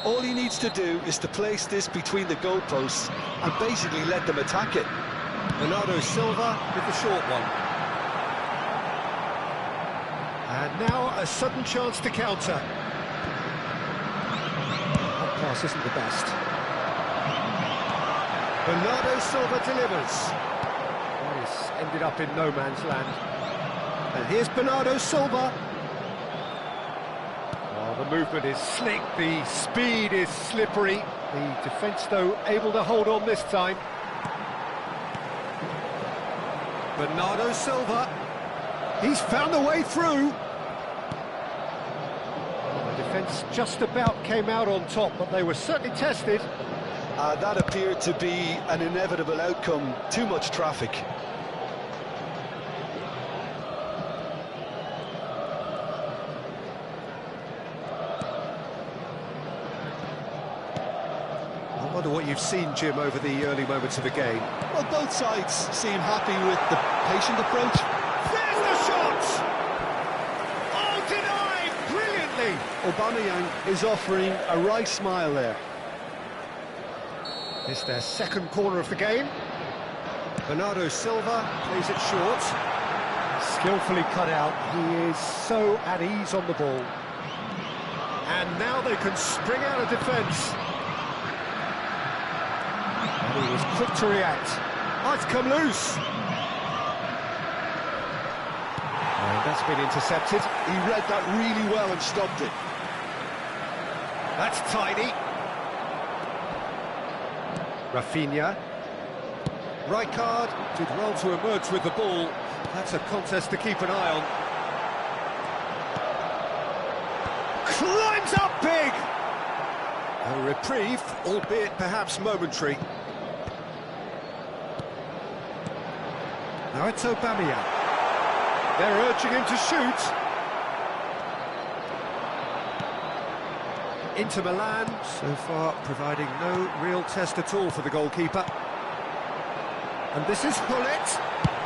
Speaker 2: All he needs to do is to place this between the goalposts and basically let them attack it.
Speaker 1: Bernardo Silva with the short one. And now a sudden chance to counter. That pass isn't the best. Bernardo Silva delivers. He's ended up in no man's land. And here's Bernardo Silva. Oh, the movement is slick, the speed is slippery. The defence, though, able to hold on this time. Bernardo Silva. He's found a way through. The defence just about came out on top, but they were certainly tested.
Speaker 2: That appeared to be an inevitable outcome. Too much traffic.
Speaker 1: I wonder what you've seen, Jim, over the early moments of the game.
Speaker 2: Well, both sides seem happy with the patient approach.
Speaker 1: There's the shot! Oh, denied brilliantly!
Speaker 2: Aubameyang is offering a right smile there.
Speaker 1: It's their second corner of the game. Bernardo Silva plays it short. Skillfully cut out. He is so at ease on the ball. And now they can spring out of defence. And he was quick to react. Oh, it's come loose. And that's been intercepted.
Speaker 2: He read that really well and stopped it.
Speaker 1: That's tidy. Rafinha. Rijkaard did well to emerge with the ball. That's a contest to keep an eye on. Climbs up big! A reprieve, albeit perhaps momentary. Now it's Aubameyang. They're urging him to shoot. Inter Milan, so far providing no real test at all for the goalkeeper. And this is Gullit.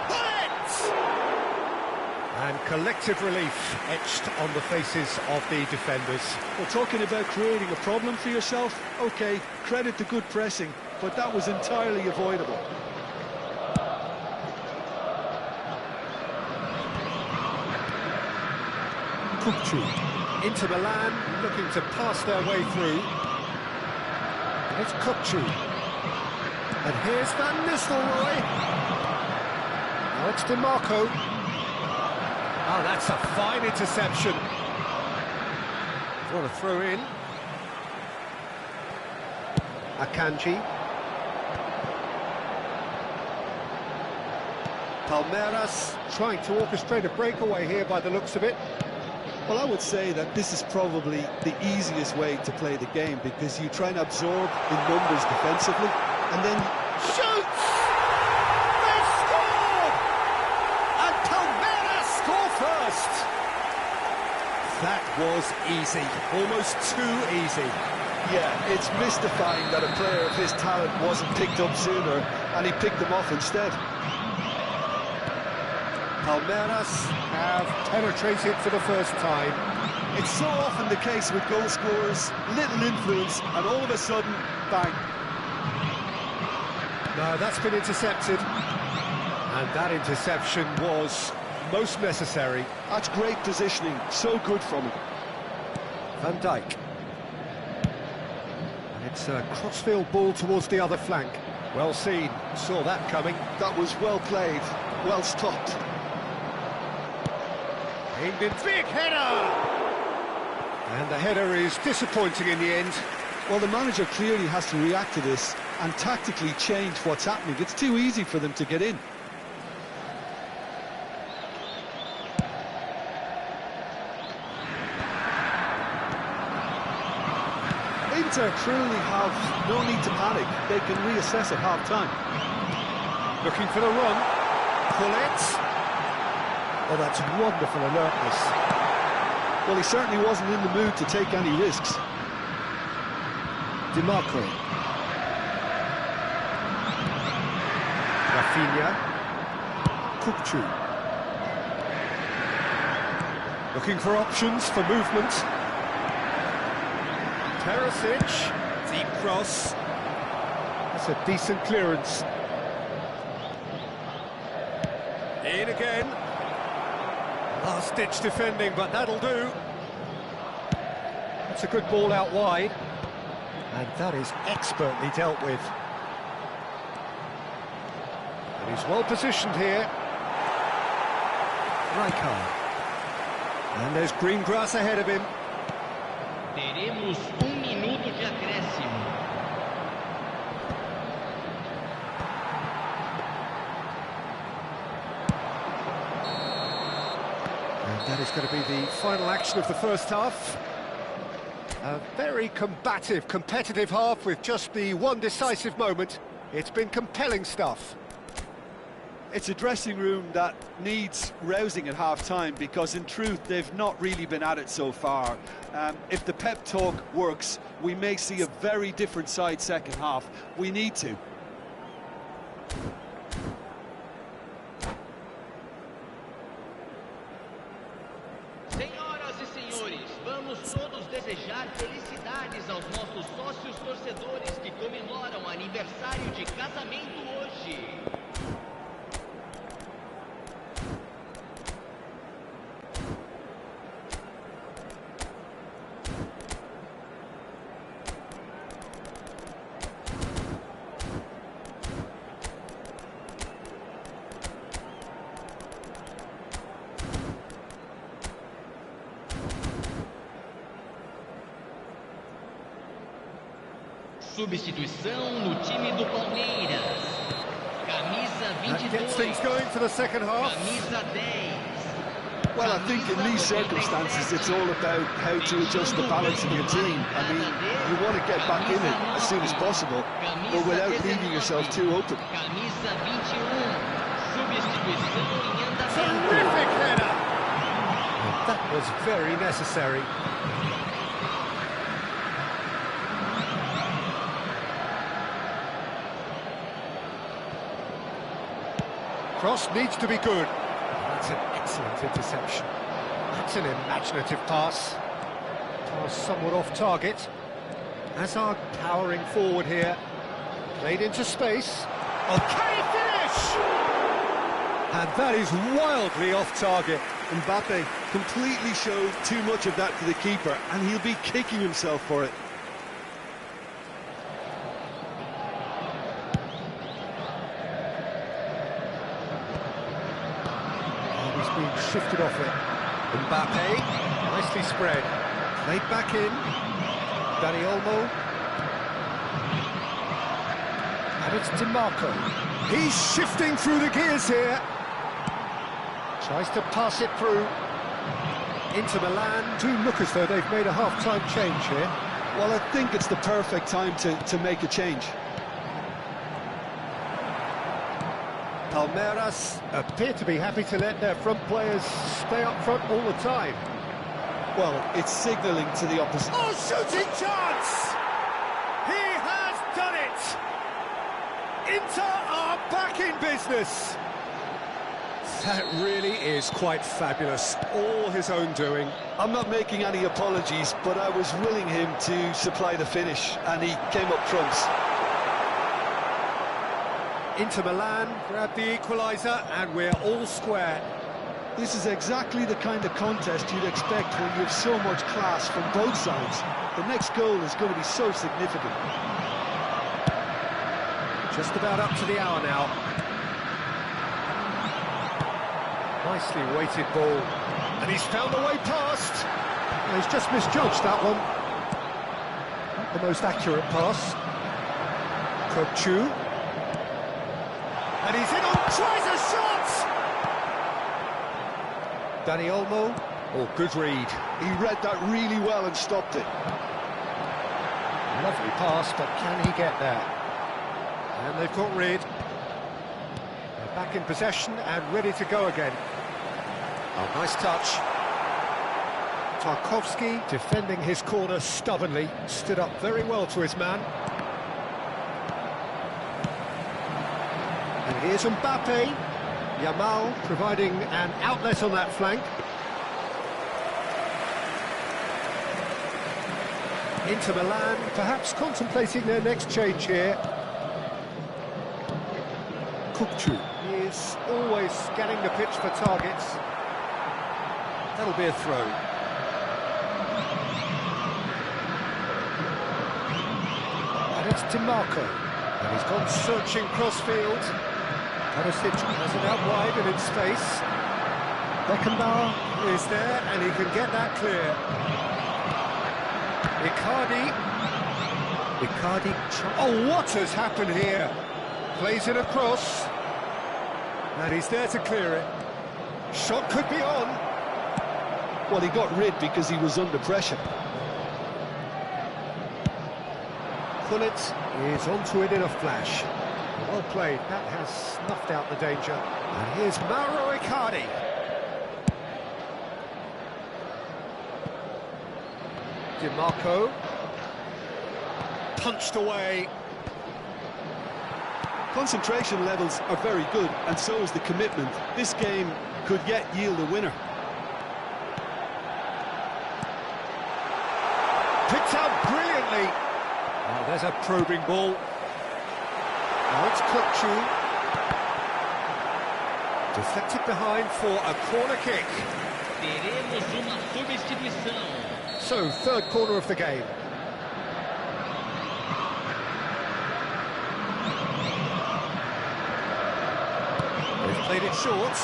Speaker 1: Gullit! And collective relief etched on the faces of the defenders.
Speaker 2: Well, talking about creating a problem for yourself, OK, credit the good pressing, but that was entirely avoidable.
Speaker 1: Kupchu. Inter Milan looking to pass their way through. And it's Kupchu. And here's Van Nistelrooy. Now it's DiMarco. Oh, that's a fine interception. What a throw in. Akanji. Palmeiras trying to orchestrate a breakaway here by the looks of it.
Speaker 2: Well, I would say that this is probably the easiest way to play the game because you try and absorb in numbers defensively and then...
Speaker 1: Shoots! They've scored! And Palmeiras score first! That was easy, almost too easy.
Speaker 2: Yeah, it's mystifying that a player of his talent wasn't picked up sooner and he picked them off instead.
Speaker 1: Palmeiras have penetrated for the first time.
Speaker 2: It's so often the case with goal scorers, little influence, and all of a sudden, bang.
Speaker 1: No, that's been intercepted. And that interception was most necessary.
Speaker 2: That's great positioning, so good from him.
Speaker 1: Van Dijk. It's a crossfield ball towards the other flank. Well seen, saw that coming.
Speaker 2: That was well played, well stopped.
Speaker 1: Aimed in, big header! And the header is disappointing in the end.
Speaker 2: Well, the manager clearly has to react to this and tactically change what's happening. It's too easy for them to get in. Inter truly have no need to panic. They can reassess at half-time.
Speaker 1: Looking for the run. Pull it. Oh, that's wonderful alertness.
Speaker 2: Well, he certainly wasn't in the mood to take any risks.
Speaker 1: DiMarco. Rafinha. Kukçu. Looking for options for movement. Perisic, deep cross. That's a decent clearance. In again. Last-ditch defending, but that'll do. It's a good ball out wide. And that is expertly dealt with. And he's well positioned here. Ryger. And there's green grass ahead of him.
Speaker 9: Teremos minuto de acréscimo.
Speaker 1: And that is going to be the final action of the first half. A very combative, competitive half with just the one decisive moment. It's been compelling stuff.
Speaker 6: It's a dressing room that needs rousing at half-time because, in truth, they've not really been at it so far. If the pep talk works, we may see a very different side second half. We need to.
Speaker 9: Senhoras e senhores, vamos todos desejar felicidades aos nossos sócios torcedores que comemoram aniversário de casamento hoje. Substituição no time do Palmeiras. Camisa
Speaker 1: That gets
Speaker 9: 22.
Speaker 1: things going for the second half.
Speaker 9: Camisa 10.
Speaker 2: Well, I think in these circumstances it's all about how to adjust the balance of your team. I mean, you want to get back in it as soon as possible, but without leaving yourself too open.
Speaker 9: Camisa 21. Substituição em andamento.
Speaker 1: Terrific header! That was very necessary. Cross needs to be good. That's an excellent interception. That's an imaginative pass. Pass somewhat off target. Hazard powering forward here. Played into space. Okay, finish! And that is wildly off target.
Speaker 6: Mbappe completely showed too much of that to the keeper, and he'll be kicking himself for it.
Speaker 1: Being shifted off it. Mbappe, nicely spread. Played back in. Dani Olmo. And it's DiMarco. He's shifting through the gears here. Tries to pass it through. Inter Milan do look as though they've made a half-time change here.
Speaker 2: Well, I think it's the perfect time to make a change.
Speaker 1: Palmeiras appear to be happy to let their front players stay up front all the time.
Speaker 2: Well, it's signalling to the opposition.
Speaker 1: Oh, shooting chance! He has done it! Inter are back in business! That really is quite fabulous. All his own doing.
Speaker 2: I'm not making any apologies, but I was willing him to supply the finish, and he came up trumps.
Speaker 1: Inter Milan grab the equaliser, and we're all square.
Speaker 2: This is exactly the kind of contest you'd expect when you have so much class from both sides. The next goal is going to be so significant.
Speaker 1: Just about up to the hour now. Nicely weighted ball. And he's found the way past.
Speaker 8: Well, he's just misjudged that one. Not the most accurate pass.
Speaker 1: Kokchu. And he's in on, tries a shot! Dani Olmo. Oh, good read.
Speaker 2: He read that really well and stopped it.
Speaker 1: Lovely pass, but can he get there? And they've got rid. They're back in possession and ready to go again. Oh, nice touch. Tarkowski, defending his corner stubbornly, stood up very well to his man. And here's Mbappe. Yamal providing an outlet on that flank. Inter Milan perhaps contemplating their next change here. Kokchu. He is always scanning the pitch for targets. That'll be a throw. And it's DiMarco. And he's gone searching crossfield. Perisic has it out wide and in space. Beckenbauer is there and he can get that clear. Icardi. Oh, what has happened here? Plays it across. And he's there to clear it. Shot could be on.
Speaker 2: Well, he got rid because he was under pressure.
Speaker 1: Gullit is onto it in a flash. Well played, that has snuffed out the danger. And here's Mauro Icardi. DiMarco. Punched away.
Speaker 2: Concentration levels are very good, and so is the commitment. This game could yet yield a winner.
Speaker 1: Picked out brilliantly. Oh, there's a probing ball. Now it's Kokchu. Deflected behind for a corner kick.
Speaker 9: Teremos uma substituição.
Speaker 1: So, third corner of the game. They've played it short.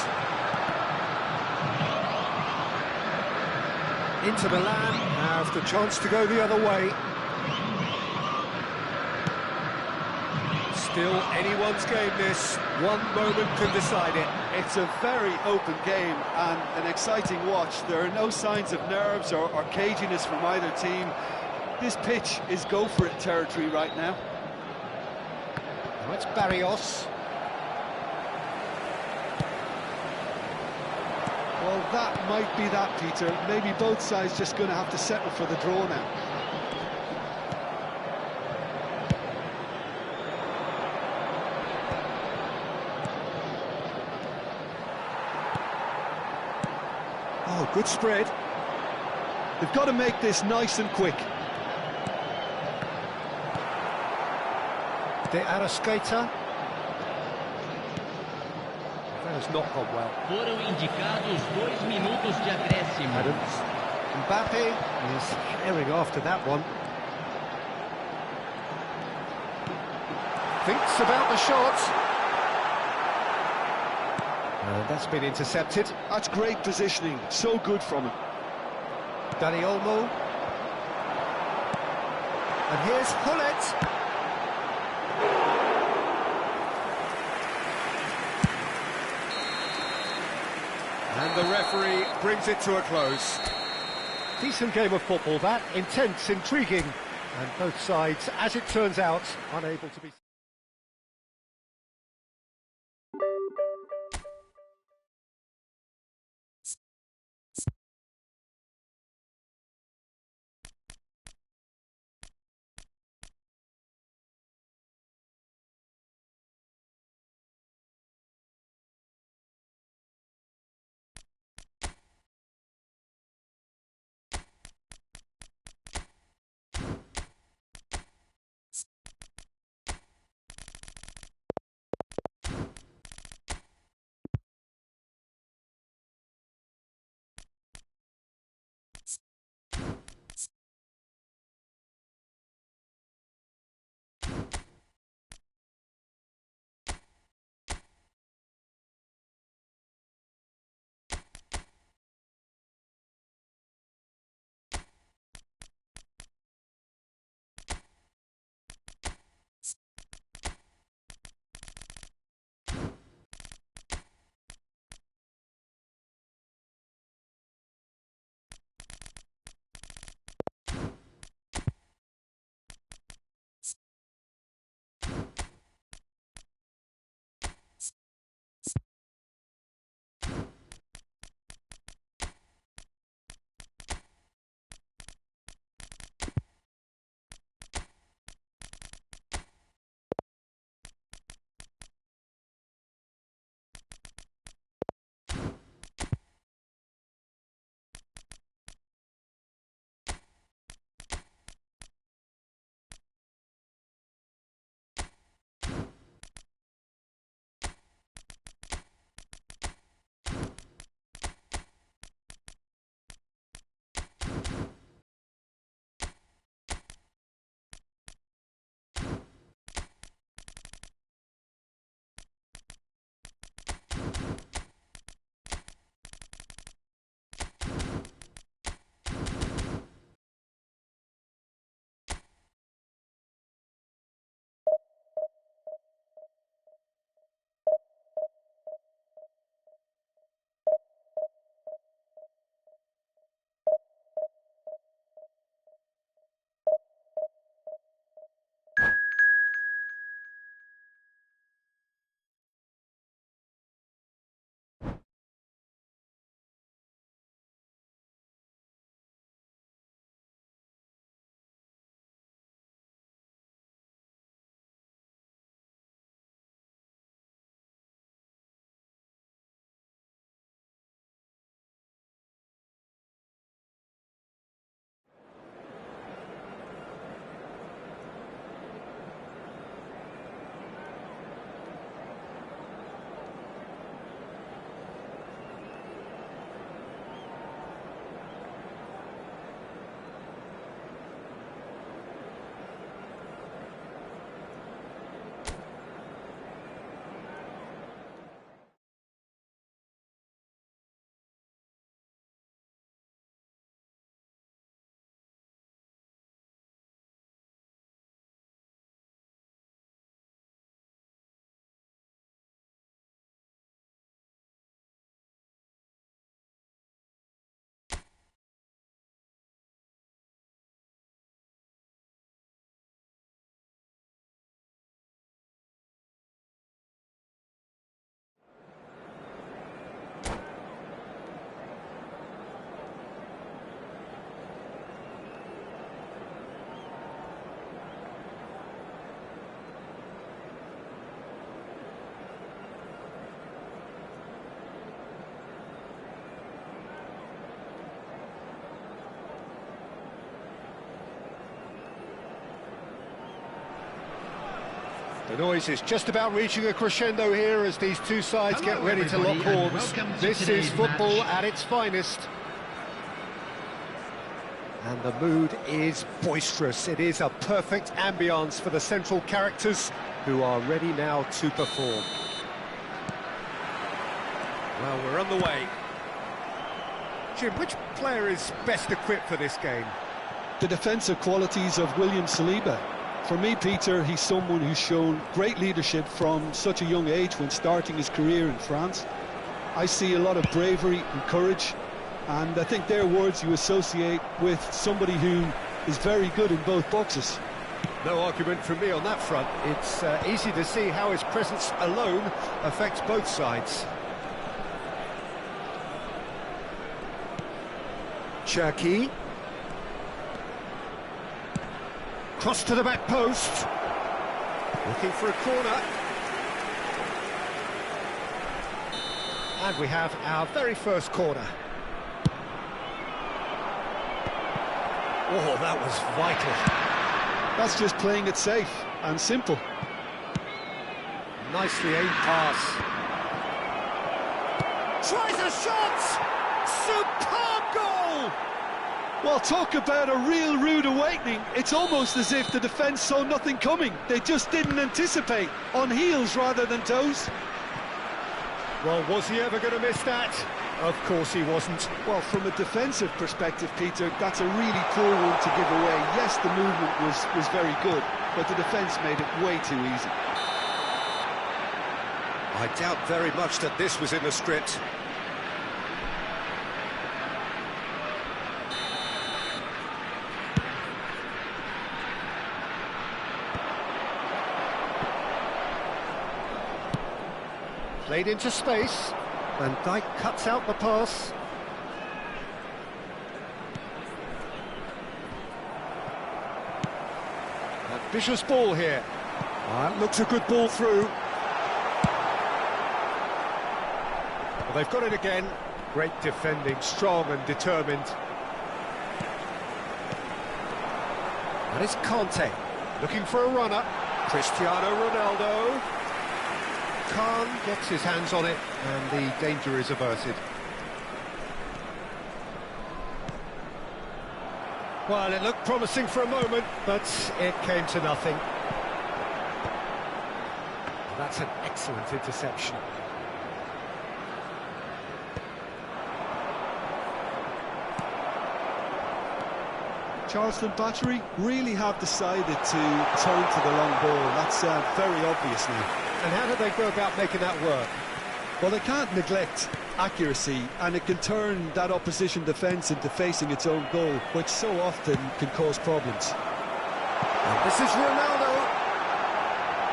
Speaker 1: Inter Milan have the chance to go the other way. Still anyone's game this. One moment can decide it.
Speaker 6: It's a very open game and an exciting watch. There are no signs of nerves or caginess from either team. This pitch is go-for-it territory right now.
Speaker 1: Now it's Barrios.
Speaker 2: Well, that might be that, Peter. Maybe both sides just going to have to settle for the draw now.
Speaker 1: Oh, good spread.
Speaker 2: They've got to make this nice and quick.
Speaker 1: De Arrascaeta. That has not gone well.
Speaker 9: Foram indicados 2 minutos de acréscimo.
Speaker 1: Adams. Mbappe is herring after that one. Thinks about the shot. And that's been intercepted.
Speaker 2: That's great positioning. So good from him.
Speaker 1: Dani Olmo. And here's Gullit. And the referee brings it to a close. Decent game of football, that. Intense, intriguing. And both sides, as it turns out, unable to be... The noise is just about reaching a crescendo here as these two sides get ready to lock horns. This is football at its finest. And the mood is boisterous. It is a perfect ambience for the central characters who are ready now to perform. Well, we're on the way. Jim, which player is best equipped for this game?
Speaker 2: The defensive qualities of William Saliba. For me, Peter, he's someone who's shown great leadership from such a young age when starting his career in France. I see a lot of bravery and courage, and I think they're words you associate with somebody who is very good in both boxes.
Speaker 1: No argument from me on that front. It's easy to see how his presence alone affects both sides. Cherki. Cross to the back post. Looking for a corner. And we have our very first corner. Oh, that was vital.
Speaker 2: That's just playing it safe and simple.
Speaker 1: Nicely aimed pass. Tries a shot! Superb goal!
Speaker 2: Well, talk about a real rude awakening. It's almost as if the defence saw nothing coming. They just didn't anticipate, on heels rather than toes.
Speaker 1: Well, was he ever going to miss that? Of course he wasn't.
Speaker 2: Well, from a defensive perspective, Peter, that's a really poor one to give away. Yes, the movement was very good, but the defence made it way too easy.
Speaker 1: I doubt very much that this was in the script. Played into space. Van Dijk cuts out the pass. A vicious ball here. Looks a good ball through. Well, they've got it again. Great defending, strong and determined. And it's Conte, looking for a runner. Cristiano Ronaldo. Khan gets his hands on it, and the danger is averted. Well, it looked promising for a moment, but it came to nothing. That's an excellent interception.
Speaker 2: Charleston Battery really have decided to turn to the long ball. That's very obvious now.
Speaker 1: And how do they go about making that work?
Speaker 2: Well, they can't neglect accuracy, and it can turn that opposition defence into facing its own goal, which so often can cause problems.
Speaker 1: And this is Ronaldo.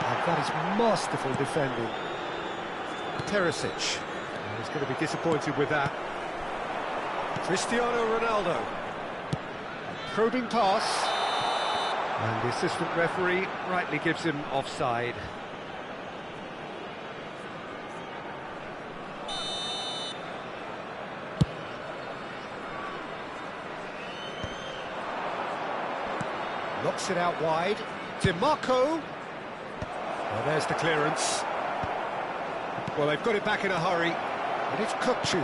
Speaker 1: And that is masterful defending. Perisic. He's going to be disappointed with that. Cristiano Ronaldo. Probing pass. And the assistant referee rightly gives him offside. Knocks it out wide. DiMarco. Well, there's the clearance. Well, they've got it back in a hurry. And it's Kukçu.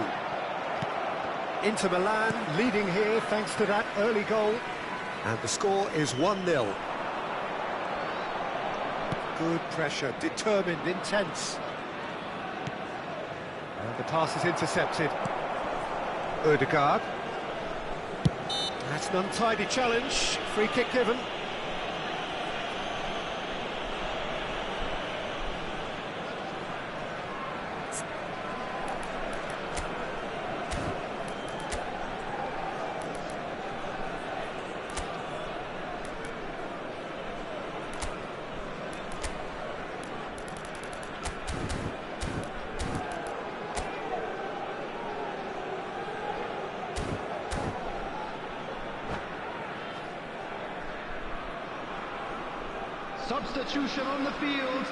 Speaker 1: Inter Milan leading here thanks to that early goal. And the score is 1-0. Good pressure, determined, intense. And the pass is intercepted. Ødegaard. That's an untidy challenge. Free kick given.
Speaker 3: Substitution on the field.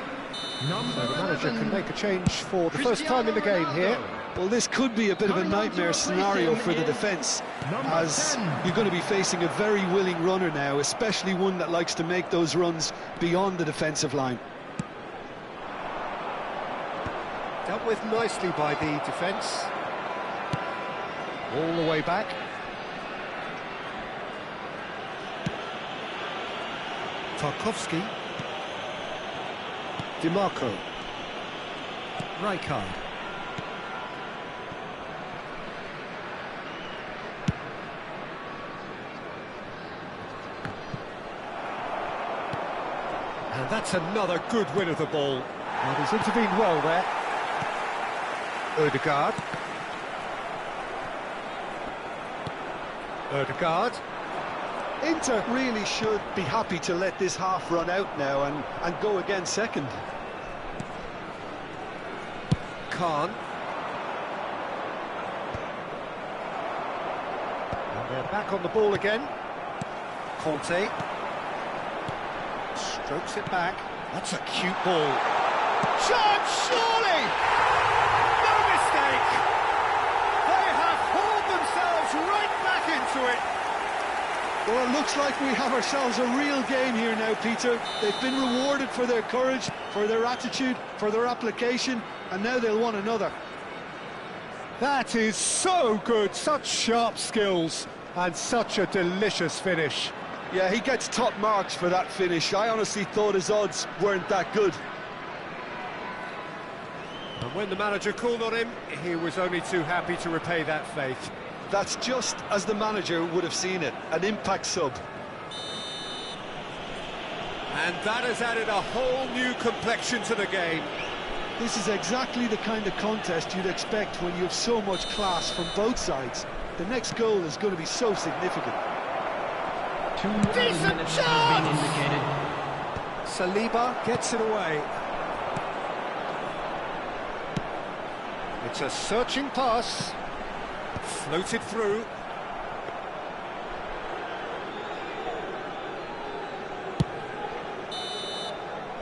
Speaker 1: So the manager can make a change for the first time in the game here.
Speaker 2: Well, this could be a bit of a nightmare scenario for the defence, as you're going to be facing a very willing runner now, especially one that likes to make those runs beyond the defensive line.
Speaker 1: Dealt with nicely by the defence. All the way back. Tarkowski. DiMarco. Ryger. And that's another good win of the ball.
Speaker 8: And he's intervened well there.
Speaker 1: Ødegaard. Ødegaard.
Speaker 2: Inter really should be happy to let this half run out now and go again second.
Speaker 1: Khan. And they're back on the ball again. Conte. Strokes it back. That's a cute ball. Chance, surely! No mistake! They have hauled themselves right back into it.
Speaker 2: Well, it looks like we have ourselves a real game here now, Peter. They've been rewarded for their courage, for their attitude, for their application, and now they'll want another.
Speaker 1: That is so good, such sharp skills, and such a delicious finish.
Speaker 2: Yeah, he gets top marks for that finish. I honestly thought his odds weren't that good.
Speaker 1: And when the manager called on him, he was only too happy to repay that faith.
Speaker 2: That's just as the manager would have seen it, an impact sub.
Speaker 1: And that has added a whole new complexion to the game.
Speaker 2: This is exactly the kind of contest you'd expect when you have so much class from both sides. The next goal is going to be so significant.
Speaker 1: Decent chance! Saliba gets it away. It's a searching pass. Floated through.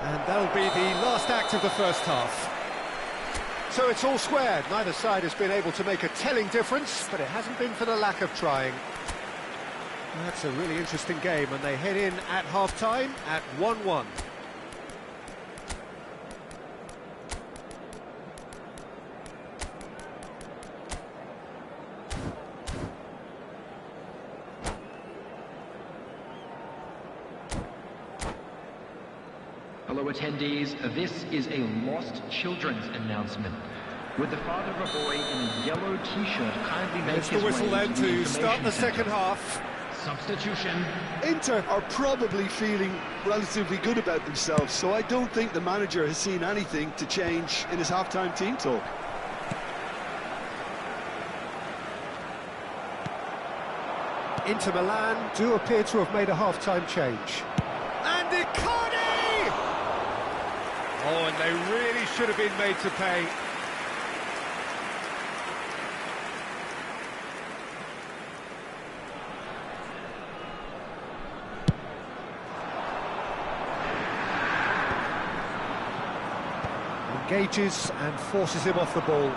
Speaker 1: And that'll be the last act of the first half. So it's all squared. Neither side has been able to make a telling difference, but it hasn't been for the lack of trying. That's a really interesting game, and they head in at half-time at 1-1.
Speaker 5: Hello attendees, this is a lost children's announcement. Would the father of a boy in a yellow t-shirt kindly make
Speaker 1: There's
Speaker 5: his
Speaker 1: the whistle
Speaker 5: way
Speaker 1: then
Speaker 5: to the
Speaker 1: to start the
Speaker 5: information
Speaker 1: second
Speaker 5: center?
Speaker 1: half.
Speaker 9: Substitution.
Speaker 2: Inter are probably feeling relatively good about themselves, so I don't think the manager has seen anything to change in his half-time team talk.
Speaker 1: Inter Milan do appear to have made a half-time change. And Icardi! Oh, and they really should have been made to pay. Engages and forces him off the ball.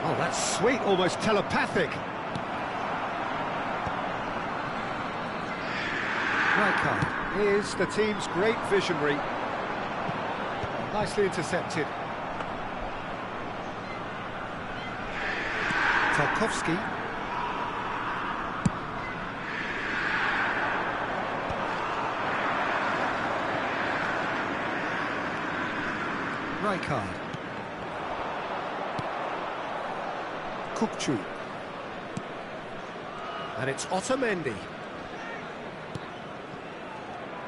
Speaker 1: Oh, that's sweet, almost telepathic. Ryger is the team's great visionary. Nicely intercepted. Tarkowski. Ryger. Kukçu. And it's Otamendi.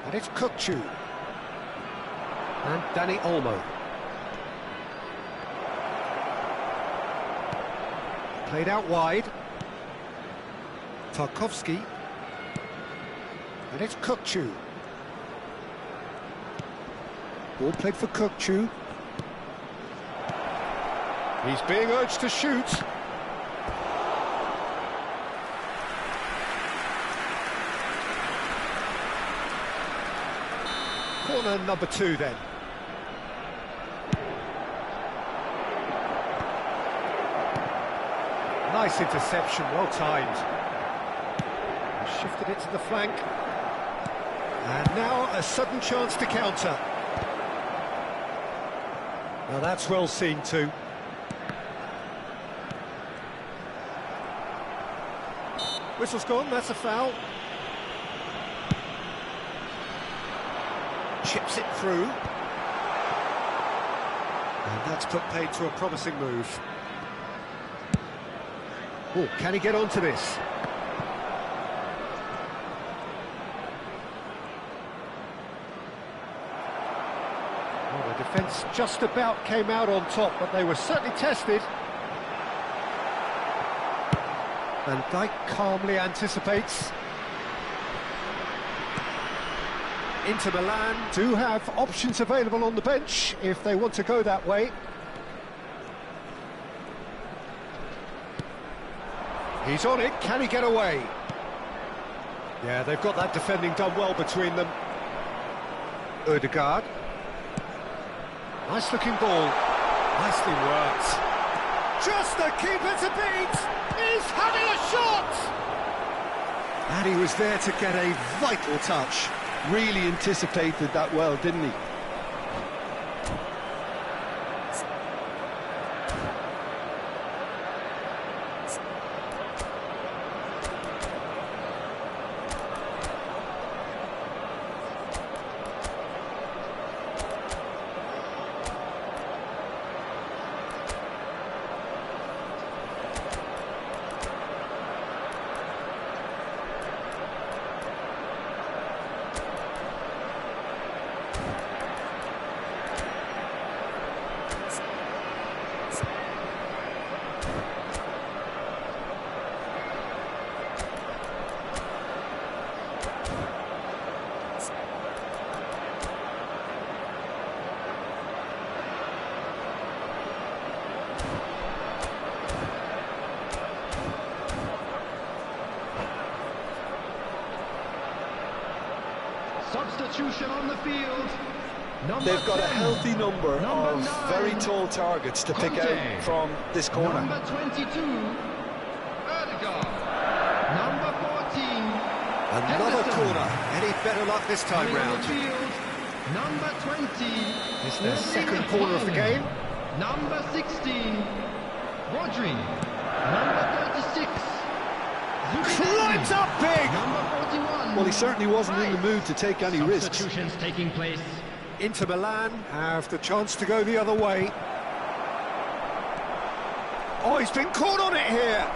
Speaker 1: And it's Kukçu. And Dani Olmo. Played out wide. Tarkowski. And it's Kukçu. Ball played for Kukçu. He's being urged to shoot. Corner number 2 then. Nice interception, well timed. Shifted it to the flank. And now a sudden chance to counter. Now that's well seen too. Whistle's gone, that's a foul. Chips it through. And that's put paid to a promising move. Oh, can he get onto this? Well, the defence just about came out on top, but they were certainly tested. Van Dijk calmly anticipates. Inter Milan do have options available on the bench if they want to go that way. He's on it, can he get away? Yeah, they've got that defending done well between them. Ødegaard. Nice looking ball. Nicely worked. Just the keeper to beat! He's having a shot! And he was there to get a vital touch.
Speaker 2: Really anticipated that well, didn't he?
Speaker 3: Substitution on the field.
Speaker 2: They've got a healthy number of very tall targets to pick out from this corner.
Speaker 3: Number 22, Ødegaard. Number 14,
Speaker 1: Another corner. Any better luck this time
Speaker 3: coming on
Speaker 1: round?
Speaker 3: the field. Number 20,
Speaker 1: It's their second corner of the game.
Speaker 3: Number 16, Rodri. Number 36,
Speaker 1: Climbs up big!
Speaker 3: Number 41.
Speaker 2: Well, he certainly wasn't in the mood to take any risks.
Speaker 9: Substitutions taking place.
Speaker 1: Inter Milan have the chance to go the other way. Oh, he's been caught on it here!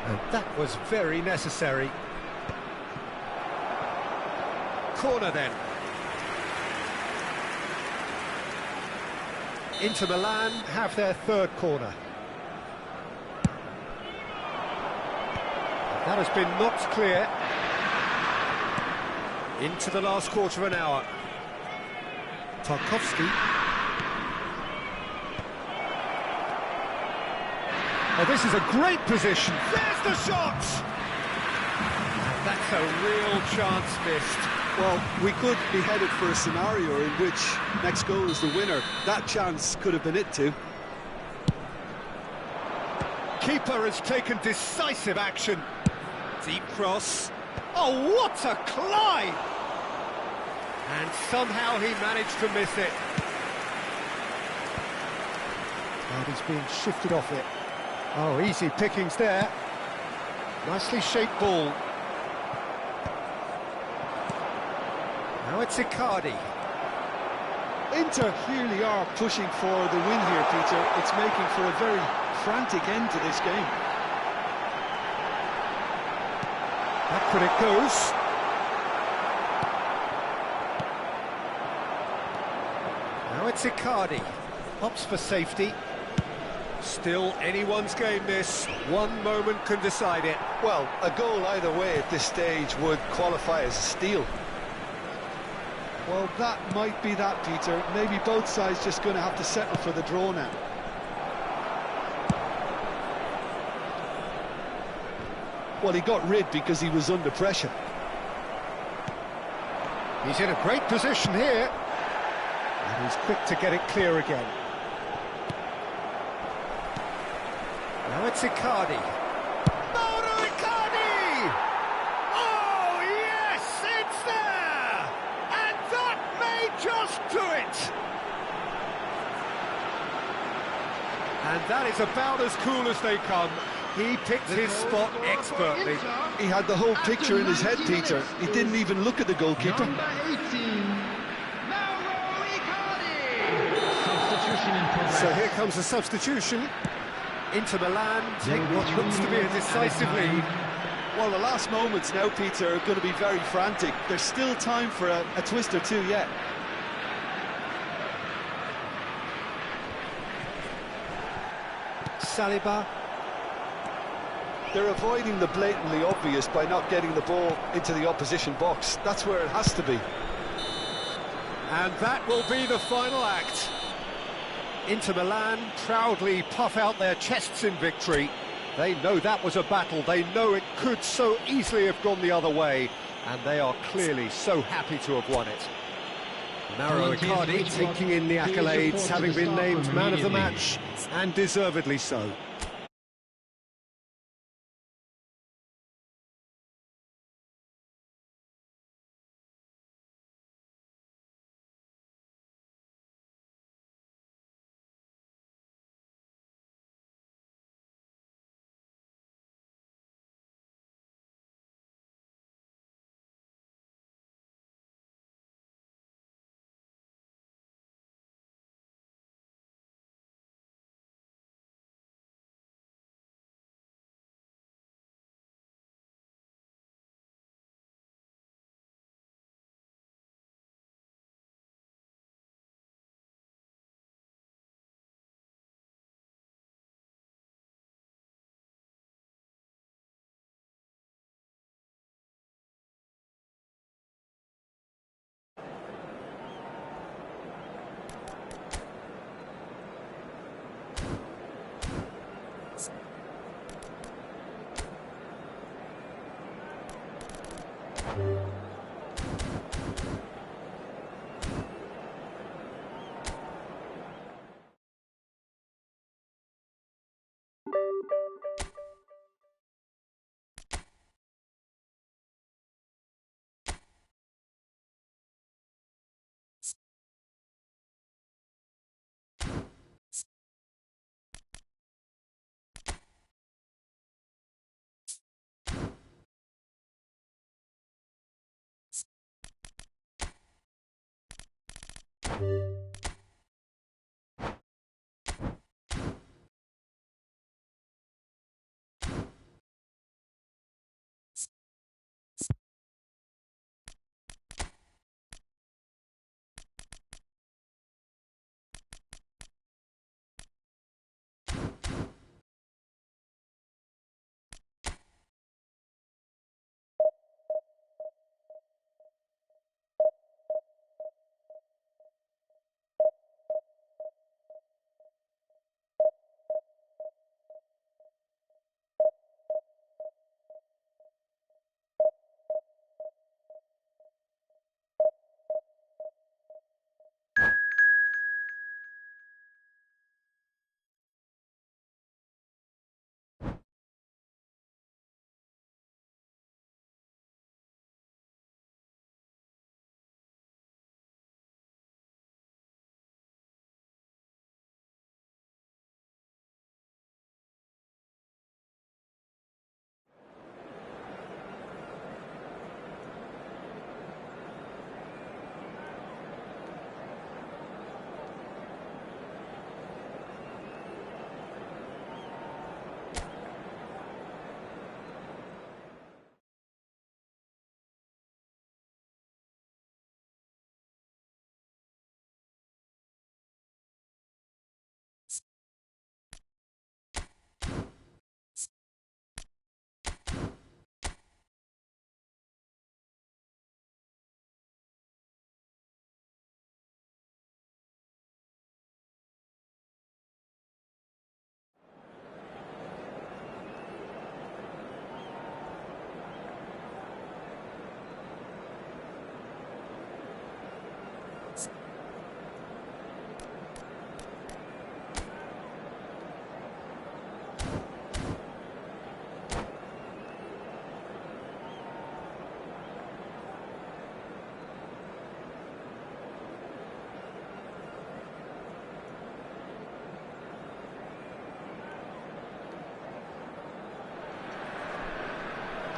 Speaker 1: And that was very necessary. Corner then. Inter Milan have their third corner. That has been knocked clear. Into the last quarter of an hour. Tarkowski. Oh, this is a great position. There's the shot! And that's a real chance missed.
Speaker 2: Well, we could be headed for a scenario in which next goal is the winner. That chance could have been it too.
Speaker 1: Keeper has taken decisive action. Deep cross. Oh, what a climb! And somehow he managed to miss it. And he's being shifted off it. Oh, easy pickings there. Nicely shaped ball. Now it's Icardi.
Speaker 2: Inter clearly are pushing for the win here, Peter. It's making for a very frantic end to this game.
Speaker 1: Back when it goes. Now it's Icardi. Opts for safety. Still anyone's game this. One moment can decide it.
Speaker 2: Well, a goal either way at this stage would qualify as a steal. Well, that might be that, Peter. Maybe both sides just going to have to settle for the draw now. Well, he got rid because he was under pressure.
Speaker 1: He's in a great position here. And he's quick to get it clear again. Now it's Icardi. Mauro Icardi! Oh, yes, it's there! And that made just do it? And that is about as cool as they come. He picked his spot expertly.
Speaker 2: He had the whole picture in his head, Peter. He didn't even look at the goalkeeper.
Speaker 3: Number 18, Mauro Icardi. Substitution in progress.
Speaker 1: So here comes a substitution. Inter Milan take what looks to be a decisive lead.
Speaker 6: Well, the last moments now, Peter, are going to be very frantic. There's still time for a twist or two yet.
Speaker 1: Saliba.
Speaker 2: They're avoiding the blatantly obvious by not getting the ball into the opposition box. That's where it has to be.
Speaker 1: And that will be the final act. Inter Milan proudly puff out their chests in victory. They know that was a battle. They know it could so easily have gone the other way. And they are clearly so happy to have won it. Mauro Icardi taking in the accolades, having been named man of the match, and deservedly so.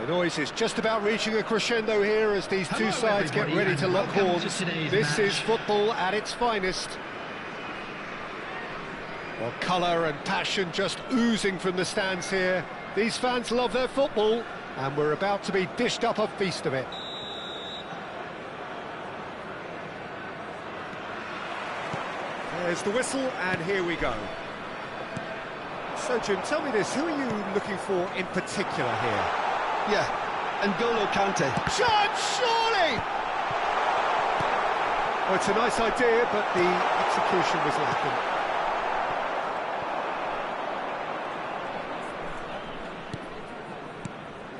Speaker 1: The noise is just about reaching a crescendo here as these two sides get ready to lock horns. This is football at its finest. Well, colour and passion just oozing from the stands here. These fans love their football, and we're about to be dished up a feast of it. There's the whistle, and here we go. So, Jim, tell me this, who are you looking for in particular here?
Speaker 2: Yeah, N'Golo Kante.
Speaker 1: Chance, surely! Well, it's a nice idea, but the execution was lacking.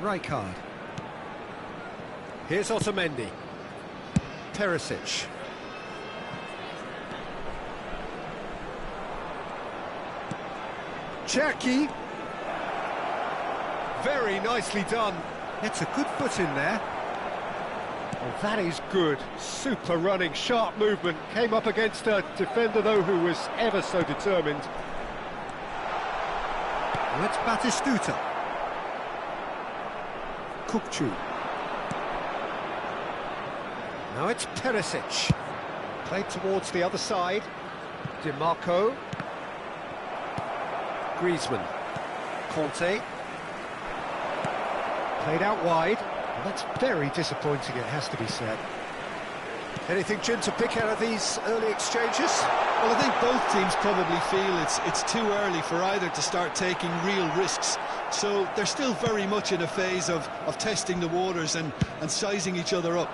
Speaker 1: Rijkaard. Here's Otamendi. Perisic. Cherki. Very nicely done. It's a good foot in there. Well, that is good. Super running, sharp movement. Came up against a defender, though, who was ever so determined. Well, it's Batistuta. Kukçu. Now it's Perisic. Played towards the other side. DiMarco. Griezmann. Conte. Played out wide. Well, that's very disappointing, it has to be said. Anything, Jim, to pick out of these early exchanges?
Speaker 2: Well, I think both teams probably feel it's too early for either to start taking real risks. So they're still very much in a phase of testing the waters and sizing each other up.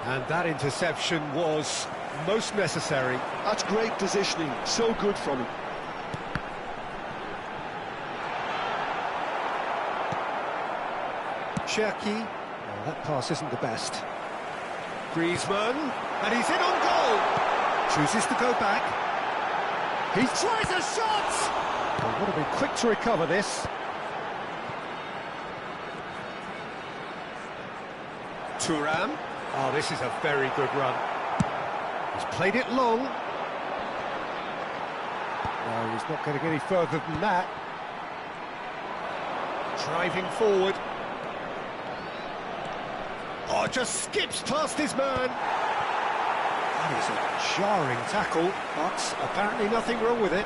Speaker 1: And that interception was most necessary.
Speaker 2: That's great positioning, so good from him.
Speaker 1: Cherki. Well, that pass isn't the best. Griezmann, and he's in on goal. Chooses to go back. He tries a shot! Well, want to be quick to recover this. Thuram. Oh, this is a very good run. He's played it long. No, he's not getting any further than that. Driving forward. Oh, just skips past his man. That is a jarring tackle, but apparently nothing wrong with it.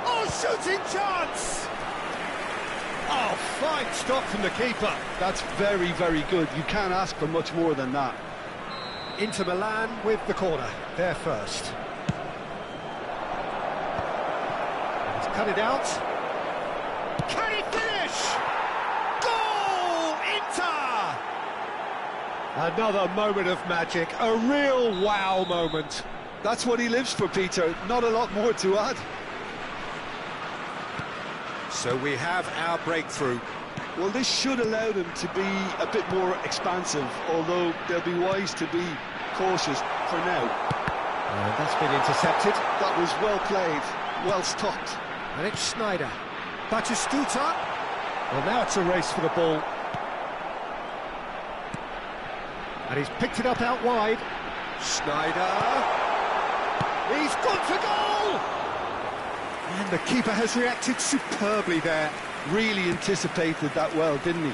Speaker 1: Oh, shooting chance! Oh, fine stop from the keeper.
Speaker 2: That's very, very good. You can't ask for much more than that.
Speaker 1: Inter Milan with the corner. They're first. And he's cut it out. Can he finish? Goal! Inter! Another moment of magic. A real wow moment.
Speaker 2: That's what he lives for, Peter. Not a lot more to add.
Speaker 1: So we have our breakthrough.
Speaker 2: Well, this should allow them to be a bit more expansive, although they'll be wise to be cautious for now.
Speaker 1: And that's been intercepted.
Speaker 2: That was well played, well stopped.
Speaker 1: And it's Sneijder. Batistuta. Well, now it's a race for the ball. And he's picked it up out wide. Sneijder. He's gone for goal! And the keeper has reacted superbly there.
Speaker 2: Really anticipated that well, didn't he?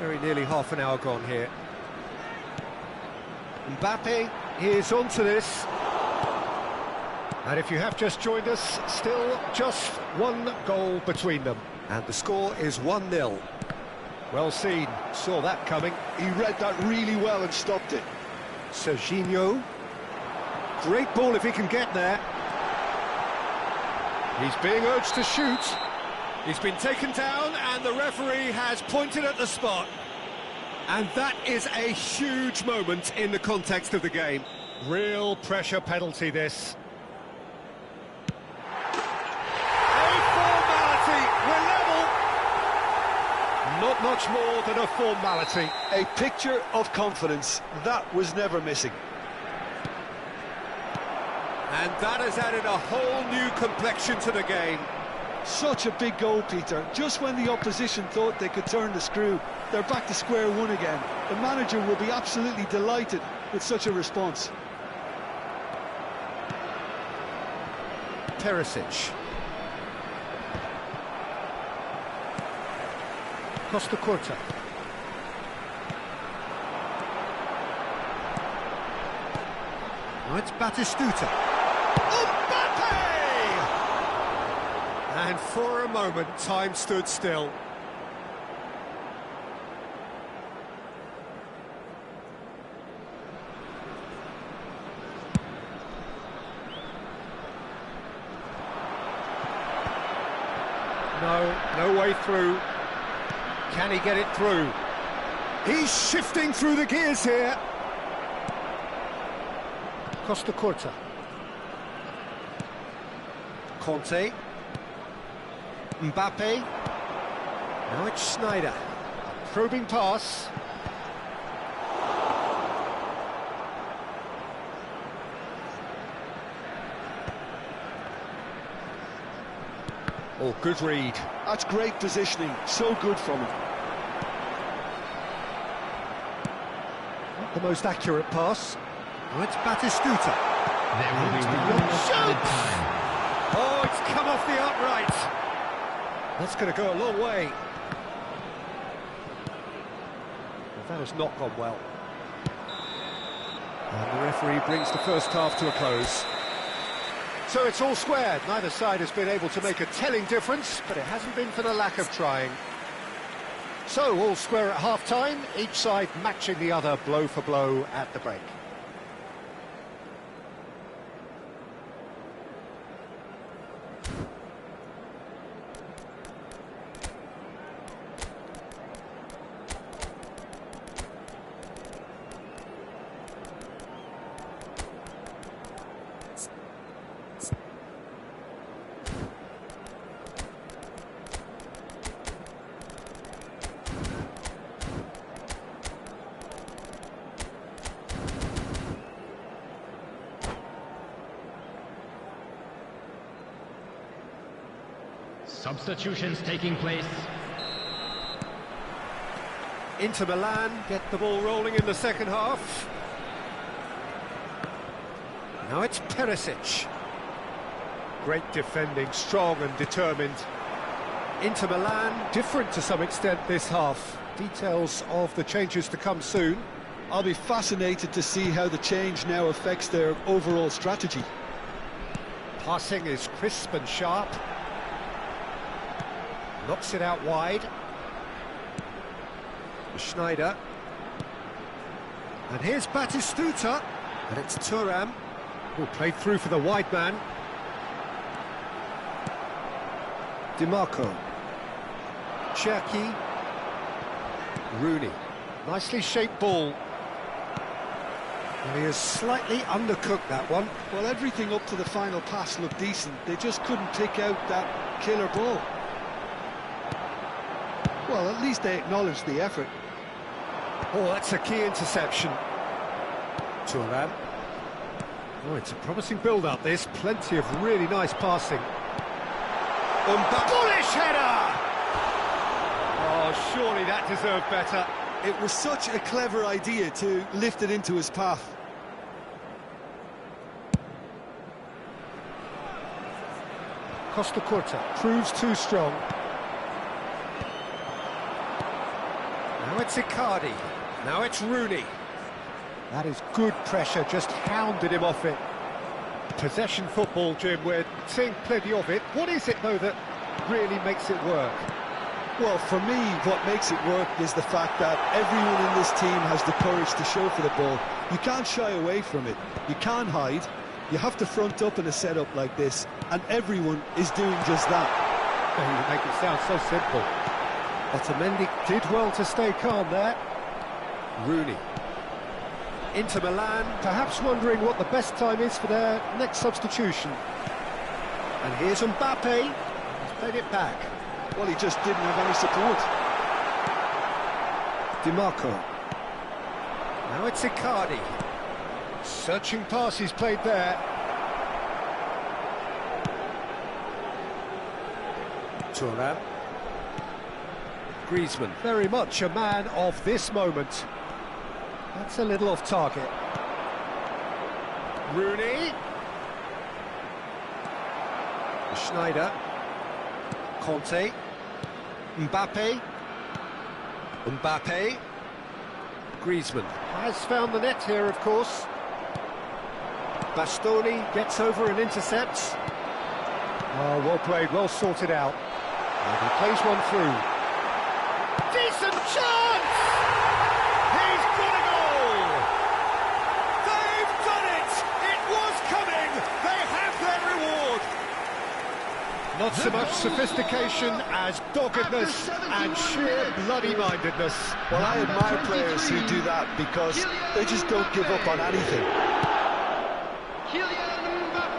Speaker 1: Very nearly half an hour gone here. Mbappe is onto this. And if you have just joined us, still just one goal between them. And the score is 1-0. Well seen, saw that coming.
Speaker 2: He read that really well and stopped it.
Speaker 1: Serginho. Great ball if he can get there. He's being urged to shoot. He's been taken down and the referee has pointed at the spot. And that is a huge moment in the context of the game. Real pressure penalty, this. A formality, we're level. Not much more than a formality.
Speaker 2: A picture of confidence, that was never missing.
Speaker 1: And that has added a whole new complexion to the game.
Speaker 2: Such a big goal, Peter. Just when the opposition thought they could turn the screw, they're back to square one again. The manager will be absolutely delighted with such a response.
Speaker 1: Perisic. Costa Curta. Now it's Batistuta. Mbappe! And for a moment, time stood still. No way through. Can he get it through? He's shifting through the gears here. Costa Curta. Conte. Mbappe. Now it's Schneider. Probing pass. Oh, good read.
Speaker 2: That's great positioning, so good from him.
Speaker 1: Not the most accurate pass. Oh, it's Batistuta.
Speaker 3: There will be one added time.
Speaker 1: Oh, it's come off the upright. That's going to go a long way. Well, that has not gone well. And the referee brings the first half to a close. So it's all squared. Neither side has been able to make a telling difference, but it hasn't been for the lack of trying. So all square at half-time, each side matching the other blow for blow at the break.
Speaker 9: Substitutions taking place.
Speaker 1: Inter Milan get the ball rolling in the second half. Now it's Perisic. Great defending, strong and determined. Inter Milan, different to some extent this half. Details of the changes to come soon.
Speaker 2: I'll be fascinated to see how the change now affects their overall strategy.
Speaker 1: Passing is crisp and sharp. Knocks it out wide. Schneider. And here's Batistuta. And it's Thuram, who played through for the wide man. DiMarco. Cherki. Rooney. Nicely shaped ball. And he has slightly undercooked that one.
Speaker 2: Well, everything up to the final pass looked decent. They just couldn't pick out that killer ball. Well, at least they acknowledged the effort.
Speaker 1: Oh, that's a key interception. Thuram. Oh, it's a promising build-up, this. Plenty of really nice passing. Bullish header! Oh, surely that deserved better.
Speaker 6: It was such a clever idea to lift it into his path.
Speaker 1: Costa Curta proves too strong. Now it's Icardi. Now it's Rooney. That is good pressure, just hounded him off it. Possession football, Jim, we're seeing plenty of it. What is it, though, that really makes it work?
Speaker 2: Well, for me, what makes it work is the fact that everyone in this team has the courage to show for the ball. You can't shy away from it. You can't hide. You have to front up in a setup like this, and everyone is doing just that.
Speaker 1: You make it sound so simple. Otamendi did well to stay calm there. Rooney. Inter Milan, perhaps wondering what the best time is for their next substitution. And here's Mbappe. He's played it back.
Speaker 2: Well, he just didn't have any support.
Speaker 1: DiMarco. Now it's Icardi. Searching pass he's played there. Thuram. Griezmann, very much a man of this moment. That's a little off target. Rooney. Schneider. Conte. Mbappe. Mbappe. Griezmann. Has found the net here, of course. Bastoni gets over and intercepts. Oh, well played, well sorted out. And he plays one through. Decent chance! He's got a goal! They've done it! It was coming! They have their reward! Not so much sophistication as doggedness and sheer bloody-mindedness.
Speaker 6: Well, I admire players who do that because they just don't give up on anything.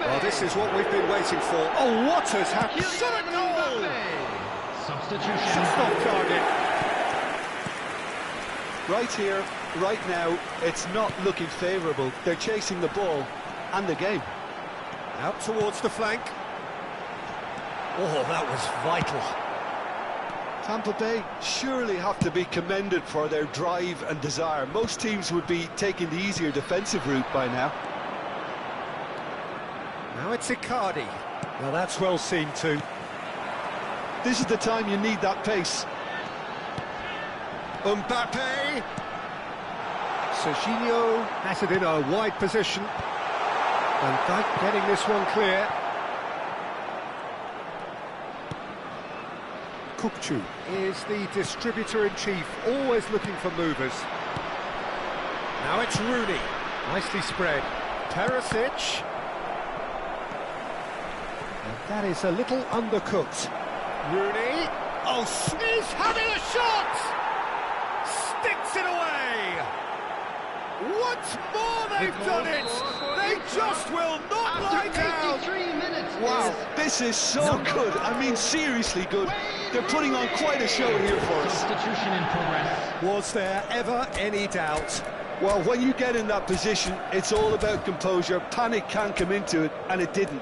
Speaker 1: Well, this is what we've been waiting for. Oh, what has happened? Shot a goal!
Speaker 3: Substitution.
Speaker 1: Just off target.
Speaker 2: Right here, right now, it's not looking favourable. They're chasing the ball and the game.
Speaker 1: Out towards the flank. Oh, that was vital.
Speaker 2: Tampa Bay surely have to be commended for their drive and desire. Most teams would be taking the easier defensive route by now.
Speaker 1: Now it's Icardi. Well, that's well seen too.
Speaker 2: This is the time you need that pace.
Speaker 1: Mbappe. Serginho has it in a wide position. Van Dijk getting this one clear. Kukçu is the distributor-in-chief, always looking for movers. Now it's Rooney. Nicely spread. Perisic. And that is a little undercooked. Rooney. Oh, he's having a shot! Sticks it away! Once more they've done it! They just will not lie down!
Speaker 2: Wow, this is so good. I mean, seriously good. They're putting on quite a show here for us.
Speaker 9: Substitution in progress.
Speaker 1: Was there ever any doubt?
Speaker 2: Well, when you get in that position, it's all about composure. Panic can't come into it, and it didn't.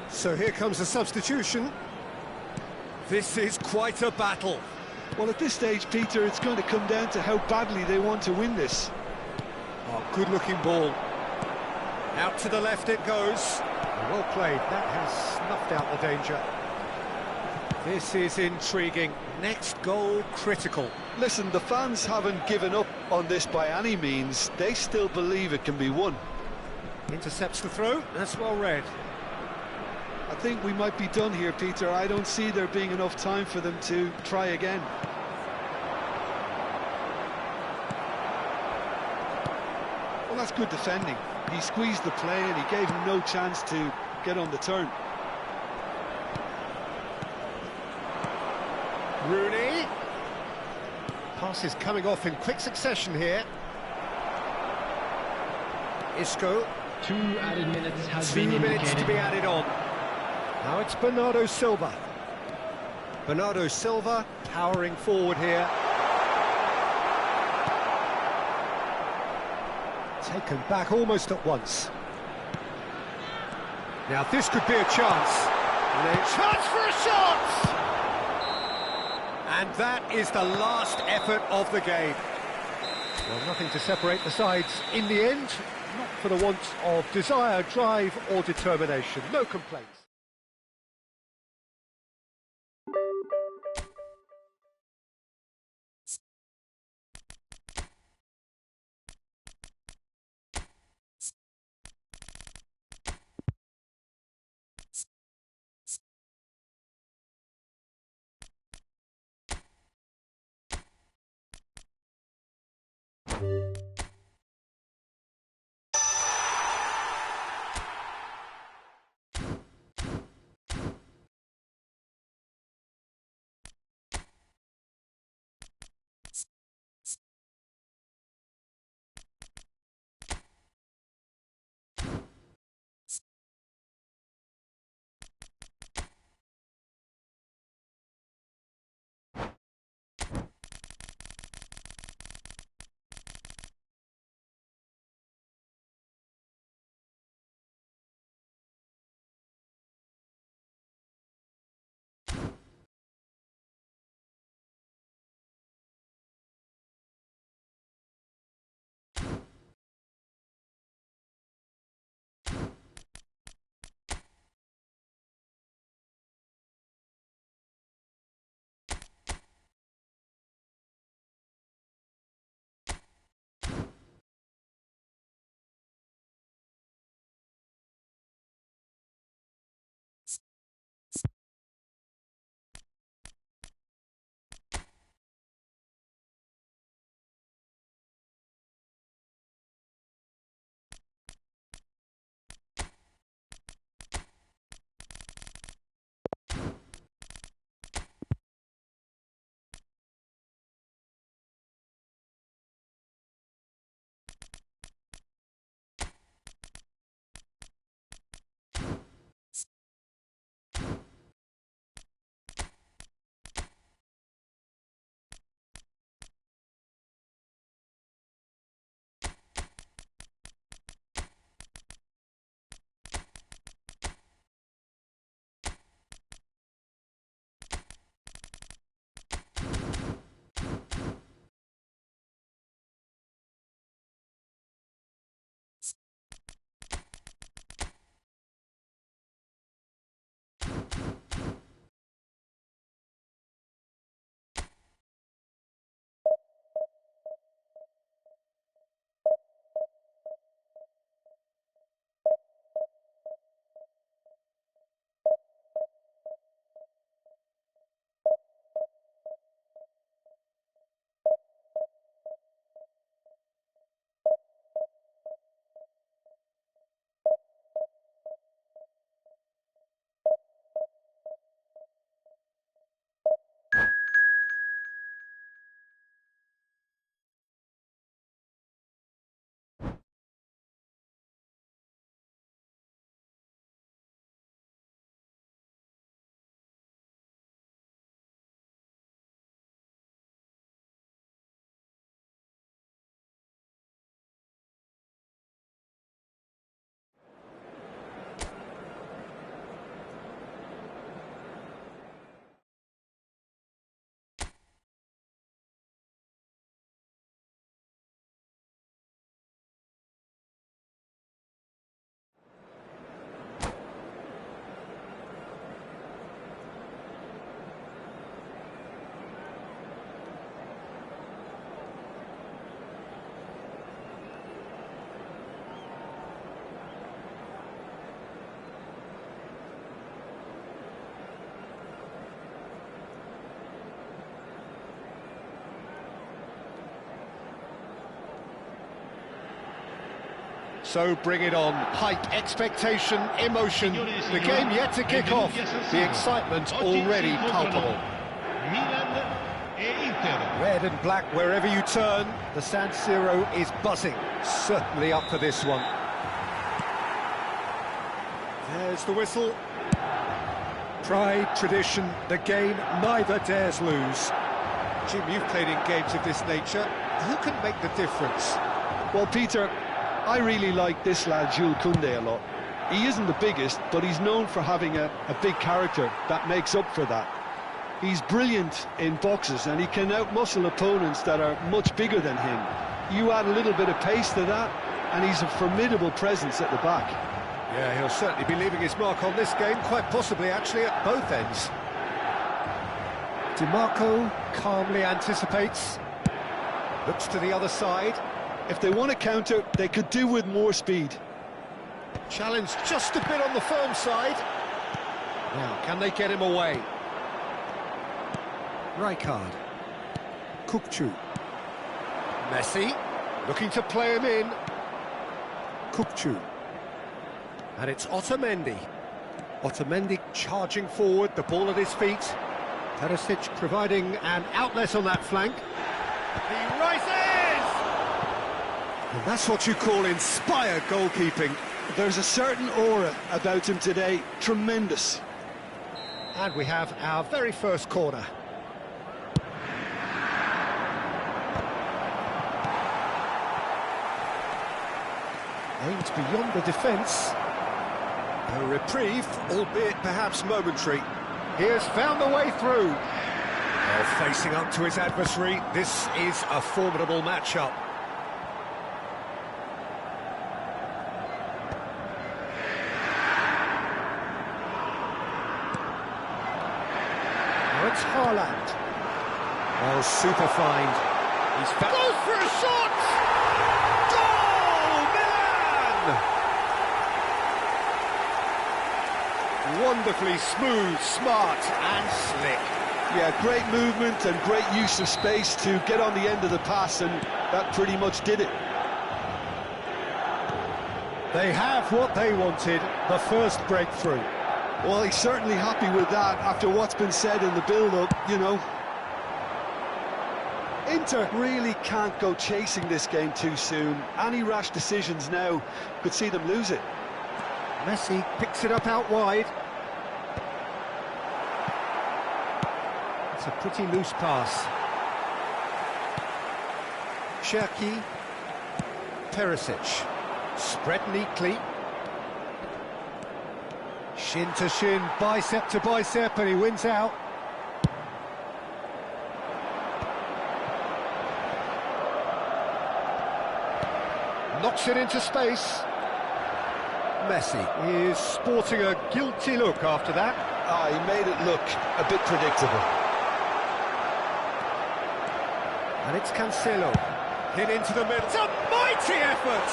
Speaker 1: So here comes a substitution. This is quite a battle.
Speaker 2: Well, at this stage, Peter, it's going to come down to how badly they want to win this.
Speaker 1: Oh, good-looking ball. Out to the left it goes. Well played. That has snuffed out the danger. This is intriguing. Next goal critical.
Speaker 2: Listen, the fans haven't given up on this by any means. They still believe it can be won.
Speaker 1: Intercepts the throw. That's well read.
Speaker 2: I think we might be done here, Peter. I don't see there being enough time for them to try again. Well, that's good defending. He squeezed the play and he gave him no chance to get on the turn.
Speaker 1: Rooney. Pass is coming off in quick succession here. Isco.
Speaker 9: 2 added minutes has
Speaker 1: 2
Speaker 9: been
Speaker 1: minutes
Speaker 9: indicated.
Speaker 1: to be added on. Now it's Bernardo Silva. Bernardo Silva powering forward here. Taken back almost at once. Now this could be a chance. And a chance for a shot! And that is the last effort of the game. Well, nothing to separate the sides in the end. Not for the want of desire, drive or determination. No complaints. So bring it on. Hype, expectation, emotion. The game yet to kick off. The excitement already palpable. Red and black wherever you turn. The San Siro is buzzing. Certainly up for this one. There's the whistle. Pride, tradition, the game neither dares lose. Jim, you've played in games of this nature. Who can make the difference?
Speaker 2: Well, Peter, I really like this lad, Jules Koundé, a lot. He isn't the biggest, but he's known for having a big character that makes up for that. He's brilliant in boxes, and he can outmuscle opponents that are much bigger than him. You add a little bit of pace to that, and he's a formidable presence at the back.
Speaker 1: Yeah, he'll certainly be leaving his mark on this game, quite possibly actually at both ends. DiMarco calmly anticipates. Looks to the other side.
Speaker 2: If they want to counter, they could do with more speed.
Speaker 1: Challenge just a bit on the firm side. Now, can they get him away? Rijkaard. Kukçu. Messi, looking to play him in. Kukçu. And it's Otamendi. Otamendi charging forward, the ball at his feet. Perisic providing an outlet on that flank. He rises! And that's what you call inspired goalkeeping.
Speaker 2: There's a certain aura about him today, tremendous.
Speaker 1: And we have our very first corner. Aimed beyond the defence. A reprieve, albeit perhaps momentary. He has found the way through. Well, facing up to his adversary, this is a formidable matchup. Now it's Haaland. Well, super find. He's goes for a shot! Goal! Milan! Wonderfully smooth, smart and slick.
Speaker 2: Yeah, great movement and great use of space to get on the end of the pass, and that pretty much did it.
Speaker 1: They have what they wanted, the first breakthrough.
Speaker 2: Well, he's certainly happy with that after what's been said in the build-up, you know. Inter really can't go chasing this game too soon. Any rash decisions now could see them lose it.
Speaker 1: Messi picks it up out wide. It's a pretty loose pass. Cherki. Perisic. Spread neatly. Shin to shin, bicep to bicep, and he wins out. Knocks it into space. Messi is sporting a guilty look after that.
Speaker 2: He made it look a bit predictable.
Speaker 1: And it's Cancelo. Hit into the middle. It's a mighty effort!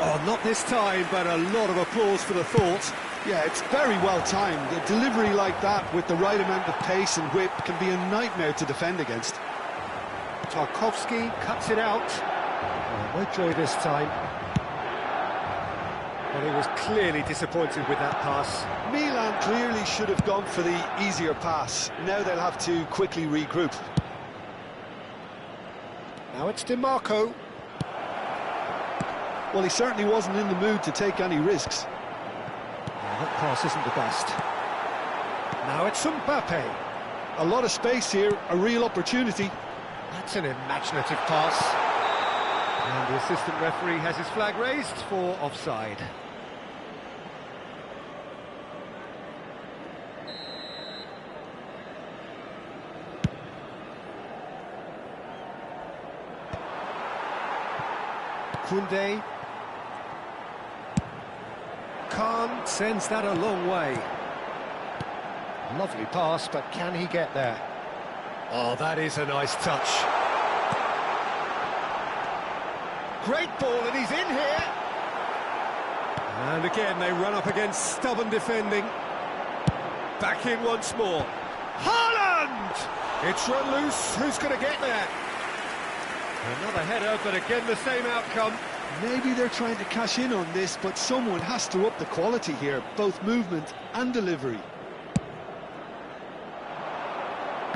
Speaker 1: Oh, not this time, but a lot of applause for the thought.
Speaker 2: Yeah, it's very well timed. A delivery like that with the right amount of pace and whip can be a nightmare to defend against.
Speaker 1: Tarkowski cuts it out. Oh, no joy this time. Well, he was clearly disappointed with that pass.
Speaker 2: Milan clearly should have gone for the easier pass. Now they'll have to quickly regroup.
Speaker 1: Now it's DiMarco.
Speaker 2: Well, he certainly wasn't in the mood to take any risks.
Speaker 1: That pass isn't the best. Now it's Mbappe.
Speaker 2: A lot of space here, a real opportunity.
Speaker 1: That's an imaginative pass. And the assistant referee has his flag raised for offside. Koundé. Khan sends that a long way. Lovely pass, but can he get there? Oh, that is a nice touch. Great ball, and he's in here. And again, they run up against stubborn defending. Back in once more. Haaland! It's run loose. Who's going to get there? Another header, but again the same outcome.
Speaker 2: Maybe they're trying to cash in on this, but someone has to up the quality here, both movement and delivery.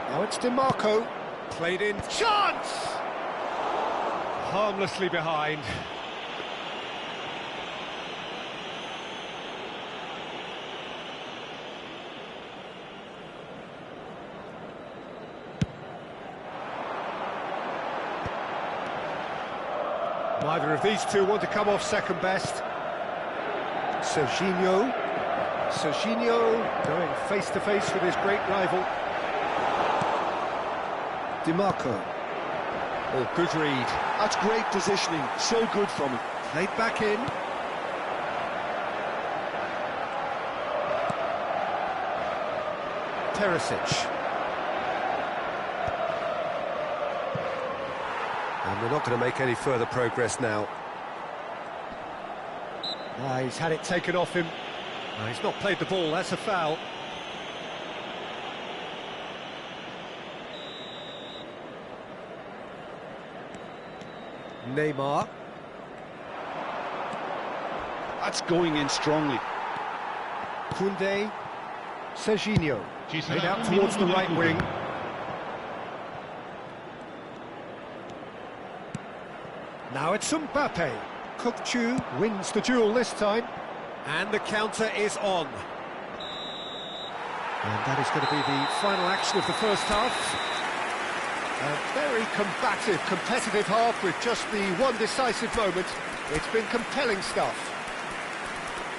Speaker 1: Now it's DiMarco, played in, chance! Harmlessly behind. Neither of these two want to come off second best. Serginho going face-to-face with his great rival. DiMarco. Oh, good read.
Speaker 2: That's great positioning, so good from him.
Speaker 1: Played back in. Perisic. And they're not going to make any further progress now. He's had it taken off him. He's not played the ball, that's a foul. Neymar.
Speaker 2: That's going in strongly.
Speaker 1: Koundé. Serginho. Played out towards the right wing. Now it's Mbappe. Kukçu wins the duel this time. And the counter is on. And that is going to be the final action of the first half. A very combative, competitive half with just the one decisive moment. It's been compelling stuff.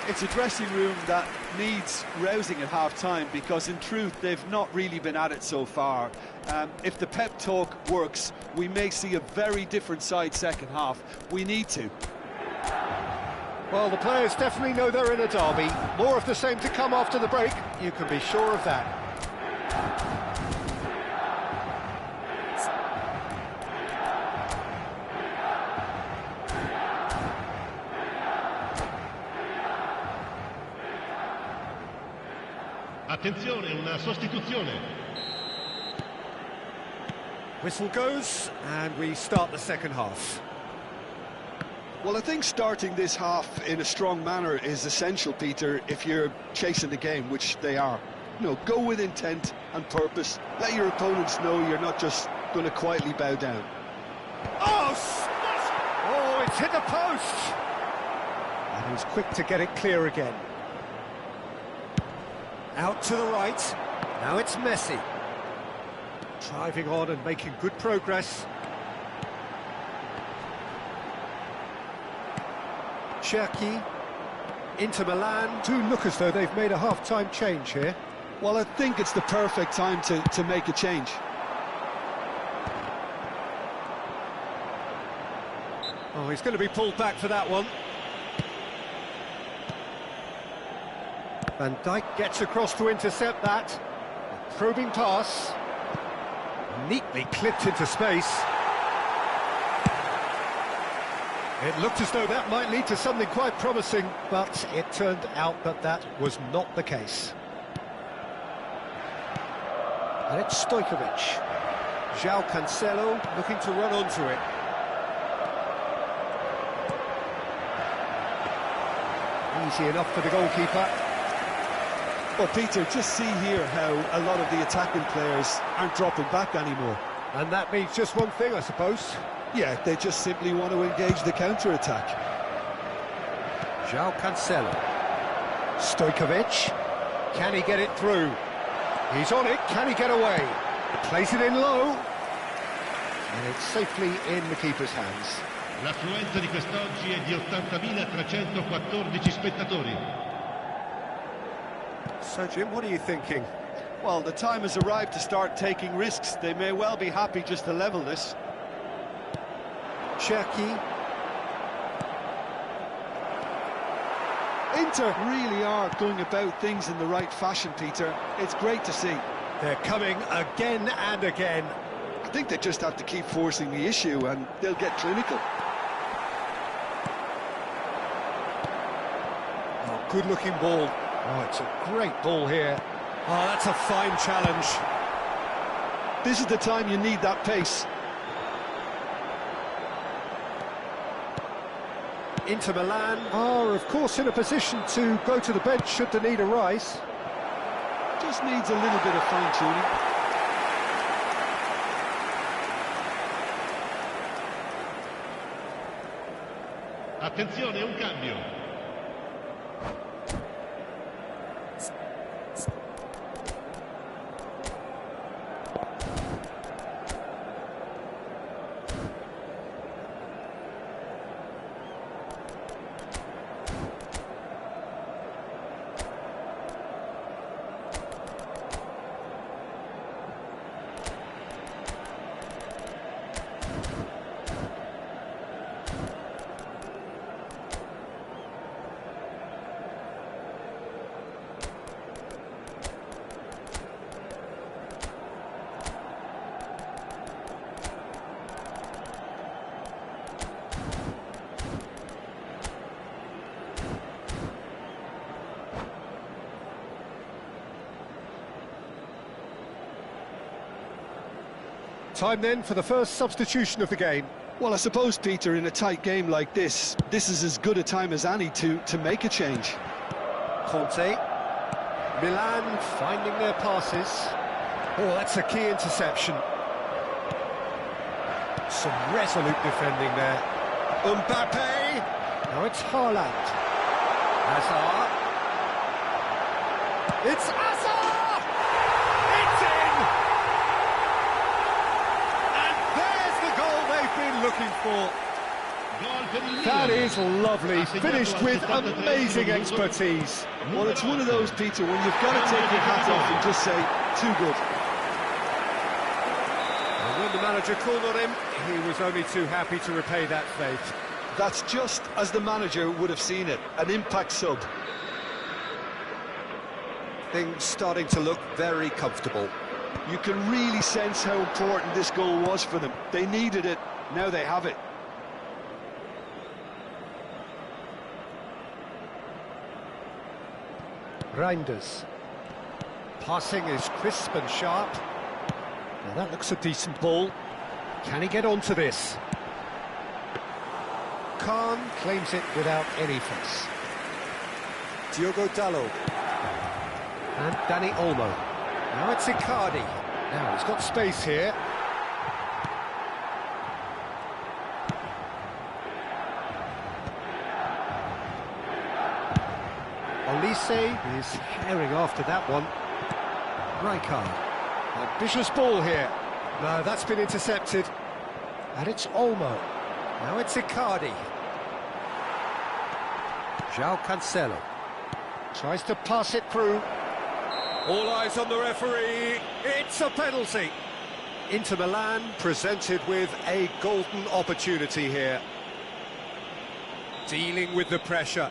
Speaker 6: It's a dressing room that needs rousing at half-time, because in truth they've not really been at it so far. If the pep talk works, we may see a very different side second half. We need to.
Speaker 1: Well, the players definitely know they're in a derby. More of the same to come after the break, you can be sure of that.
Speaker 3: Attenzione, una sostituzione.
Speaker 1: Whistle goes, and we start the second half.
Speaker 2: Well, I think starting this half in a strong manner is essential, Peter, if you're chasing the game, which they are. You know, go with intent and purpose. Let your opponents know you're not just going to quietly bow down.
Speaker 1: Oh, smash! Oh, it's hit the post! And he's quick to get it clear again. Out to the right. Now it's Messi. Driving on and making good progress. Cherki. Inter Milan. Do look as though they've made a half-time change here.
Speaker 2: Well, I think it's the perfect time to make a change.
Speaker 1: Oh, he's going to be pulled back for that one. Van Dijk gets across to intercept that. A probing pass. Neatly clipped into space. It looked as though that might lead to something quite promising, but it turned out that that was not the case. And it's Stojkovic. João Cancelo looking to run onto it. Easy enough for the goalkeeper.
Speaker 6: Well, Peter, just see here how a lot of the attacking players aren't dropping back anymore.
Speaker 1: And that means just one thing, I suppose.
Speaker 6: Yeah, they just simply want to engage the counter-attack.
Speaker 1: João Cancelo. Stojkovic. Can he get it through? He's on it. Can he get away? Plays it in low. And it's safely in the keeper's hands.
Speaker 3: L'affluenza di quest'oggi è di 80.314 spettatori.
Speaker 1: So, Jim, what are you thinking?
Speaker 6: Well, the time has arrived to start taking risks. They may well be happy just to level this.
Speaker 1: Cherki.
Speaker 6: Inter really are going about things in the right fashion, Peter. It's great to see.
Speaker 1: They're coming again and again.
Speaker 6: I think they just have to keep forcing the issue and they'll get clinical.
Speaker 1: Oh, good-looking ball. Oh, it's a great ball here. Oh, that's a fine challenge.
Speaker 6: This is the time you need that pace.
Speaker 1: Inter Milan are, of course, in a position to go to the bench should the need arise.
Speaker 2: Just needs a little bit of fine-tuning.
Speaker 3: Attenzione, un cambio.
Speaker 1: Time then for the first substitution of the game.
Speaker 2: Well, I suppose, Peter, in a tight game like this is as good a time as any to make a change.
Speaker 1: Conte. Milan finding their passes. Oh, that's a key interception. Some resolute defending there. Mbappe. Now it's Haaland. Hazard. It's Hazard! It's in! And there's the goal they've been looking for. That is lovely, finished with amazing expertise.
Speaker 2: Well, it's one of those, Peter, when you've got to take your hat off and just say, too good.
Speaker 1: And when the manager called on him, he was only too happy to repay that faith.
Speaker 2: That's just as the manager would have seen it, an impact sub.
Speaker 1: Things starting to look very comfortable.
Speaker 2: You can really sense how important this goal was for them. They needed it, now they have it.
Speaker 1: Reinders. Passing is crisp and sharp. Now that looks a decent ball. Can he get onto this? Khan claims it without any fuss. Diogo Dalot. And Dani Olmo. Now it's Icardi. Now he's got space here. Olise is herring after that one. Ryger. Ambitious ball here. No, that's been intercepted. And it's Olmo. Now it's Icardi. João Cancelo. Tries to pass it through. All eyes on the referee. It's a penalty. Inter Milan presented with a golden opportunity here. Dealing with the pressure.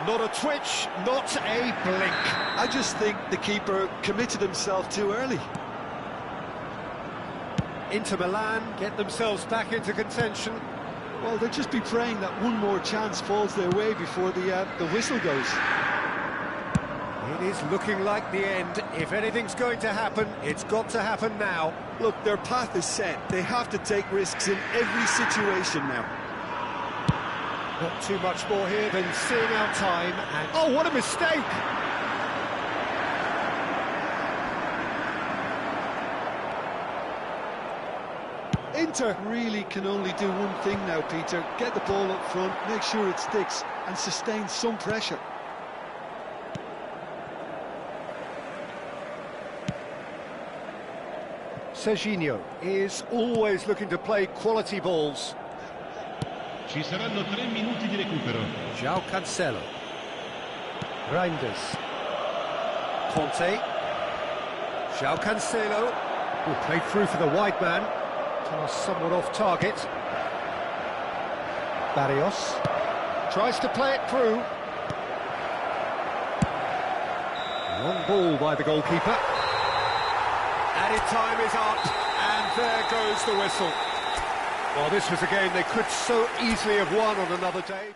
Speaker 1: Not a twitch, not a blink.
Speaker 2: I just think the keeper committed himself too early.
Speaker 1: Inter Milan get themselves back into contention.
Speaker 2: Well, they'll just be praying that one more chance falls their way before the whistle goes.
Speaker 1: It is looking like the end. If anything's going to happen, it's got to happen now.
Speaker 2: Look, their path is set. They have to take risks in every situation now.
Speaker 1: Not too much more here than seeing out time, and oh, what a mistake!
Speaker 2: Inter really can only do one thing now, Peter. Get the ball up front, make sure it sticks, and sustain some pressure.
Speaker 1: Serginho is always looking to play quality balls.
Speaker 3: Ci saranno 3 minuti di recupero.
Speaker 1: João Cancelo. Reinders. Conte. João Cancelo. Played through for the wide man. Pass somewhat off target. Barrios. Tries to play it through. Long ball by the goalkeeper. Added time is up, and there goes the whistle. Well, this was a game they could so easily have won on another day.